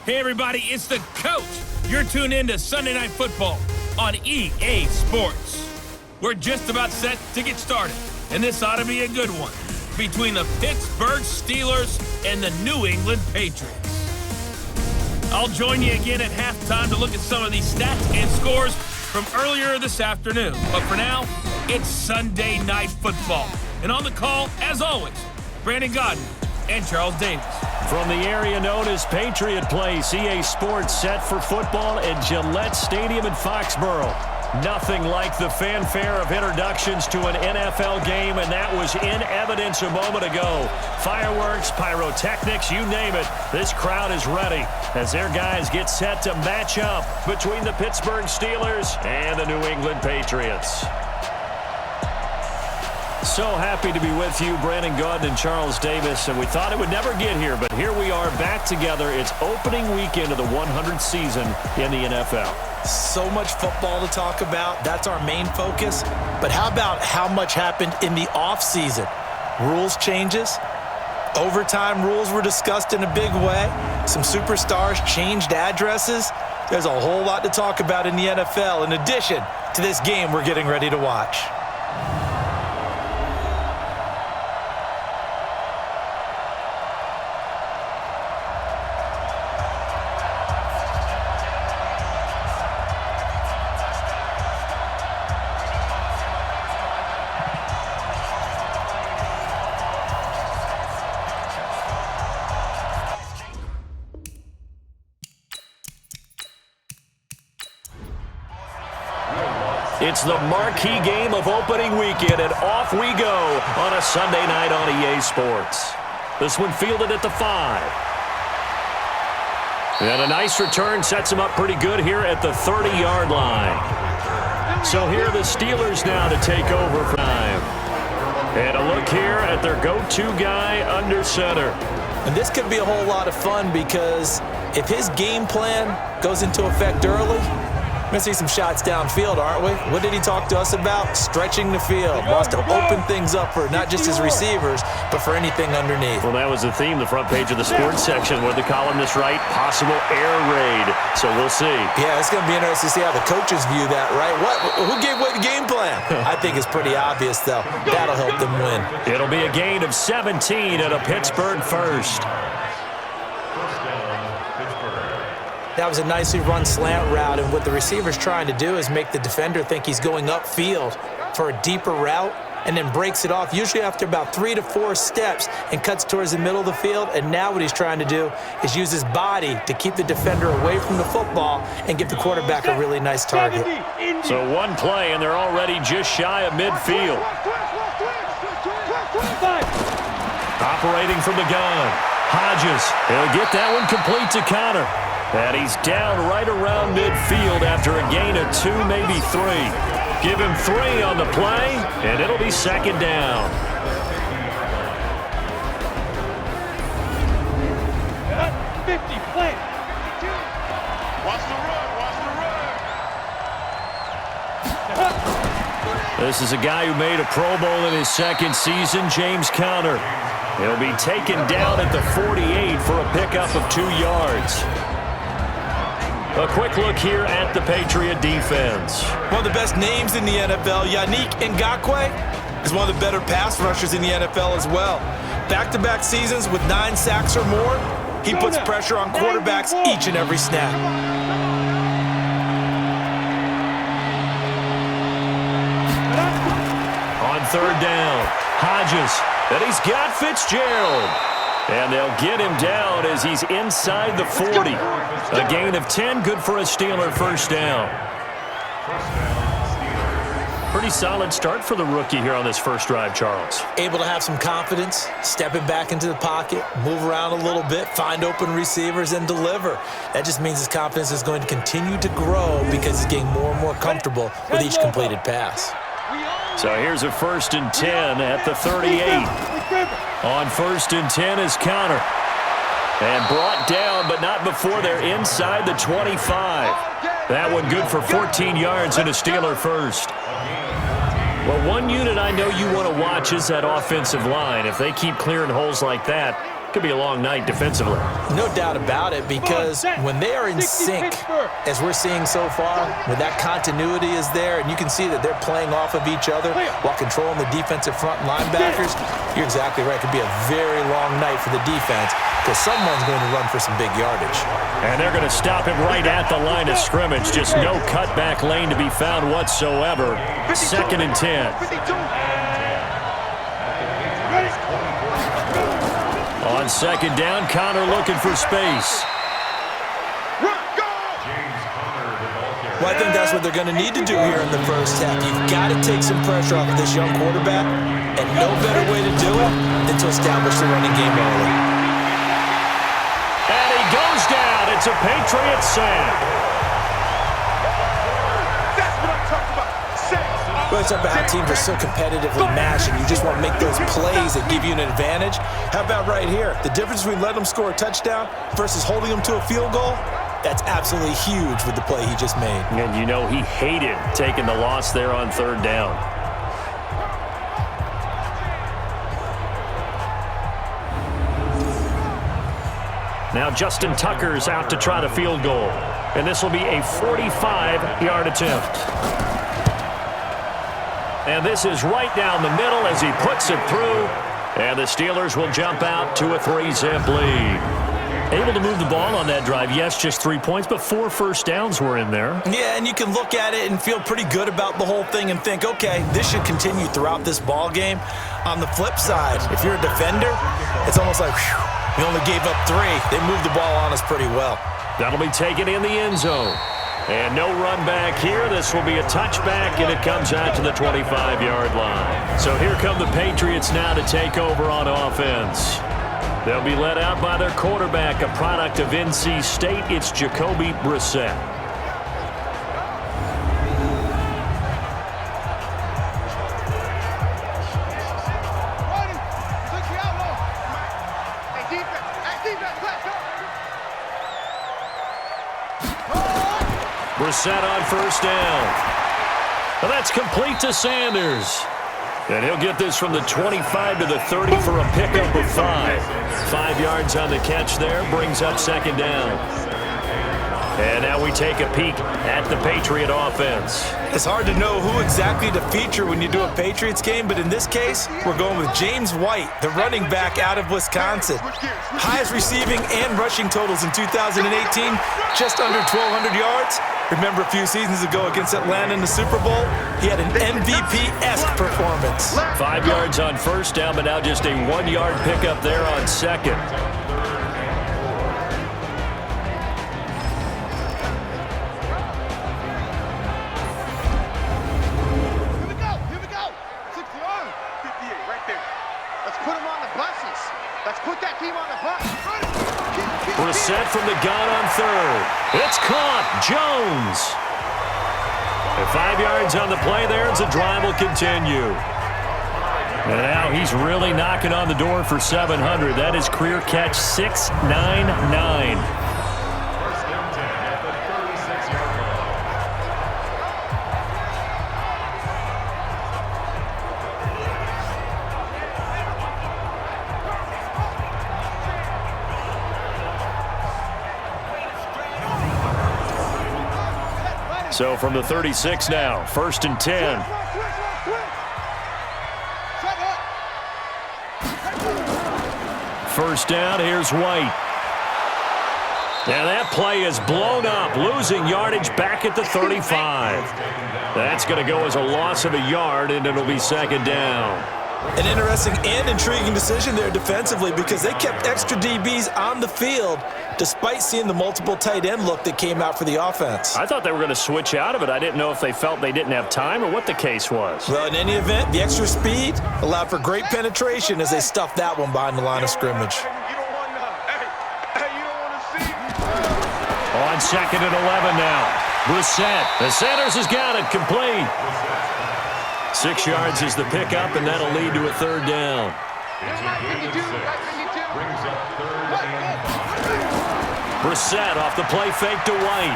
Hey, everybody, it's the coach. You're tuned in to Sunday Night Football on EA Sports. We're just about set to get started, and this ought to be a good one between the Pittsburgh Steelers and the New England Patriots. I'll join you again at halftime to look at some of these stats and scores from earlier this afternoon. But for now, it's Sunday Night Football. And on the call, as always, Brandon Gaudin and Charles Davis. From the area known as Patriot Place, EA Sports set for football at Gillette Stadium in Foxborough. Nothing like the fanfare of introductions to an NFL game, and that was in evidence a moment ago. Fireworks, pyrotechnics, you name it. This crowd is ready as their guys get set to match up between the Pittsburgh Steelers and the New England Patriots. So happy to be with you, Brandon Gaudin and Charles Davis, and we thought it would never get here, but here we are back together. It's opening weekend of the 100th season in the NFL. So much football to talk about. That's our main focus. But how about how much happened in the offseason? Rules changes. Overtime rules were discussed in a big way. Some superstars changed addresses. There's a whole lot to talk about in the NFL in addition to this game we're getting ready to watch. It's the marquee game of opening weekend, and off we go on a Sunday night on EA Sports. This one fielded at the 5. And a nice return sets him up pretty good here at the 30-yard line. So here are the Steelers now to take over for time. And a look here at their go-to guy under center. And this could be a whole lot of fun because if his game plan goes into effect early, we're going to see some shots downfield, aren't we? What did he talk to us about? Stretching the field. Wants to open things up for not just his receivers, but for anything underneath. Well, that was the theme, the front page of the sports section, where the columnists write possible air raid. So we'll see. Yeah, it's going to be interesting to see how the coaches view that, right? Who gave away the game plan? I think it's pretty obvious, though. That'll help them win. It'll be a gain of 17 at a Pittsburgh first. That was a nicely run slant route, and what the receiver's trying to do is make the defender think he's going upfield for a deeper route and then breaks it off, usually after about 3 to 4 steps, and cuts towards the middle of the field. And now what he's trying to do is use his body to keep the defender away from the football and give the quarterback a really nice target. So one play, and they're already just shy of midfield. Operating from the gun, Hodges. He'll get that one complete to Connor. And he's down right around midfield after a gain of 2, maybe 3. Give him 3 on the play, and it'll be second down. This is a guy who made a Pro Bowl in his second season, James Conner. He'll be taken down at the 48 for a pickup of 2 yards. A quick look here at the Patriot defense. One of the best names in the NFL, Yannick Ngakoue, is one of the better pass rushers in the NFL as well. Back-to-back seasons with 9 sacks or more, he puts pressure on quarterbacks each and every snap. On third down, Hodges, and he's got Fitzgerald. And they'll get him down as he's inside the 40. A gain of 10, good for a Steeler first down. Pretty solid start for the rookie here on this first drive, Charles. Able to have some confidence, stepping back into the pocket, move around a little bit, find open receivers, and deliver. That just means his confidence is going to continue to grow because he's getting more and more comfortable with each completed pass. So here's a 1st and 10 at the 38. On 1st and 10 is Connor. And brought down, but not before they're inside the 25. That one good for 14 yards and a Steeler first. Well, one unit I know you want to watch is that offensive line. If they keep clearing holes like that, it could be a long night defensively. No doubt about it, because when they are in sync, as we're seeing so far, when that continuity is there, and you can see that they're playing off of each other while controlling the defensive front linebackers, you're exactly right. It could be a very long night for the defense because someone's going to run for some big yardage. And they're going to stop him right at the line of scrimmage. Just no cutback lane to be found whatsoever. 2nd and 10. On 2nd down, Connor looking for space. Well, I think that's what they're going to need to do here in the first half. You've got to take some pressure off of this young quarterback, and no better way to do it than to establish the running game early. And he goes down. It's a Patriots sack. That's what I'm talking about. Well, it's about how teams are so competitively matched, and you just want to make those plays that give you an advantage. How about right here? The difference between letting them score a touchdown versus holding them to a field goal, that's absolutely huge with the play he just made. And you know he hated taking the loss there on third down. Now Justin Tucker's out to try the field goal. And this will be a 45-yard attempt. And this is right down the middle as he puts it through. And the Steelers will jump out to a 3-zip lead. Able to move the ball on that drive. Yes, just 3 points, but 4 first downs were in there. Yeah, and you can look at it and feel pretty good about the whole thing and think, okay, this should continue throughout this ball game. On the flip side, if you're a defender, it's almost like, whew, we only gave up 3. They moved the ball on us pretty well. That'll be taken in the end zone. And no run back here. This will be a touchback, and it comes out to the 25-yard line. So here come the Patriots now to take over on offense. They'll be led out by their quarterback, a product of NC State. It's Jacoby Brissett. Brissett on first down. Well, that's complete to Sanders. And he'll get this from the 25 to the 30 for a pickup of 5. 5 yards on the catch there, brings up second down. And now we take a peek at the Patriot offense. It's hard to know who exactly to feature when you do a Patriots game, but in this case, we're going with James White, the running back out of Wisconsin. Highest receiving and rushing totals in 2018, just under 1,200 yards. Remember a few seasons ago against Atlanta in the Super Bowl? He had an MVP-esque performance. 5 yards on first down, but now just a 1-yard pickup there on second. Here we go. 60 on. 58 right there. Let's put him on the buses. Let's put that team on the bus. Brissett from the gun on third. It's caught. Jones. And 5 yards on the play there as the drive will continue. And now he's really knocking on the door for 700. That is career catch 699. First down 10 at the 36-yard line. So from the 36 now, first and 10. First down, here's White. And that play is blown up, losing yardage back at the 35. That's going to go as a loss of a yard, and it'll be second down. An interesting and intriguing decision there defensively because they kept extra DBs on the field despite seeing the multiple tight end look that came out for the offense. I thought they were going to switch out of it. I didn't know if they felt they didn't have time or what the case was. Well, in any event, the extra speed allowed for great penetration as they stuffed that one behind the line of scrimmage. On second and 11 now. Brissett. The Sanders has got it complete. 6 yards is the pickup, and that'll lead to a third down. It's a gain of 6. Brings up third and 5. Brissett off the play fake to White.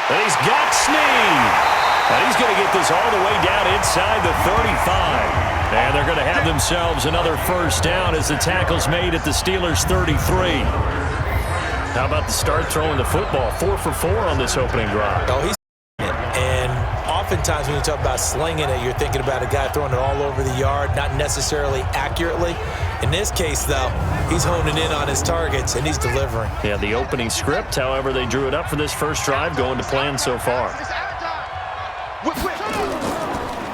And he's got Snead. And he's going to get this all the way down inside the 35. And they're going to have themselves another first down as the tackle's made at the Steelers' 33. How about the start throwing the football? 4 for 4 on this opening drive. Oh, he's and oftentimes when you talk about slinging it, you're thinking about a guy throwing it all over the yard, not necessarily accurately. In this case, though, he's honing in on his targets, and he's delivering. Yeah, the opening script, however, they drew it up for this first drive, going to plan so far.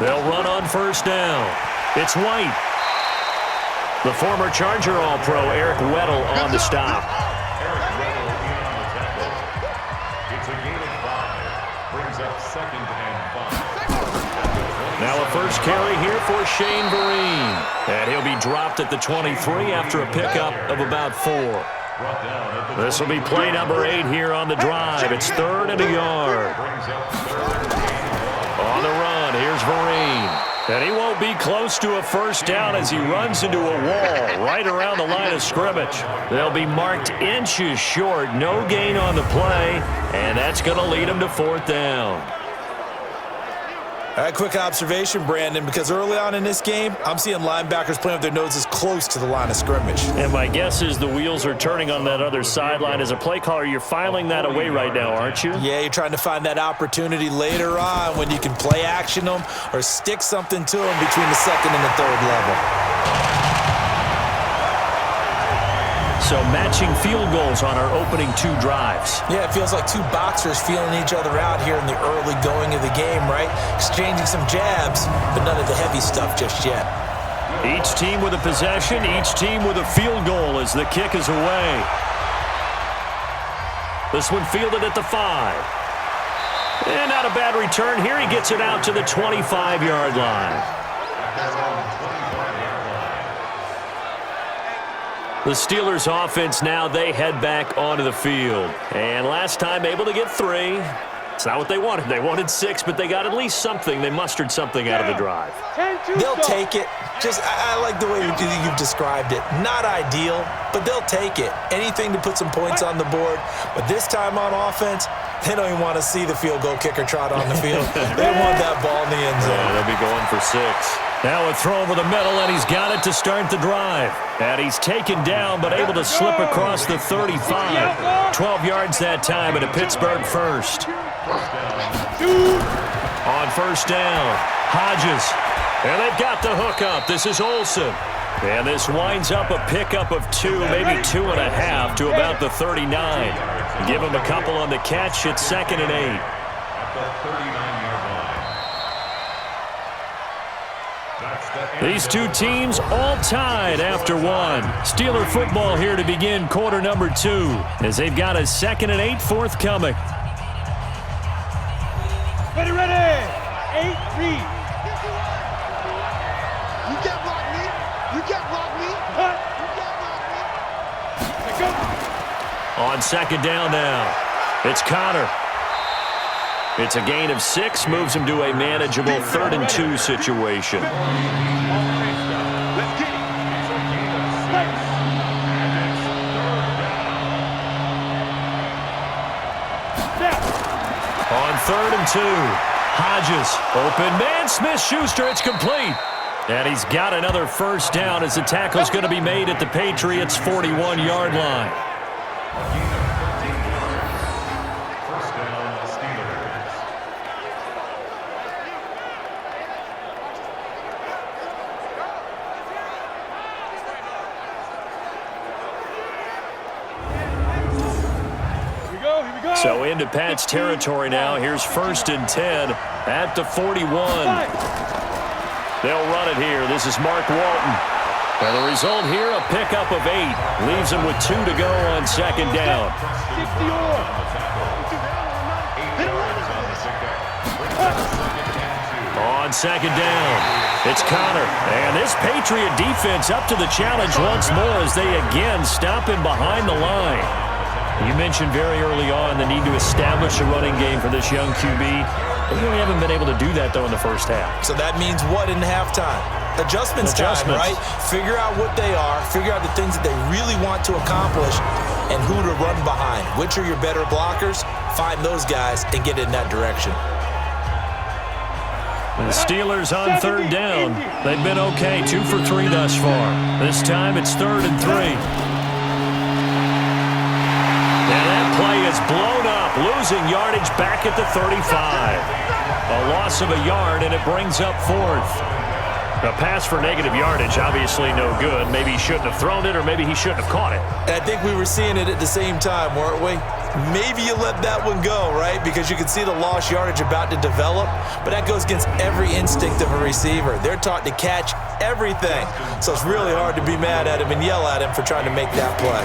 They'll run on first down. It's White. The former Charger All-Pro, Eric Weddle, on the stop. Eric Weddle in on the tackle. It's a gain of 5. Second and 5. Now a first carry here for Shane Vereen. And he'll be dropped at the 23 after a pickup of about 4. This will be play number 8 here on the drive. It's 3rd and a yard. On the run, here's Vereen. And he won't be close to a first down as he runs into a wall right around the line of scrimmage. They'll be marked inches short. No gain on the play, and that's going to lead him to 4th down. All right, quick observation, Brandon, because early on in this game, I'm seeing linebackers playing with their noses close to the line of scrimmage. And my guess is the wheels are turning on that other sideline. As a play caller, you're filing that away right now, aren't you? Yeah, you're trying to find that opportunity later on when you can play action them or stick something to them between the 2nd and the 3rd level. So matching field goals on our opening 2 drives. Yeah, it feels like 2 boxers feeling each other out here in the early going of the game, right? Exchanging some jabs, but none of the heavy stuff just yet. Each team with a possession, each team with a field goal as the kick is away. This one fielded at the 5. And not a bad return here. He gets it out to the 25-yard line. The Steelers offense now, they head back onto the field. And last time able to get 3. It's not what they wanted. They wanted 6, but they got at least something. They mustered something out of the drive. They'll take it. I like the way you've described it. Not ideal, but they'll take it. Anything to put some points on the board. But this time on offense, they don't even want to see the field goal kicker trot on the field. They want that ball in the end zone. Yeah, they'll be going for 6. Now a throw over the middle, and he's got it to start the drive. And he's taken down, but able to slip across the 35. 12 yards that time, and a Pittsburgh first. On first down, Hodges. And they've got the hookup. This is Olsen. And this winds up a pickup of 2, maybe 2.5 to about the 39. Give him a couple on the catch. It's 2nd and 8. These 2 teams all tied after 1. Steeler football here to begin quarter number 2 as they've got a 2nd and 8 forthcoming. Ready, 8, read. You can't block me. You can't block me. Cut. You can't block me. Let's go. On 2nd down now, it's Connor. It's a gain of 6, moves him to a manageable 3rd and 2 situation. Let's get it. On 3rd and 2, Hodges, open man, Smith-Schuster, it's complete. And he's got another first down as the tackle's going to be made at the Patriots' 41-yard line. First down, Steelers. Here we go. So into Pat's territory now. Here's 1st and 10 at the 41. They'll run it here. This is Mark Walton. And the result here, a pickup of 8. Leaves him with 2 to go on 2nd down. 8 yards on the pickup. Brings up 2nd and 2. On 2nd down, it's Connor. And this Patriot defense up to the challenge once more as they again stop him behind the line. You mentioned very early on the need to establish a running game for this young QB. They really haven't been able to do that, though, in the first half. So that means what in halftime? Adjustments time, right? Figure out what they are, figure out the things that they really want to accomplish, and who to run behind. Which are your better blockers? Find those guys and get in that direction. The Steelers on 3rd down. They've been okay, 2 for 3 thus far. This time it's 3rd and 3. And that play is blown up, losing yardage back at the 35. A loss of a yard, and it brings up 4th. A pass for negative yardage, obviously no good. Maybe he shouldn't have thrown it, or maybe he shouldn't have caught it. And I think we were seeing it at the same time, weren't we? Maybe you let that one go, right? Because you can see the lost yardage about to develop, but that goes against every instinct of a receiver. They're taught to catch everything. So it's really hard to be mad at him and yell at him for trying to make that play.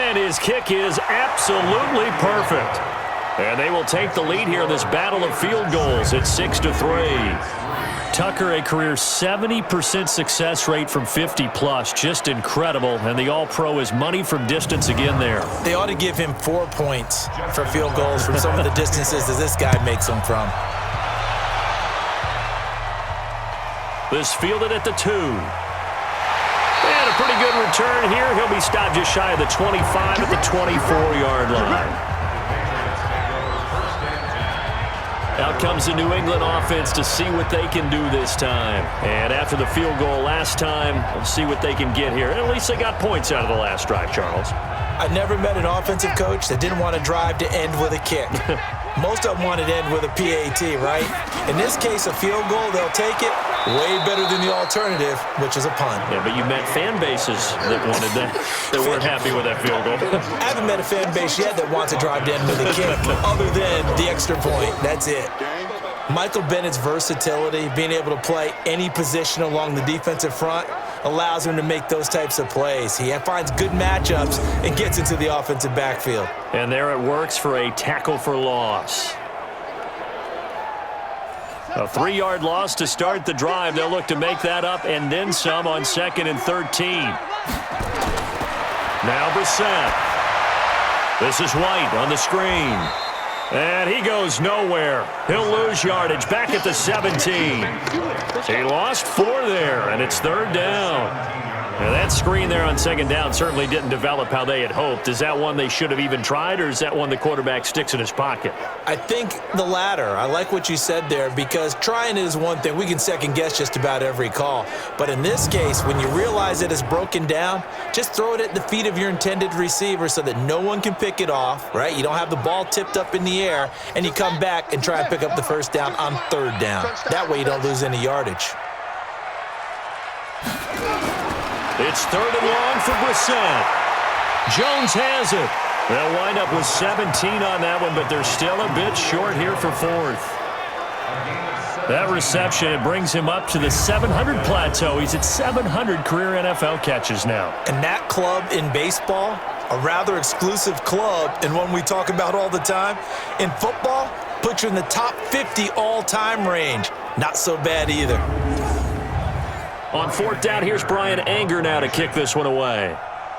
And his kick is absolutely perfect. And they will take the lead here in this battle of field goals at 6-3. Tucker, a career 70% success rate from 50-plus. Just incredible. And the All-Pro is money from distance again there. They ought to give him 4 points for field goals from some of the distances that this guy makes them from. This fielded at the 2. And a pretty good return here. He'll be stopped just shy of the 25 at the 24-yard line. Out comes the New England offense to see what they can do this time. And after the field goal last time, we'll see what they can get here. At least they got points out of the last drive, Charles. I never met an offensive coach that didn't want to drive to end with a kick. Most of them wanted to end with a PAT, right? In this case, a field goal, they'll take it. Way better than the alternative, which is a punt. Yeah, but you met fan bases that wanted that, that weren't happy with that field goal. I haven't met a fan base yet that wants to drive to end with a kick, other than the extra point. That's it. Michael Bennett's versatility, being able to play any position along the defensive front, allows him to make those types of plays. He finds good matchups and gets into the offensive backfield. And there it works for a tackle for loss. A 3-yard loss to start the drive. They'll look to make that up and then some on 2nd and 13. Now Brissett. This is White on the screen. And he goes nowhere. He'll lose yardage back at the 17. He lost 4 there, and it's 3rd down. Now that screen there on 2nd down certainly didn't develop how they had hoped. Is that one they should have even tried, or is that one the quarterback sticks in his pocket? I think the latter. I like what you said there, because trying it is one thing. We can second-guess just about every call. But in this case, when you realize it is broken down, just throw it at the feet of your intended receiver so that no one can pick it off, right? You don't have the ball tipped up in the air, and you come back and try and pick up the 1st down on 3rd down. That way you don't lose any yardage. It's 3rd and long for Brissett. Jones has it. They'll wind up with 17 on that one, but they're still a bit short here for 4th. That reception, it brings him up to the 700 plateau. He's at 700 career NFL catches now. And that club in baseball, a rather exclusive club and one we talk about all the time. In football, puts you in the top 50 all-time range. Not so bad either. On 4th down, here's Brian Anger now to kick this one away.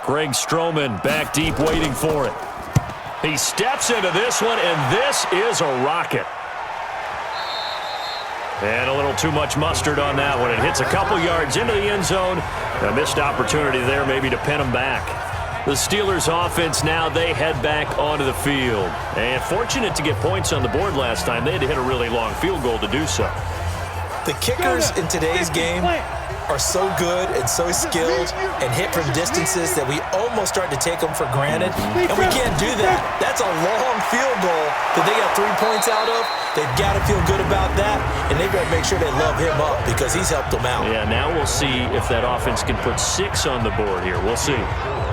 Greg Stroman back deep waiting for it. He steps into this one, and this is a rocket. And a little too much mustard on that one. It hits a couple yards into the end zone. A missed opportunity there maybe to pin him back. The Steelers offense now, they head back onto the field. And fortunate to get points on the board last time. They had to hit a really long field goal to do so. The kickers in today's game are so good and so skilled and hit from distances that we almost start to take them for granted. And we can't do that. That's a long field goal that they got 3 points out of. They've got to feel good about that, and they've got to make sure they love him up because he's helped them out. Yeah, now we'll see if that offense can put 6 on the board here. We'll see.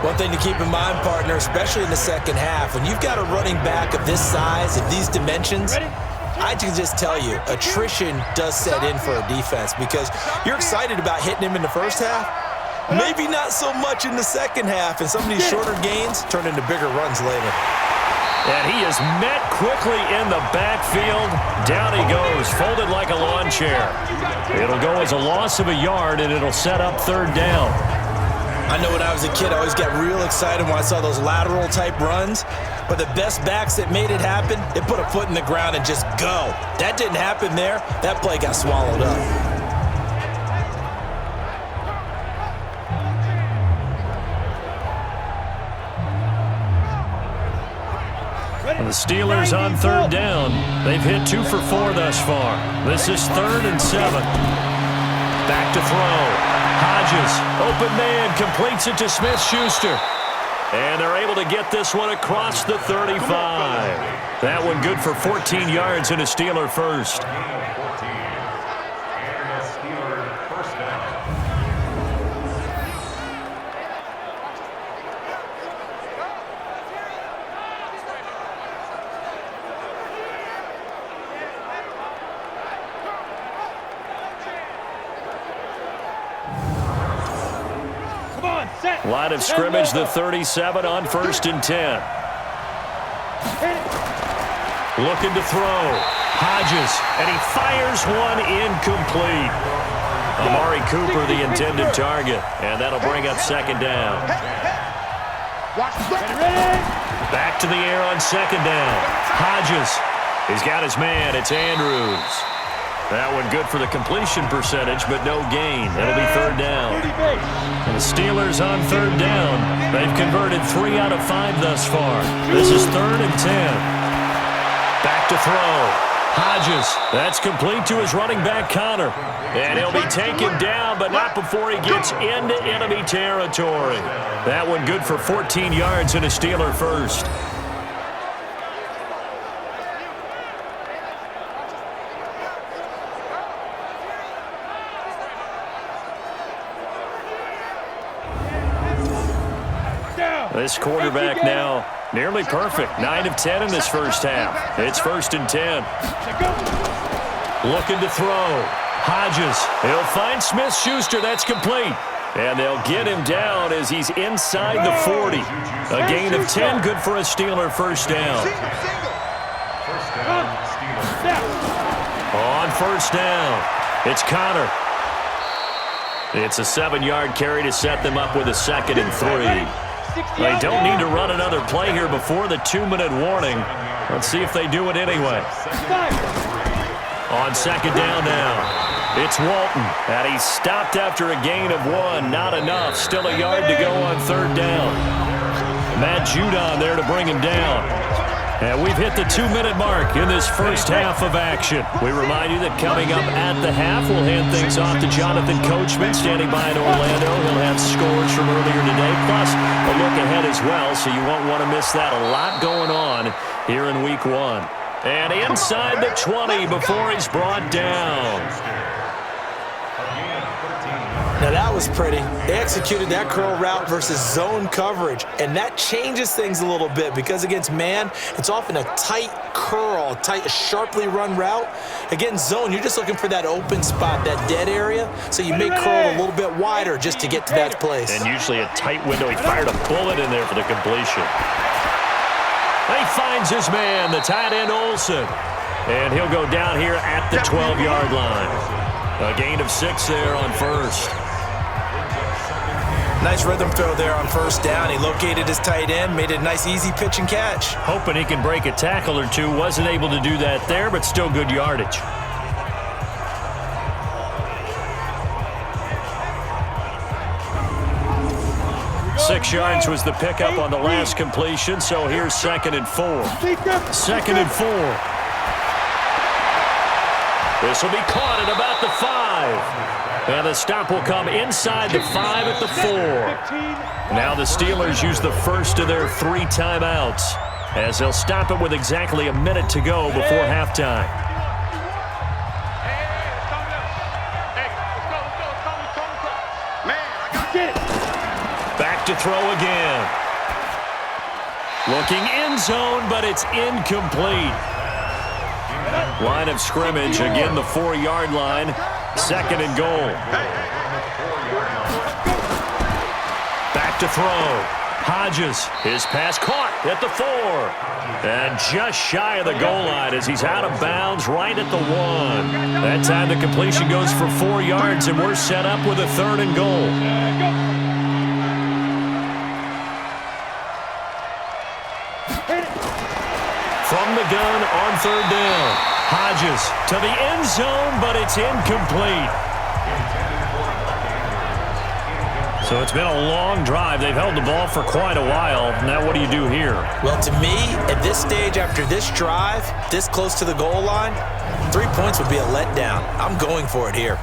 One thing to keep in mind, partner, especially in the second half, when you've got a running back of this size, of these dimensions, I can just tell you, attrition does set in for a defense because you're excited about hitting him in the first half. Maybe not so much in the second half, and some of these shorter gains turn into bigger runs later. And he is met quickly in the backfield. Down he goes, folded like a lawn chair. It'll go as a loss of a yard, and it'll set up 3rd down. I know when I was a kid, I always got real excited when I saw those lateral-type runs. But the best backs that made it happen, they put a foot in the ground and just go. That didn't happen there. That play got swallowed up. And the Steelers on 3rd down. They've hit 2 for 4 thus far. This is 3rd and 7. Back to throw. Hodges, open man, completes it to Smith-Schuster. And they're able to get this one across the 35. That one good for 14 yards and a Steeler first. Line of scrimmage, the 37 on 1st and 10. Looking to throw. Hodges, and he fires one incomplete. Amari Cooper, the intended target, and that'll bring up second down. Back to the air on second down. Hodges, he's got his man. It's Andrews. That one good for the completion percentage, but no gain. It'll be third down. And the Steelers on third down. They've converted 3 out of 5 thus far. This is 3rd and 10. Back to throw. Hodges, that's complete to his running back, Connor. And he'll be taken down, but not before he gets into enemy territory. That one good for 14 yards and a Steeler first. This quarterback now nearly perfect. 9 of 10 in this first half. It's 1st and 10. Looking to throw. Hodges. He'll find Smith-Schuster. That's complete. And they'll get him down as he's inside the 40. A gain of 10. Good for a Steeler first down. On first down, it's Connor. It's a 7-yard carry to set them up with a 2nd and 3. They don't need to run another play here before the 2-minute warning. Let's see if they do it anyway. On second down now, it's Walton. And he's stopped after a gain of 1. Not enough. Still a yard to go on third down. Matt Judon there to bring him down. And we've hit the 2-minute mark in this first half of action. We remind you that coming up at the half, we'll hand things off to Jonathan Coachman, standing by in Orlando. He'll have scores from earlier today, plus a look ahead as well, so you won't want to miss that. A lot going on here in Week 1. And inside the 20 before he's brought down. Now that was pretty. They executed that curl route versus zone coverage, and that changes things a little bit because against man, it's often a tight curl, tight, sharply run route. Against zone, you're just looking for that open spot, that dead area, so you make curl a little bit wider just to get to that place. And usually a tight window. He fired a bullet in there for the completion. He finds his man, the tight end Olsen, and he'll go down here at the 12-yard line. A gain of 6 there on first. Nice rhythm throw there on first down. He located his tight end, made it a nice easy pitch and catch. Hoping he can break a tackle or two. Wasn't able to do that there, but still good yardage. Six yards was the pickup on the last completion, so here's 2nd and 4. 2nd and 4. This will be caught at about the 5. And the stop will come inside the 5 at the 4. Now the Steelers use the first of their 3 timeouts as they'll stop it with exactly a minute to go before halftime. Back to throw again. Looking end zone, but it's incomplete. Line of scrimmage, again the 4-yard line. 2nd and goal. Back to throw. Hodges, his pass caught at the 4. And just shy of the goal line as he's out of bounds right at the 1. That time the completion goes for 4 yards, and we're set up with a 3rd and goal. From the gun on third down. Hodges to the end zone, but it's incomplete. So it's been a long drive. They've held the ball for quite a while. Now what do you do here? Well, to me, at this stage, after this drive, this close to the goal line, 3 points would be a letdown. I'm going for it here.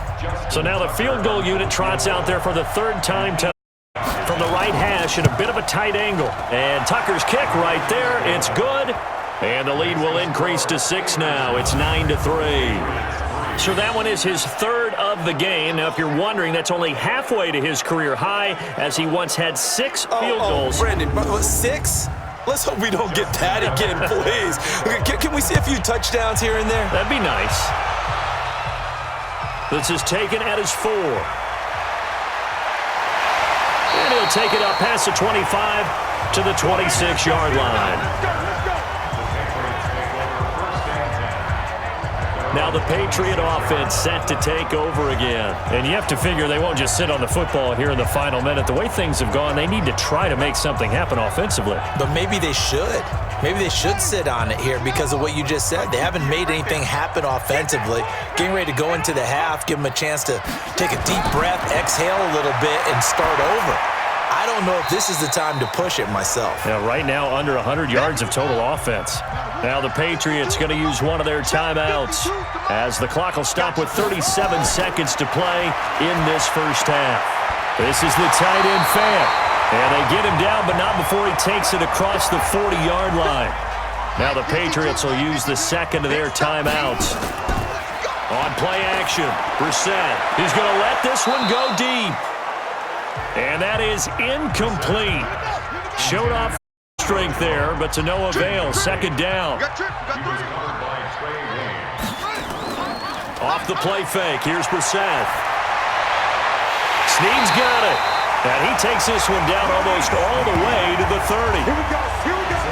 So now the field goal unit trots out there for the 3rd time from the right hash at a bit of a tight angle. And Tucker's kick right there. It's good. And the lead will increase to 6 now. It's 9-3. So that one is his 3rd of the game. Now, if you're wondering, that's only halfway to his career high, as he once had 6 field goals. Brandon, 6? Let's hope we don't get that again, please. Can we see a few touchdowns here and there? That'd be nice. This is taken at his 4. And he'll take it up past the 25 to the 26-yard line. Now the Patriot offense set to take over again. And you have to figure they won't just sit on the football here in the final minute. The way things have gone, they need to try to make something happen offensively. But maybe they should. Maybe they should sit on it here because of what you just said. They haven't made anything happen offensively. Getting ready to go into the half, give them a chance to take a deep breath, exhale a little bit, and start over. I don't know if this is the time to push it myself. Yeah, right now under 100 yards of total offense. Now the Patriots going to use one of their timeouts as the clock will stop with 37 seconds to play in this first half. This is the tight end fan. And they get him down, but not before he takes it across the 40-yard line. Now the Patriots will use the second of their timeouts. On play action, Brissett. He's going to let this one go deep. And that is incomplete. Showed off strength there, but to no avail. Second down. Off the play fake. Here's Brissett. Snead's got it. And he takes this one down almost all the way to the 30. Here we go. Here we go.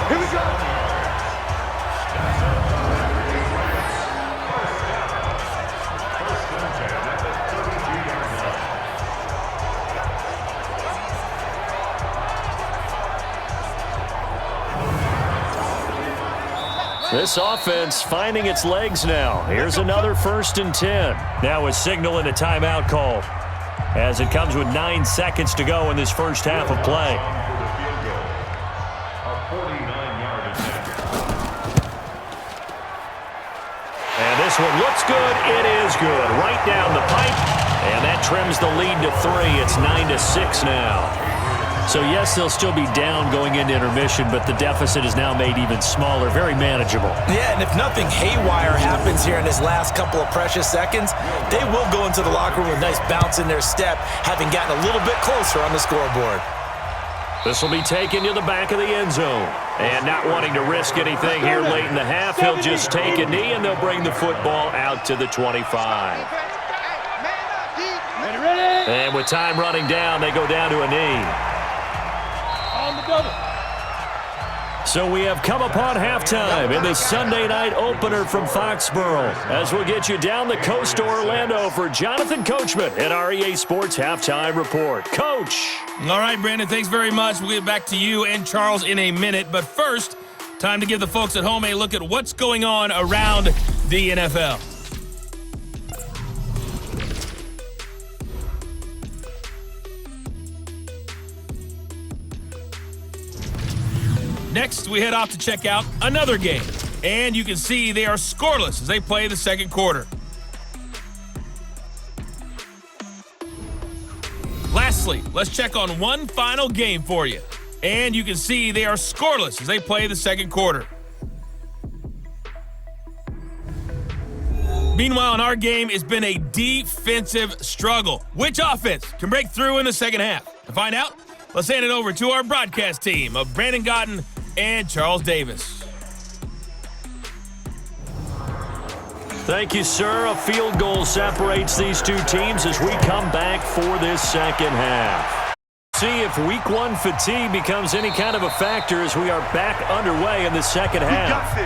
Here we go. This offense finding its legs now. Here's another 1st and 10. Now a signal and a timeout call, as it comes with 9 seconds to go in this first half of play. And this one looks good. It is good. Right down the pipe. And that trims the lead to 3. It's 9-6 now. So, yes, they'll still be down going into intermission, but the deficit is now made even smaller, very manageable. Yeah, and if nothing haywire happens here in this last couple of precious seconds, they will go into the locker room with a nice bounce in their step, having gotten a little bit closer on the scoreboard. This will be taken to the back of the end zone. And not wanting to risk anything here late in the half, he'll just take a knee, and they'll bring the football out to the 25. And with time running down, they go down to a knee. So we have come upon halftime in the Sunday night opener from Foxborough, as we'll get you down the coast to Orlando for Jonathan Coachman at our EA Sports Halftime Report. Coach. All right, Brandon, thanks very much. We'll get back to you and Charles in a minute. But first, time to give the folks at home a look at what's going on around the NFL. Next, we head off to check out another game. And you can see they are scoreless as they play the second quarter. Lastly, let's check on one final game for you. And you can see they are scoreless as they play the second quarter. Meanwhile, in our game, it's been a defensive struggle. Which offense can break through in the second half? To find out, let's hand it over to our broadcast team of Brandon Gotten and Charles Davis. Thank you, sir. A field goal separates these two teams as we come back for this second half. See if week one fatigue becomes any kind of a factor as we are back underway in the second half.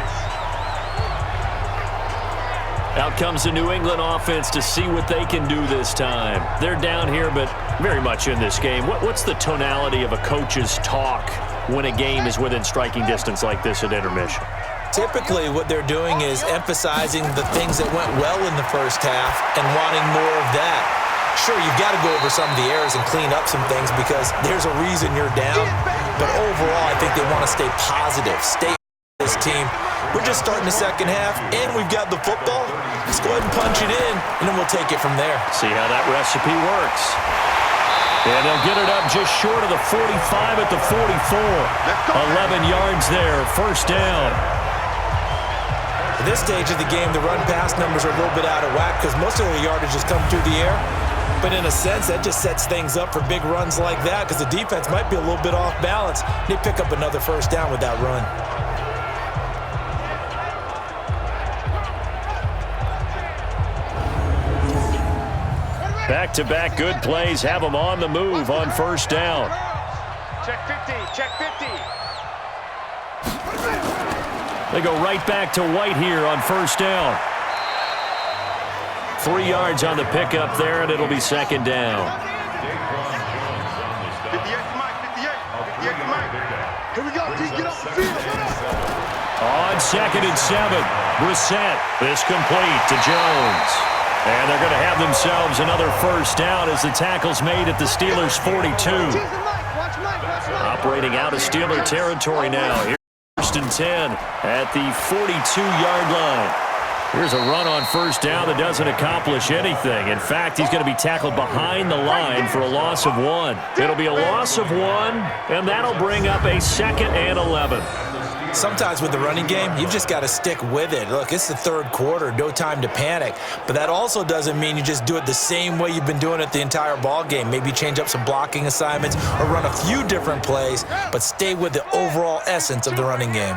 Out comes the New England offense to see what they can do this time. They're down here, but very much in this game. What's the tonality of a coach's talk when a game is within striking distance like this at intermission? Typically, what they're doing is emphasizing the things that went well in the first half and wanting more of that. Sure, you've got to go over some of the errors and clean up some things because there's a reason you're down. But overall, I think they want to stay positive, stay with this team. We're just starting the second half, and we've got the football. Let's go ahead and punch it in, and then we'll take it from there. See how that recipe works. And they'll get it up just short of the 45 at the 44. 11 yards there, first down. At this stage of the game, the run-pass numbers are a little bit out of whack because most of the yardage has come through the air. But in a sense, that just sets things up for big runs like that because the defense might be a little bit off balance. They pick up another first down with that run. Back-to-back good plays have them on the move on first down. Check 50, check 50. They go right back to White here on first down. 3 yards on the pickup there, and it'll be second down. 58 to Mike, 58 to Mike. Here we go, G, get off the field. On 2nd and 7, Brissett. This complete to Jones. And they're going to have themselves another first down as the tackle's made at the Steelers' 42. Operating out of Steeler territory now. Here's 1st and 10 at the 42-yard line. Here's a run on first down that doesn't accomplish anything. In fact, he's going to be tackled behind the line for a loss of 1. It'll be a loss of 1, and that'll bring up a 2nd and 11. Sometimes with the running game, you've just got to stick with it. Look, it's the 3rd quarter, no time to panic. But that also doesn't mean you just do it the same way you've been doing it the entire ball game. Maybe change up some blocking assignments or run a few different plays, but stay with the overall essence of the running game.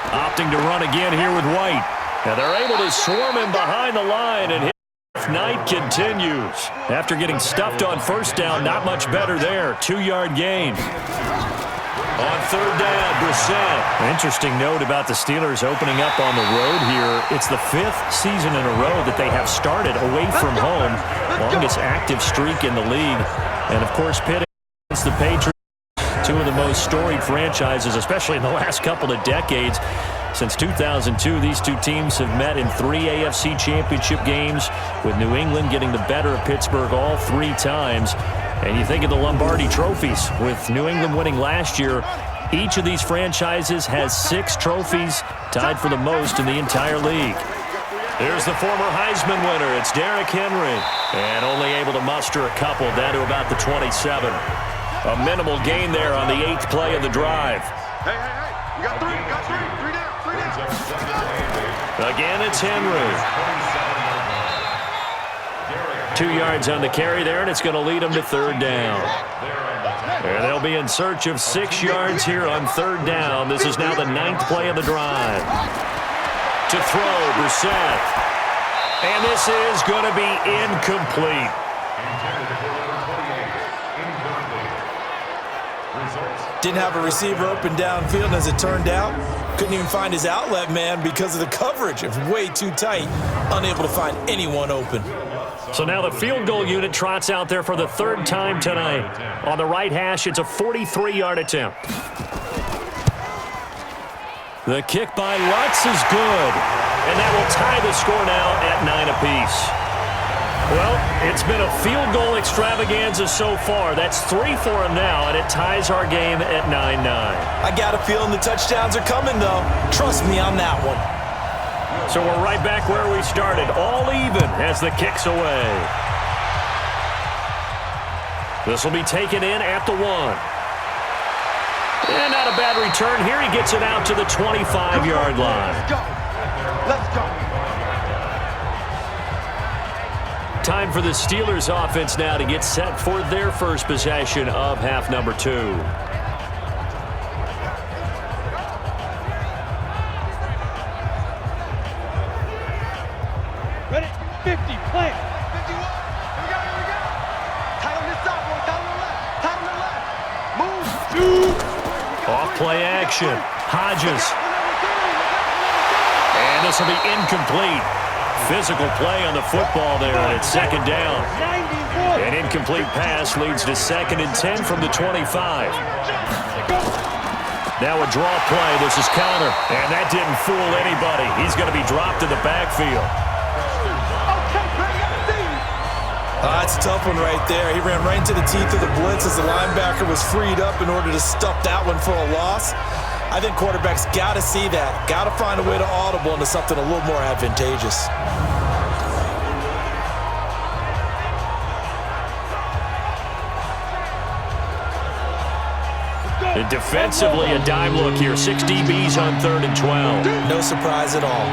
Opting to run again here with White. Now they're able to swarm him behind the line, and his night continues. After getting stuffed on first down, not much better there. 2-yard gain. On 3rd down, Brissett. Interesting note about the Steelers opening up on the road here. It's the 5th season in a row that they have started away from home. Longest active streak in the league. And, of course, pitting against the Patriots, two of the most storied franchises, especially in the last couple of decades. Since 2002, these two teams have met in 3 AFC championship games, with New England getting the better of Pittsburgh all 3 times. And you think of the Lombardi trophies, with New England winning last year. Each of these franchises has 6 trophies, tied for the most in the entire league. Here's the former Heisman winner. It's Derrick Henry. And only able to muster a couple down to about the 27. A minimal gain there on the 8th play of the drive. Hey, we got 3 down. Again, it's Henry. 2 yards on the carry there, and it's going to lead them to 3rd down. And they'll be in search of 6 yards here on 3rd down. This is now the 9th play of the drive. To throw, Brissett. And this is going to be incomplete. Didn't have a receiver open downfield, and as it turned out, couldn't even find his outlet man because of the coverage. It was way too tight, unable to find anyone open. So now the field goal unit trots out there for the 3rd time tonight. On the right hash, it's a 43-yard attempt. The kick by Lutz is good, and that will tie the score now at 9 apiece. Well, it's been a field goal extravaganza so far. That's 3 for him now, and it ties our game at 9-9. I got a feeling the touchdowns are coming, though. Trust me on that one. So we're right back where we started, all even as the kick's away. This will be taken in at the 1. And not a bad return here. He gets it out to the 25-yard line. Let's go. Time for the Steelers offense now to get set for their first possession of half number 2. Ready? 50, play. 51. Here we go. Tight on this side, boy. Tight on the left. Move. Off play action. Hodges. And this will be incomplete. Physical play on the football there, and it's 2nd down. An incomplete pass leads to 2nd and 10 from the 25. Now a draw play. This is counter, and that didn't fool anybody. He's going to be dropped in the backfield. That's a tough one right there. He ran right into the teeth of the blitz as the linebacker was freed up in order to stuff that one for a loss. I think quarterbacks got to see that. Got to find a way to audible into something a little more advantageous. And defensively, a dime look here. 6 DBs on 3rd and 12. No surprise at all.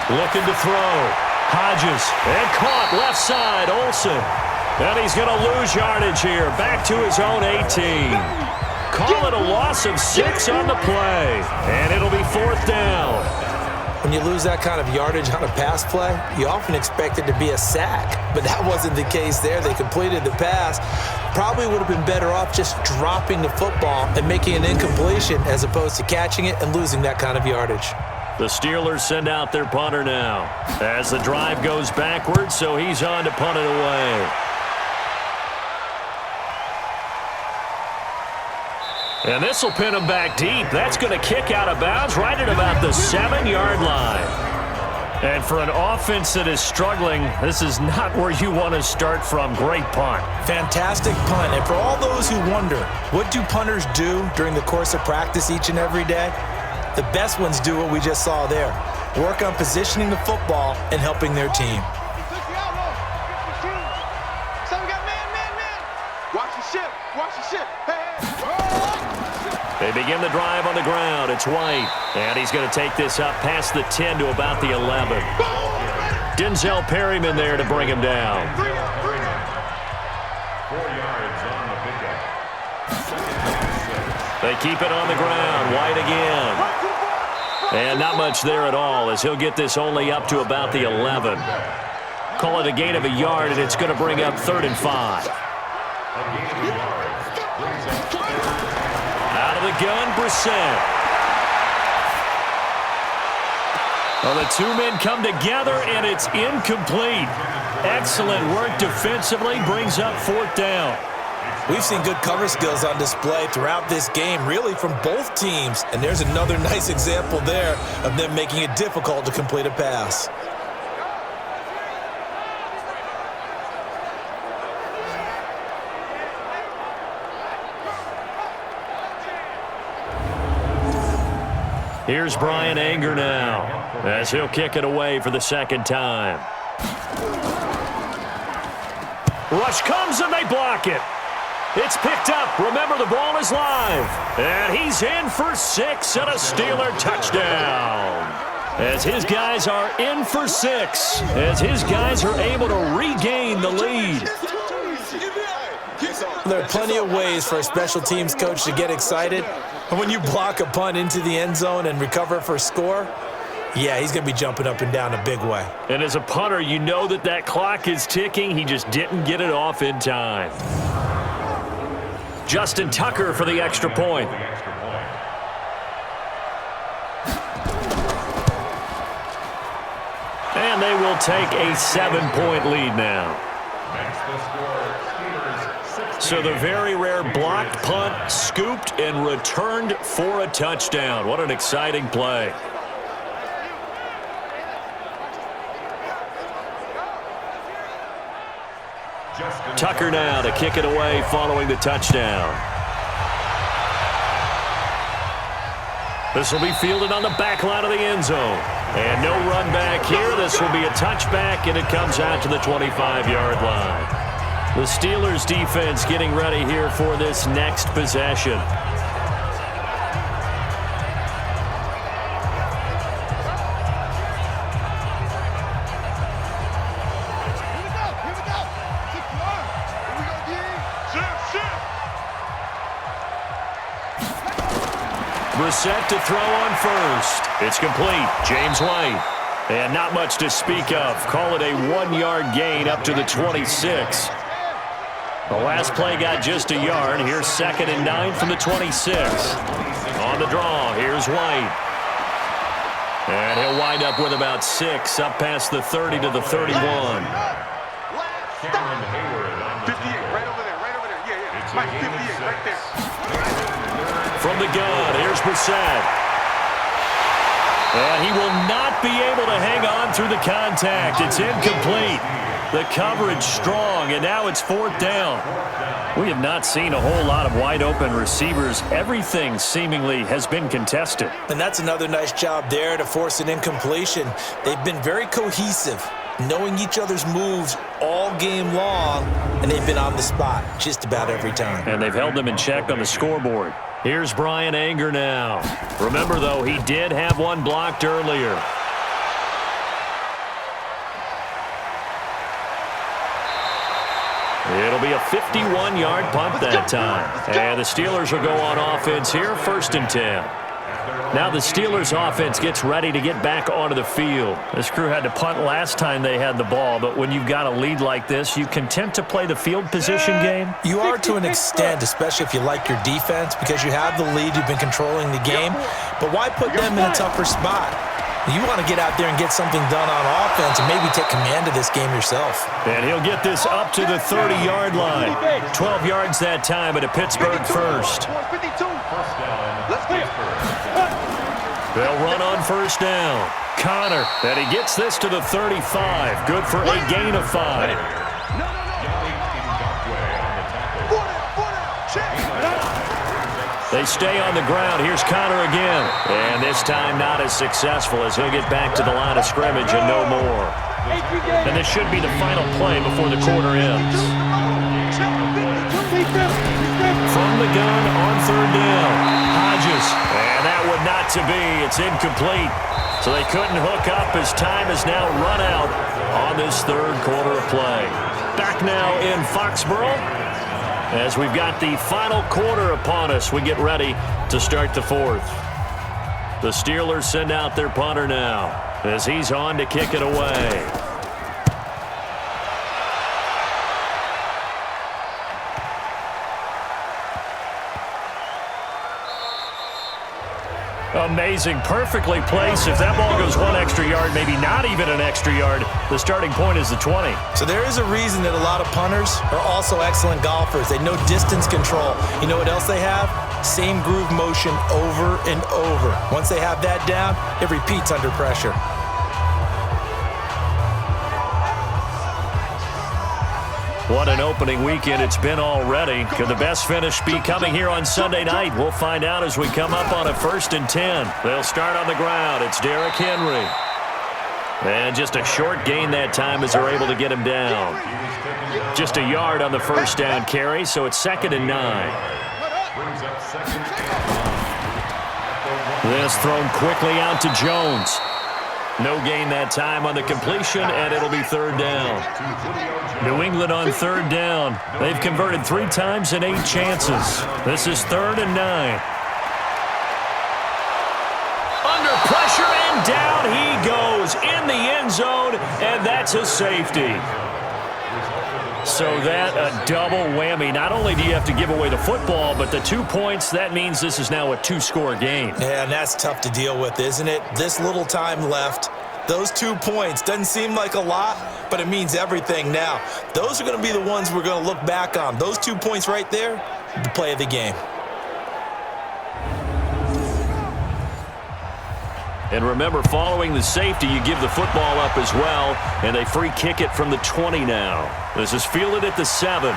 Looking to throw. Hodges, and caught left side, Olsen. And he's going to lose yardage here, back to his own 18. Call it a loss of 6 on the play, and it'll be 4th down. When you lose that kind of yardage on a pass play, you often expect it to be a sack. But that wasn't the case there. They completed the pass. Probably would have been better off just dropping the football and making an incompletion as opposed to catching it and losing that kind of yardage. The Steelers send out their punter now as the drive goes backwards, so he's on to punt it away. And this will pin him back deep. That's going to kick out of bounds right at about the 7-yard line. And for an offense that is struggling, this is not where you want to start from. Great punt. Fantastic punt. And for all those who wonder, what do punters do during the course of practice each and every day? The best ones do what we just saw there. Work on positioning the football and helping their team. Watch the ship. Watch the ship. Hey. They begin the drive on the ground. It's White. And he's going to take this up past the 10 to about the 11. Denzel Perryman there to bring him down. 4 yards on the pickup. They keep it on the ground. White again. And not much there at all as he'll get this only up to about the 11. Call it a gain of a yard, and it's going to bring up 3rd and 5. Out of the gun, Brissett. Well, the two men come together, and it's incomplete. Excellent work defensively, brings up 4th down. We've seen good cover skills on display throughout this game, really from both teams. And there's another nice example there of them making it difficult to complete a pass. Here's Brian Anger now as he'll kick it away for the 2nd time. Rush comes and they block it. It's picked up. Remember, the ball is live. And he's in for 6 and a Steeler touchdown. As his guys are in for 6. As his guys are able to regain the lead. There are plenty of ways for a special teams coach to get excited. And when you block a punt into the end zone and recover for a score, yeah, he's going to be jumping up and down a big way. And as a punter, you know that clock is ticking. He just didn't get it off in time. Justin Tucker for the extra point. And they will take a 7-point lead now. So the very rare blocked punt scooped and returned for a touchdown. What an exciting play. Tucker now to kick it away following the touchdown. This will be fielded on the back line of the end zone. And no run back here. This will be a touchback, and it comes out to the 25-yard line. The Steelers defense getting ready here for this next possession. Brissett to throw on first. It's complete. James White. And not much to speak of. Call it a 1-yard gain up to the 26. The last play got just a yard. Here's 2nd and 9 from the 26. On the draw, here's White. And he'll wind up with about 6 up past the 30 to the 31. 58, right over there, right over there. Yeah. Mike, 58, right there. From the gun, here's Brissett. And he will not be able to hang on through the contact. It's incomplete. The coverage strong, and now it's 4th down. We have not seen a whole lot of wide-open receivers. Everything seemingly has been contested. And that's another nice job there to force an incompletion. They've been very cohesive, knowing each other's moves all game long, and they've been on the spot just about every time. And they've held them in check on the scoreboard. Here's Brian Anger now. Remember, though, he did have one blocked earlier. It'll be a 51-yard punt that time. And the Steelers will go on offense here, 1st and 10. Now the Steelers offense gets ready to get back onto the field. This crew had to punt last time they had the ball, but when you've got a lead like this, you content to play the field position game? You are to an extent, especially if you like your defense, because you have the lead, you've been controlling the game. But why put them in a tougher spot? You want to get out there and get something done on offense and maybe take command of this game yourself. And he'll get this up to the 30-yard line. 12 yards that time at a Pittsburgh first. Let's go. They'll run on first down. Connor, and he gets this to the 35. Good for a gain of 5. They stay on the ground. Here's Connor again. And this time not as successful as he'll get back to the line of scrimmage and no more. And this should be the final play before the quarter ends. From the gun on third down. Hodges. And that would not to be. It's incomplete. So they couldn't hook up as time has now run out on this third quarter of play. Back now in Foxborough. As we've got the final quarter upon us, we get ready to start the fourth. The Steelers send out their punter now as he's on to kick it away. Amazing. Perfectly placed. If that ball goes one extra yard, maybe not even an extra yard, the starting point is the 20. So there is a reason that a lot of punters are also excellent golfers. They know distance control. You know what else they have? Same groove motion over and over. Once they have that down, it repeats under pressure. What an opening weekend it's been already. Could the best finish be coming here on Sunday night? We'll find out as we come up on a 1st and 10. They'll start on the ground. It's Derrick Henry. And just a short gain that time as they're able to get him down. Just a yard on the first down carry, so it's 2nd and 9. This thrown quickly out to Jones. No gain that time on the completion, and it'll be 3rd down. New England on 3rd down. They've converted 3 times in 8 chances. This is 3rd and 9. Under pressure, and down he goes in the end zone, and that's a safety. So that a double whammy. Not only do you have to give away the football, but the 2 points, that means this is now a 2-score game. Yeah, and that's tough to deal with, isn't it? This little time left. Those 2 points doesn't seem like a lot, but it means everything now. Those are going to be the ones we're going to look back on. Those 2 points right there, the play of the game. And remember, following the safety, you give the football up as well, and they free kick it from the 20 now. This is fielded at the 7.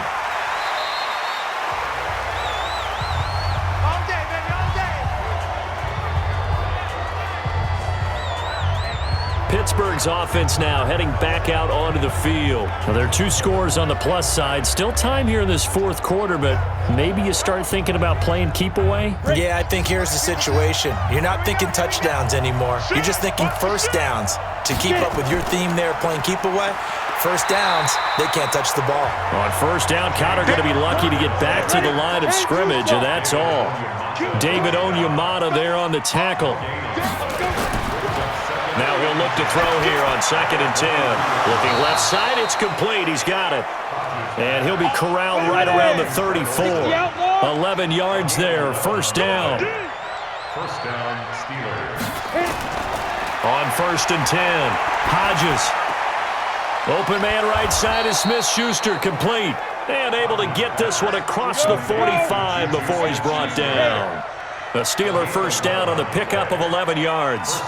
Pittsburgh's offense now heading back out onto the field. Well, there are 2 scores on the plus side. Still time here in this 4th quarter, but maybe you start thinking about playing keep away? Yeah, I think here's the situation. You're not thinking touchdowns anymore. You're just thinking first downs. To keep up with your theme there, playing keep away, first downs, they can't touch the ball. On first down, Connor going to be lucky to get back to the line of scrimmage, and that's all. David Onyemata there on the tackle. Now he'll look to throw here on 2nd and 10. Looking left side, it's complete. He's got it. And he'll be corralled right around the 34. 11 yards there, first down. First down, Steelers. On 1st and 10, Hodges. Open man right side is Smith-Schuster, complete. And able to get this one across the 45 before he's brought down. A Steeler first down on the pickup of 11 yards.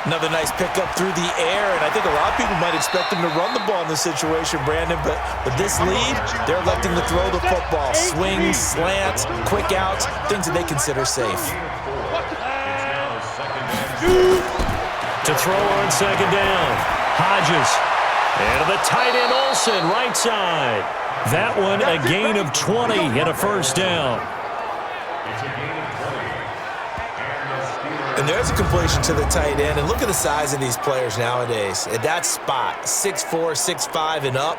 Another nice pickup through the air, and I think a lot of people might expect him to run the ball in this situation, Brandon, but with this lead, they're electing to throw the football. Swings, slants, quick outs, things that they consider safe. To throw on 2nd down, Hodges. And to the tight end, Olsen, right side. That one a gain of 20 and a first down. It's a gain of 20. And the Steelers And there's a completion to the tight end. And look at the size of these players nowadays. At that spot, 6'4", 6'5", and up.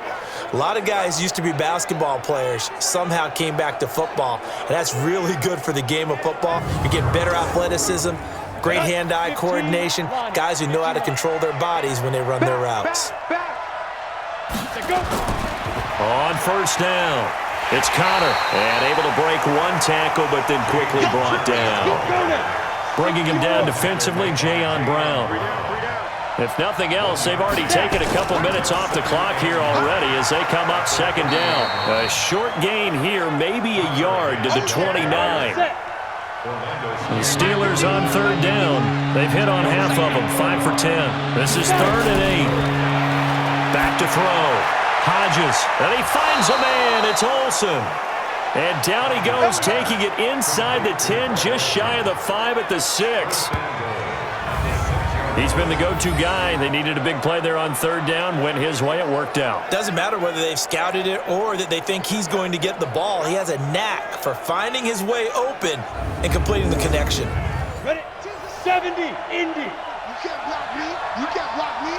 A lot of guys used to be basketball players, somehow came back to football. And that's really good for the game of football. You get better athleticism, great hand-eye coordination, guys who know how to control their bodies when they run their routes. On first down, it's Connor, and able to break one tackle, but then quickly brought down. Bringing him down defensively, Jayon Brown. If nothing else, they've already taken a couple minutes off the clock here already as they come up second down. A short gain here, maybe a yard to the 29. The Steelers on third down. They've hit on half of them, 5 for 10. This is 3rd and 8. Back to throw. Hodges, and he finds a man. It's Olsen. And down he goes, taking it inside the 10, just shy of the 5 at the 6. He's been the go-to guy. They needed a big play there on third down. Went his way. It worked out. Doesn't matter whether they've scouted it or that they think he's going to get the ball. He has a knack for finding his way open and completing the connection. Ready? 70, Indy. You can't block me. You can't block me.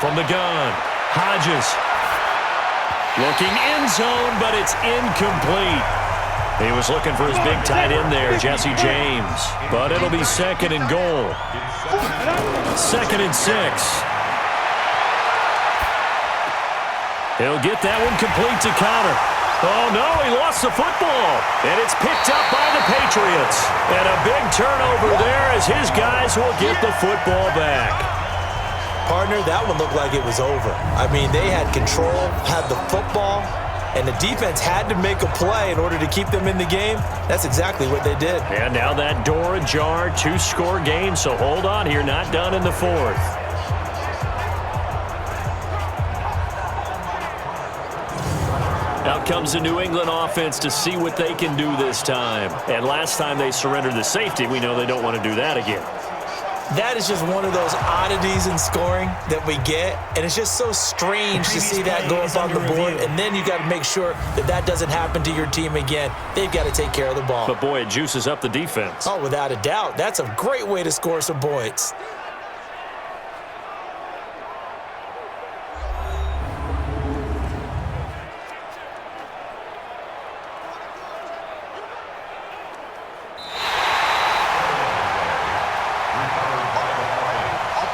From the gun, Hodges. Looking end zone, but it's incomplete. He was looking for his big tight end there, Jesse James. But it'll be 2nd and goal. 2nd and 6. He'll get that one complete to Connor. Oh, no, he lost the football. And it's picked up by the Patriots. And a big turnover there as his guys will get the football back. Partner, that one looked like it was over. I mean, they had control, had the football, and the defense had to make a play in order to keep them in the game. That's exactly what they did. And now that door ajar, 2-score game, so hold on here, not done in the 4th. Out comes the New England offense to see what they can do this time. And last time they surrendered the safety, we know they don't want to do that again. That is just one of those oddities in scoring that we get, and it's just so strange to see that go up on the board, and then you got to make sure that that doesn't happen to your team again. They've got to take care of the ball. But, boy, it juices up the defense. Oh, without a doubt. That's a great way to score some points.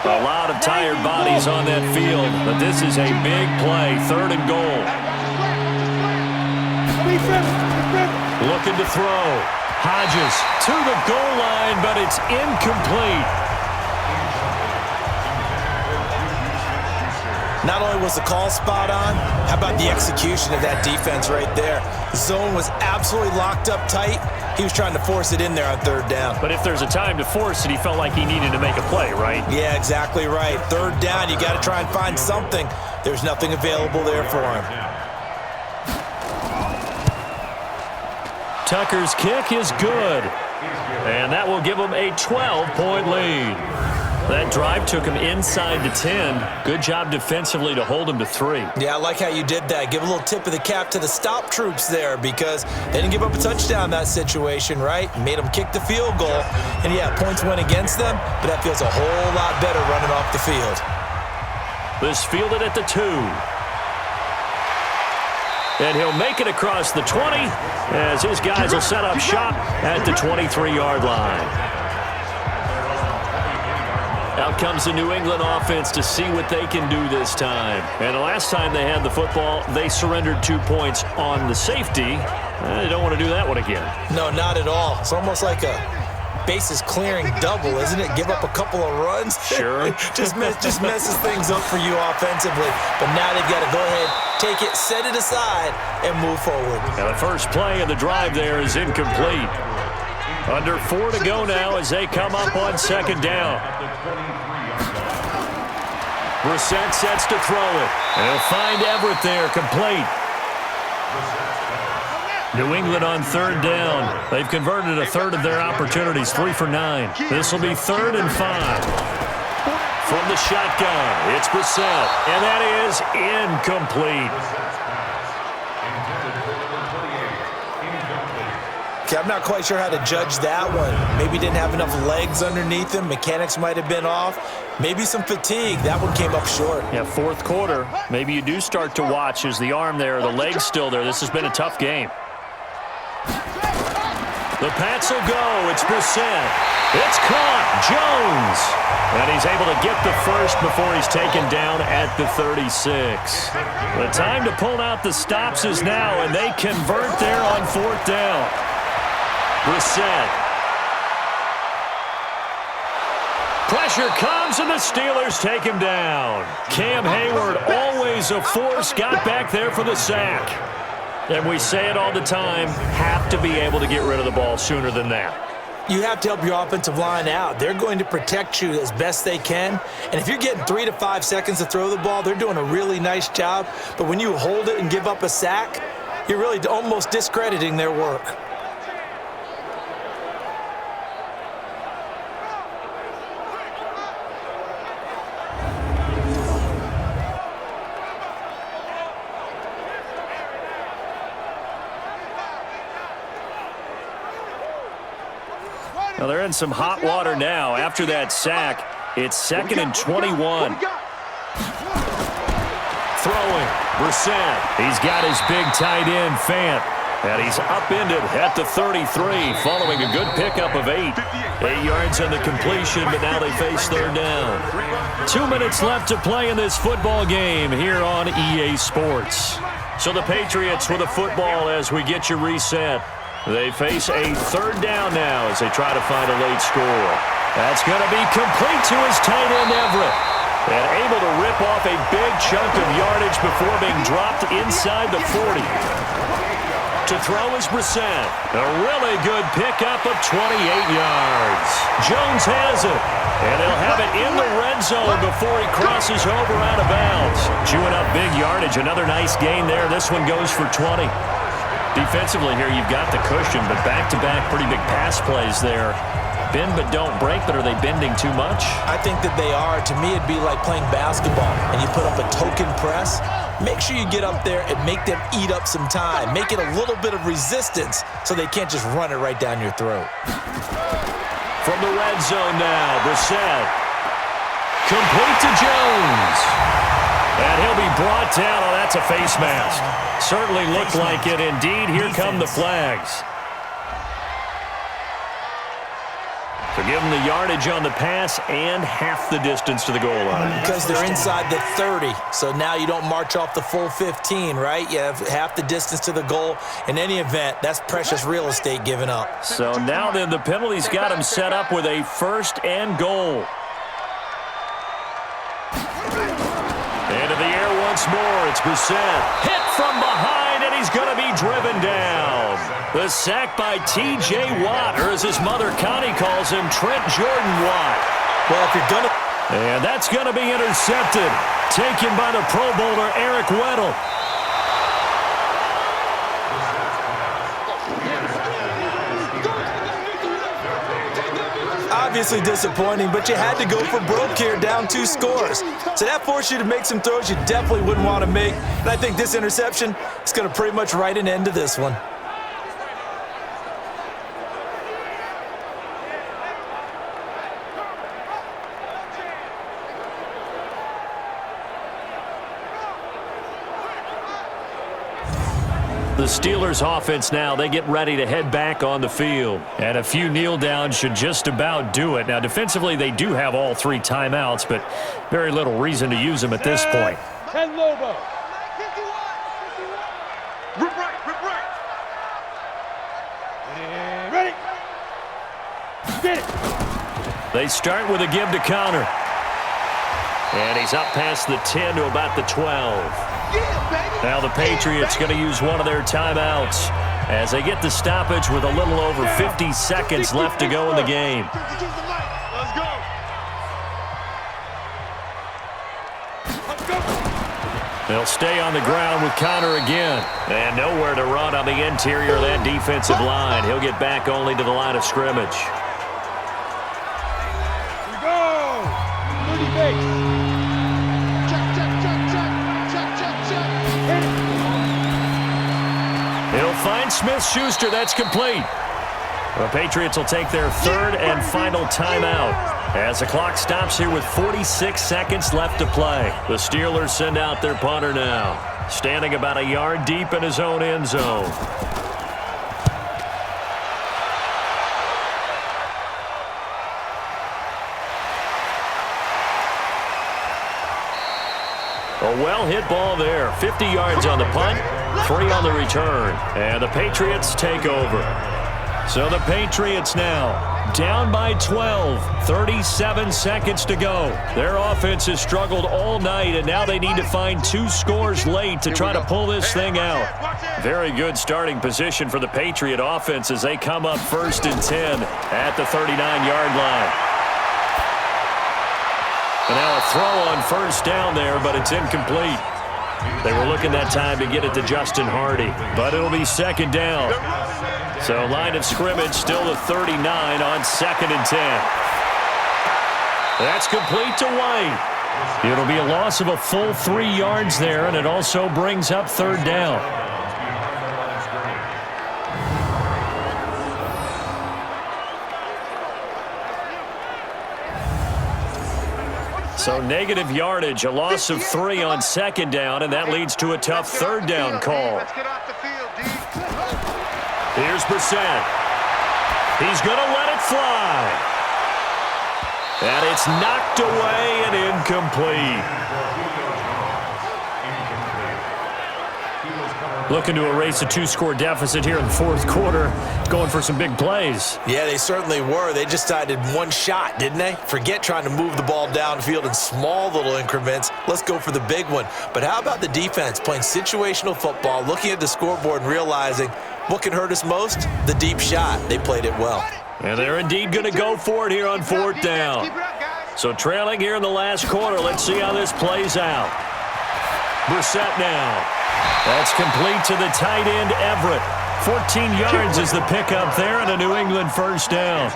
A lot of tired bodies on that field, but this is a big play, 3rd and goal. Looking to throw. Hodges to the goal line, but it's incomplete. Not only was the call spot on, how about the execution of that defense right there? The zone was absolutely locked up tight. He was trying to force it in there on 3rd down. But if there's a time to force it, he felt like he needed to make a play, right? Yeah, exactly right. 3rd down, you got to try and find something. There's nothing available there for him. Tucker's kick is good. And that will give him a 12-point lead. That drive took him inside the 10. Good job defensively to hold him to 3. Yeah, I like how you did that. Give a little tip of the cap to the stop troops there because they didn't give up a touchdown in that situation, right? Made them kick the field goal. And, yeah, points went against them, but that feels a whole lot better running off the field. This fielded at the 2. And he'll make it across the 20 as his guys will set up shop at the 23-yard line. Out comes the New England offense to see what they can do this time. And the last time they had the football, they surrendered 2 points on the safety. They don't want to do that one again. No, not at all. It's almost like a bases clearing double, isn't it? Give up a couple of runs. Sure. just messes things up for you offensively. But now they've got to go ahead, take it, set it aside, and move forward. Now the first play of the drive there is incomplete. Under 4 to go now as they come up on 2nd down. Brissett sets to throw it. And he'll find Everett there, complete. New England on 3rd down. They've converted a third of their opportunities, 3 for 9. This will be 3rd and 5. From the shotgun, it's Brissett, and that is incomplete. Okay, I'm not quite sure how to judge that one. Maybe didn't have enough legs underneath him. Mechanics might have been off. Maybe some fatigue. That one came up short. Yeah, fourth quarter. Maybe you do start to watch as the arm there, the leg's still there. This has been a tough game. The Pats will go. It's Brissett. It's caught. Jones. And he's able to get the first before he's taken down at the 36. The time to pull out the stops is now, and they convert there on fourth down. Brissett. Pressure comes, and the Steelers take him down. Cam Hayward, always a force, got back there for the sack. And we say it all the time, have to be able to get rid of the ball sooner than that. You have to help your offensive line out. They're going to protect you as best they can. And if you're getting 3 to 5 seconds to throw the ball, they're doing a really nice job. But when you hold it and give up a sack, you're really almost discrediting their work. Well, they're in some hot water now. After that sack, it's 2nd and 21. Throwing, Brissett. He's got his big tight end, Fant. And he's upended at the 33, following a good pickup of 8. 8 yards on the completion, but now they face third down. 2 minutes left to play in this football game here on EA Sports. So the Patriots with a football as we get you reset. They face a third down now as they try to find a late score. That's going to be complete to his tight end, Everett. And able to rip off a big chunk of yardage before being dropped inside the 40. To throw is Brissett. A really good pickup of 28 yards. Jones has it. And they'll have it in the red zone before he crosses over out of bounds. Chewing up big yardage. Another nice gain there. This one goes for 20. Defensively here, you've got the cushion, but back-to-back pretty big pass plays there. Bend but don't break, but are they bending too much? I think that they are. To me, it'd be like playing basketball, and you put up a token press. Make sure you get up there and make them eat up some time. Make it a little bit of resistance so they can't just run it right down your throat. From the red zone now, Brissett. Complete to Jones. And he'll be brought down. Oh, that's a face mask. Certainly looked like it. Indeed, here come the flags. So give them the yardage on the pass and half the distance to the goal line. Because they're inside the 30, so now you don't march off the full 15, right? You have half the distance to the goal. In any event, that's precious real estate given up. So now then the penalty's got him set up with a 1st and goal. Into the air once more. It's Brissett. Hit from behind, and he's going to be driven down. The sack by T.J. Watt, or as his mother Connie calls him, Trent Jordan Watt. Well, if you're going to... And that's going to be intercepted. Taken by the Pro Bowler, Eric Weddle. Obviously disappointing, but you had to go for broke here, down 2 scores. So that forced you to make some throws you definitely wouldn't want to make. And I think this interception is going to pretty much write an end to this one. The Steelers offense now, they get ready to head back on the field. And a few kneel downs should just about do it. Now, defensively, they do have all 3 timeouts, but very little reason to use them at this point. Ken Lobo. Rip right, rip right. And ready. Get it. They start with a give to Connor. And he's up past the 10 to about the 12. Now the Patriots going to use one of their timeouts as they get the stoppage with a little over 50 seconds left to go in the game. Let's go. They'll stay on the ground with Connor again. And nowhere to run on the interior of that defensive line. He'll get back only to the line of scrimmage. Here we go. 30 base. He'll find Smith-Schuster. That's complete. The Patriots will take their third and final timeout as the clock stops here with 46 seconds left to play. The Steelers send out their punter now, standing about a yard deep in his own end zone. A well-hit ball there. 50 yards on the punt, 3 on the return. And the Patriots take over. So the Patriots now down by 12, 37 seconds to go. Their offense has struggled all night, and now they need to find 2 scores late to try to pull this thing out. Very good starting position for the Patriot offense as they come up 1st and 10 at the 39-yard line. And now a throw on 1st down there, but it's incomplete. They were looking that time to get it to Justin Hardy, but it'll be 2nd down. So line of scrimmage still the 39 on 2nd and 10. That's complete to White. It'll be a loss of a full 3 yards there, and it also brings up 3rd down. So negative yardage, a loss of 3 on 2nd down, and that leads to a tough 3rd down call. Let's get off the field, D. Here's Brissett. He's going to let it fly. And it's knocked away and incomplete. Looking to erase a 2-score deficit here in the 4th quarter. Going for some big plays. Yeah, they certainly were. They just decided one shot, didn't they? Forget trying to move the ball downfield in small little increments. Let's go for the big one. But how about the defense playing situational football, looking at the scoreboard and realizing what can hurt us most? The deep shot. They played it well. And they're indeed going to go for it here on 4th down. So trailing here in the last quarter. Let's see how this plays out. Brissett now. That's complete to the tight end, Everett. 14 yards is the pickup there, and a New England 1st down.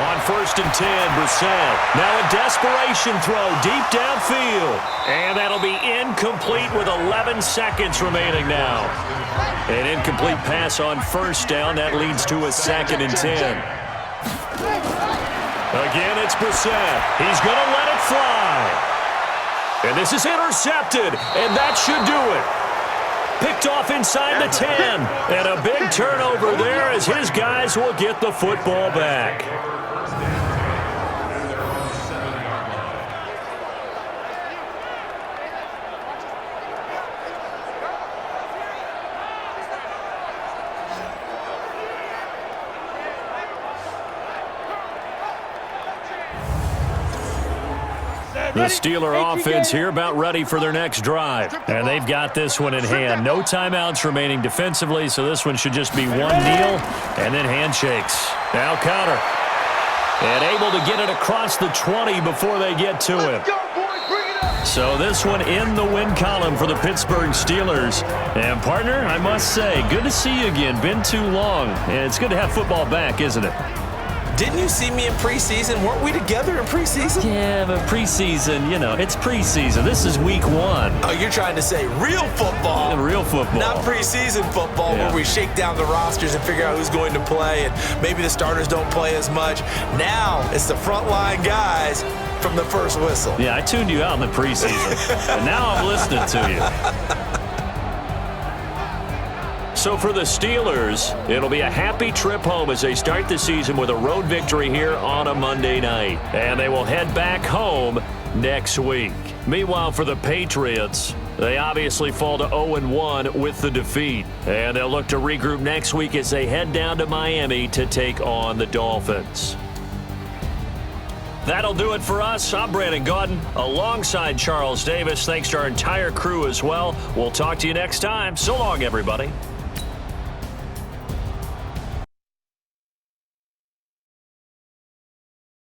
On 1st and 10, Brissett. Now a desperation throw deep downfield. And that'll be incomplete with 11 seconds remaining now. An incomplete pass on 1st down. That leads to a 2nd and 10. Again, it's Brissett. He's going to let it fly. And this is intercepted, and that should do it. Picked off inside the 10. And a big turnover there as his guys will get the football back. The Steeler offense here about ready for their next drive. And they've got this one in hand. No timeouts remaining defensively, so this one should just be one kneel and then handshakes. Now counter. And able to get it across the 20 before they get to him. So this one in the win column for the Pittsburgh Steelers. And partner, I must say, good to see you again. Been too long. And it's good to have football back, isn't it? Didn't you see me in preseason? Weren't we together in preseason? Yeah, but preseason, you know, it's preseason. This is week 1. Oh, you're trying to say real football. Real football. Not preseason football where we shake down the rosters and figure out who's going to play and maybe the starters don't play as much. Now it's the frontline guys from the first whistle. Yeah, I tuned you out in the preseason. And now I'm listening to you. So for the Steelers, it'll be a happy trip home as they start the season with a road victory here on a Monday night. And they will head back home next week. Meanwhile, for the Patriots, they obviously fall to 0-1 with the defeat. And they'll look to regroup next week as they head down to Miami to take on the Dolphins. That'll do it for us. I'm Brandon Gaudin alongside Charles Davis. Thanks to our entire crew as well. We'll talk to you next time. So long, everybody.